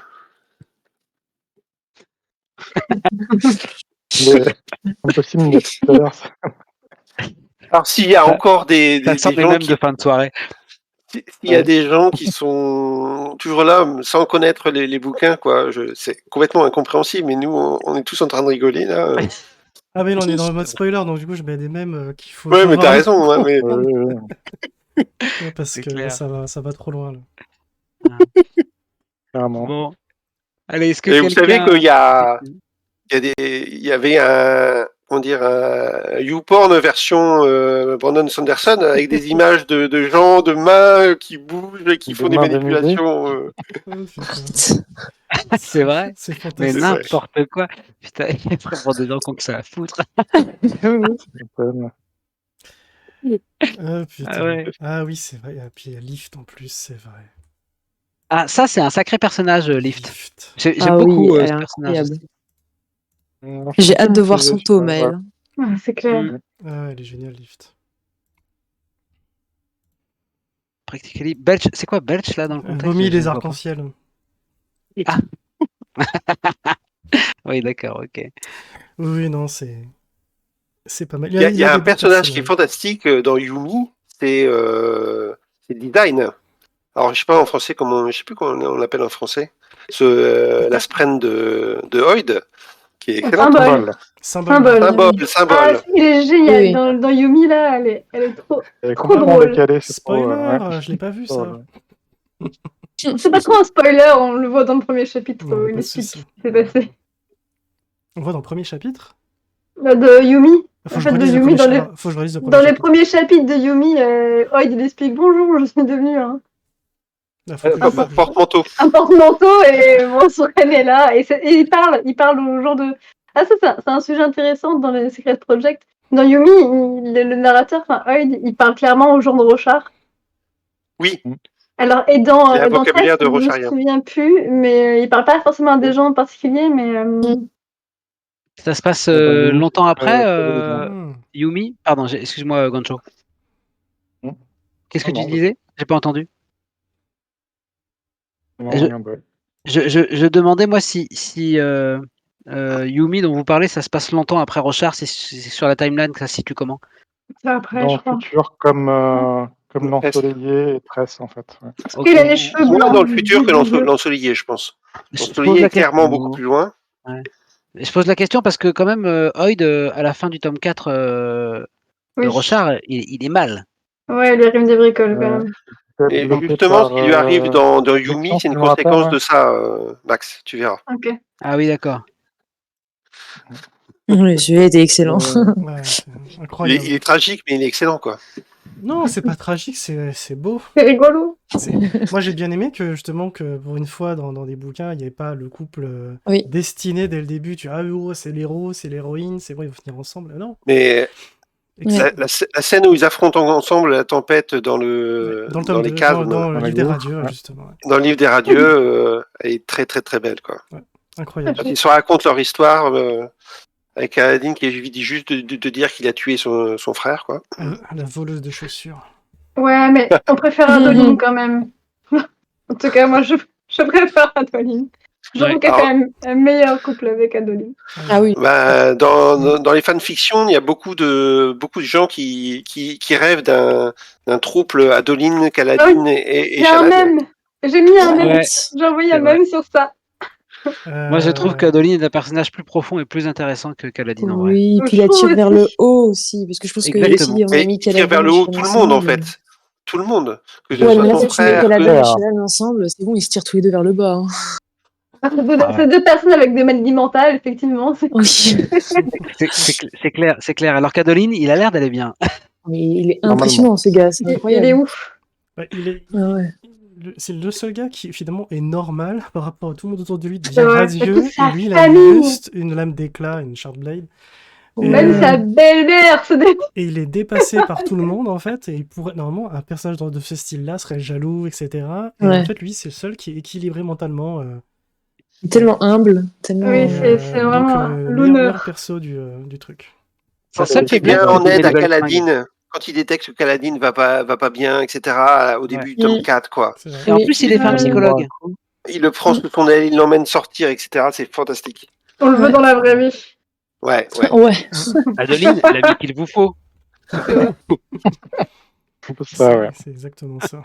D: Impossible tout à l'heure.
F: Alors s'il y a encore des gens
A: de fin de soirée.
F: S'il y a des gens qui sont toujours là sans connaître les bouquins, quoi, c'est complètement incompréhensible, mais nous, on est tous en train de rigoler, là.
B: Ah mais là, on est dans le mode spoiler, donc du coup, je mets des mèmes qu'il faut...
F: Ouais, mais t'as raison, hein, mais...
B: parce que là, ça va trop loin, là.
D: Clairement.
A: Bon. Allez, est-ce que
F: vous savez qu'il y avait un YouPorn version Brandon Sanderson avec des images de gens, de mains qui bougent et qui font des manipulations.
A: C'est vrai.
B: C'est fantastique.
A: Mais n'importe quoi. Putain, il y a vraiment des gens qui ont que ça à foutre.
B: Ah oui, c'est vrai. Et puis il y a Lift en plus, c'est vrai.
A: Ah, ça, c'est un sacré personnage, Lift. J'aime beaucoup ce personnage.
C: J'ai hâte de voir
D: c'est-
C: son tome,
D: ouais.
C: elle.
E: Ah, c'est clair.
B: Ah, elle est géniale, Lift.
A: Practically. Belch, c'est quoi Belch là dans le contexte?
B: Vomi
A: Je
B: les
A: ne vois pas.
B: arcs-en-ciel.
A: Ah. Oui, d'accord, ok.
B: Oui, non, c'est pas mal.
F: Il y a
B: des
F: un
B: beaux
F: personnage qui est
B: personnages.
F: fantastique dans Yumi, c'est Design. Alors, je sais pas en français comment, je sais plus comment on l'appelle en français. La sprenne de Hoyd, qui est excellente.
E: Symbole.
B: Symbole.
E: Symbole.
F: Symbole.
E: Ah, il est génial.
C: Oui.
E: Dans Yumi, là, elle est trop,
D: Elle est
E: trop
D: complètement
E: drôle.
D: décalée, c'est trop.
B: Spoiler,
D: Ouais.
B: je l'ai pas vu ça.
E: C'est pas trop un spoiler, on le voit dans le premier chapitre
B: Non,
E: où
B: pas
E: il
B: de
E: explique ce
B: souci.
E: qui s'est passé.
B: On voit dans le premier chapitre.
E: De Yumi.
B: Faut
E: En
B: que je
E: fait, de
B: relise le
E: Yumi,
B: premier chapitre. Faut que je relise le premier
E: dans les
B: chapitre.
E: premiers chapitres de Yumi, Hoyd il explique bonjour, je suis devenu
B: Ah, faut que je-
F: Porte-manteau.
E: un porte-manteau et bon, son reine est là. Et il parle aux gens de. Ah, ça, c'est un sujet intéressant dans les Secret Project. Dans Yumi, le narrateur, enfin Hoyd, il parle clairement aux gens de Rochard.
F: Oui.
E: Alors,
F: Il y a un
E: dans
F: vocabulaire
E: Tess,
F: de
E: je me
F: Rocharien.
E: souviens plus, mais il parle pas forcément à des gens en particulier, mais.
A: Ça se passe
D: Dans Yumi,
A: longtemps
D: c'est
A: après
D: très évident.
A: Yumi? Pardon, excuse-moi, Gancho. Qu'est-ce que
D: Non,
A: tu
D: non,
A: disais? J'ai pas entendu.
D: non,
A: Je-
D: rien, ouais.
A: Je demandais, moi, si Yumi dont vous parlez, ça se passe longtemps après Rochard, c'est sur la timeline que ça se situe comment?
E: C'est après,
D: Dans
E: je
D: le
E: crois.
D: futur, comme
F: Tresse.
D: l'ensoleillé et Tresse, en fait. Ouais.
E: Parce
A: Ok.
E: qu'il a les cheveux
F: Moins
E: blancs.
F: dans le futur que
E: bleu.
F: l'ensoleillé, je pense.
A: Je pose
F: L'ensoleillé
A: la
F: est clairement
A: question.
F: beaucoup plus loin.
A: Ouais. Je pose la question parce que quand même, Hoyd, à la fin du tome 4 de
E: Oui.
A: Rochard, il est mal.
E: Ouais, il lui arrive des bricoles quand
D: Ouais.
E: même.
F: Et
D: Développé
F: justement, ce
D: par,
F: qui lui arrive dans Yumi,
D: Maxence,
F: c'est une
D: tu me rappelles,
F: conséquence
D: ouais.
F: de ça, Max. Tu verras.
E: Ok.
A: Ah oui, d'accord.
C: Le sujet était excellent.
B: Ouais, c'est incroyable.
F: Il est tragique, mais il est excellent, quoi.
B: Non, c'est pas tragique, c'est beau.
E: C'est rigolo.
B: Moi, j'ai bien aimé que justement que pour une fois dans des bouquins, il n'y avait pas le couple
C: Oui.
B: destiné dès le début. Tu vois, ah oui, c'est l'héros, c'est l'héroïne, c'est bon, ils vont finir ensemble. Non.
F: Mais
B: Excellent.
F: la scène où ils affrontent ensemble la tempête dans
B: Dans le tome
F: dans les
B: 2,
F: caves,
B: dans le
D: la
B: livre des
D: gouffre,
B: radieux,
D: ouais.
B: justement. Ouais.
F: dans le livre des radieux, elle est très très très belle, quoi.
B: Incroyable.
F: Quand ils se racontent leur histoire, avec Aladdin qui lui dit juste de dire qu'il a tué son frère, quoi.
B: La voleuse de chaussures.
E: Ouais, mais on préfère Adeline quand même. En tout cas, moi, je préfère Adeline. Je trouve qu'elle fait un meilleur couple avec Adeline.
C: Ah oui.
F: Bah, dans les fanfictions, il y a beaucoup de gens qui rêvent d'un trouble Adeline, Kaladin et
E: Il y a un
F: Shalad.
E: même. J'ai mis un même.
A: Ouais,
E: J'ai envoyé
A: c'est
E: un
A: vrai.
E: même sur ça.
A: Moi, je trouve qu'Adeline est un personnage plus profond et plus intéressant que Kaladin, en vrai.
C: Oui, puis
E: Je
C: il
E: trouve
C: attire vers le
E: aussi.
C: haut aussi, parce que je pense que
A: Exactement.
C: si on a
F: Mais
C: mis
F: il tire
C: Kaladin
F: vers le
C: et
F: haut
C: Shalal
F: tout le monde, en
C: ensemble,
F: fait. Tout le monde. Que ce
C: Ouais,
F: soit
C: mais là,
F: son
C: si tu mets
F: frère,
C: Kaladin et
D: que-
C: Shalal ensemble, c'est bon, ils se tirent tous les deux vers le bas. Hein.
E: C'est deux personnes avec des maladies mentales, effectivement.
C: Oui.
A: C'est clair, c'est clair. Alors qu'Adeline, il a l'air d'aller bien.
C: Mais il est
D: Normalement.
C: impressionnant, ce gars, c'est
E: Il
C: incroyable.
E: est ouf.
B: Ouais, il est.
C: Ah ouais.
B: C'est le seul gars qui finalement est normal par rapport à tout le monde autour de lui, devient
E: C'est vrai.
B: radieux,
E: Et puis sa
B: et lui il a
E: famille.
B: juste une lame d'éclat, une Shardblade. Et,
E: Même sa belle-mère se dé...
B: et il est dépassé par tout le monde en fait, et il pourrait normalement un personnage de ce style-là serait jaloux, etc. Et
C: Ouais.
B: en fait lui c'est le seul qui est équilibré mentalement.
C: Il est tellement humble, tellement.
E: Oui, c'est
B: donc,
E: vraiment
B: meilleur
E: l'honneur.
B: perso du truc.
A: Sa
F: il
A: seule faiblesse,
F: vient
A: c'est
F: en
A: qu'il a
F: aide
A: des
F: à
A: belles fringues.
F: Kaladin quand il détecte que Kaladin va pas bien, etc. Au début du tome 4, quoi.
B: C'est vrai.
A: Et en
C: Oui.
A: plus, il est fait un psychologue.
F: Il le prend sous son aile, il l'emmène sortir, etc. C'est fantastique.
E: On le veut
C: Ouais.
E: dans la vraie vie.
F: Ouais.
C: Ouais.
A: Adeline, l'ami qu'il vous faut.
D: Un peu ça, ouais.
B: C'est exactement ça.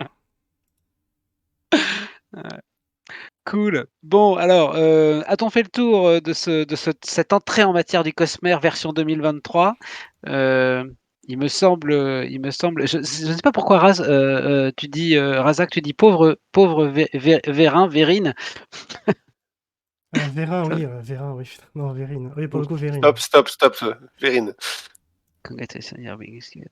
A: Cool. Bon, alors, a-t-on fait le tour de cette entrée en matière du Cosmere version 2023? Il me semble, je ne sais pas pourquoi tu dis, Razak, tu dis pauvre Vérin, Vérine.
B: Vérin, oui. Non, Vérine. Oui, pour le coup, Vérine.
F: Stop, Vérine.
A: Congratulations, you're being excused.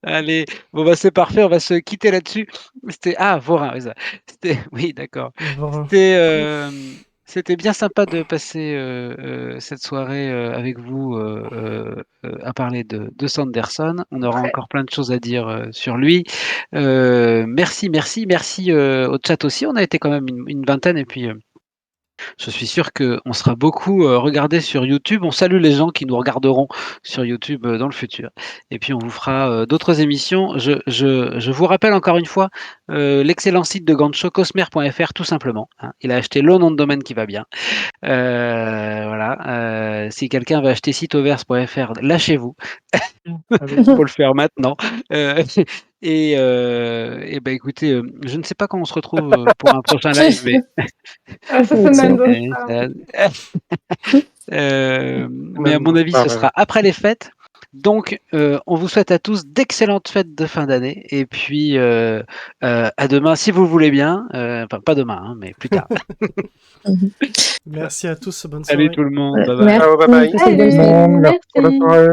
A: Allez, bon bah c'est parfait, on va se quitter là-dessus. C'était Vorin, oui, ça. Oui, d'accord.
B: Vorin.
A: C'était bien sympa de passer cette soirée avec vous à parler de Sanderson. On aura encore plein de choses à dire sur lui. Merci au chat aussi. On a été quand même une vingtaine et puis je suis sûr qu'on sera beaucoup regardés sur YouTube. On salue les gens qui nous regarderont sur YouTube dans le futur. Et puis on vous fera d'autres émissions. Je vous rappelle encore une fois l'excellent site de Gancho, cosmer.fr tout simplement. Hein. Il a acheté le nom de domaine qui va bien. Voilà. Si quelqu'un veut acheter siteoverse.fr, lâchez-vous. Il faut le faire maintenant. Et ben écoutez, je ne sais pas quand on se retrouve pour un prochain live, mais
E: cette semaine, donc,
A: mais à mon avis, ce sera après les fêtes. Donc, on vous souhaite à tous d'excellentes fêtes de fin d'année. Et puis, à demain, si vous le voulez bien. Enfin, pas demain, hein, mais plus tard.
B: Merci à tous, bonne soirée.
A: Salut tout le monde.
C: Voilà.
A: Bye bye.
C: Merci,
D: Ciao, bye bye.
C: passez une bonne
E: Allez,
C: soirée.
D: Merci pour la
E: merci.
D: soirée.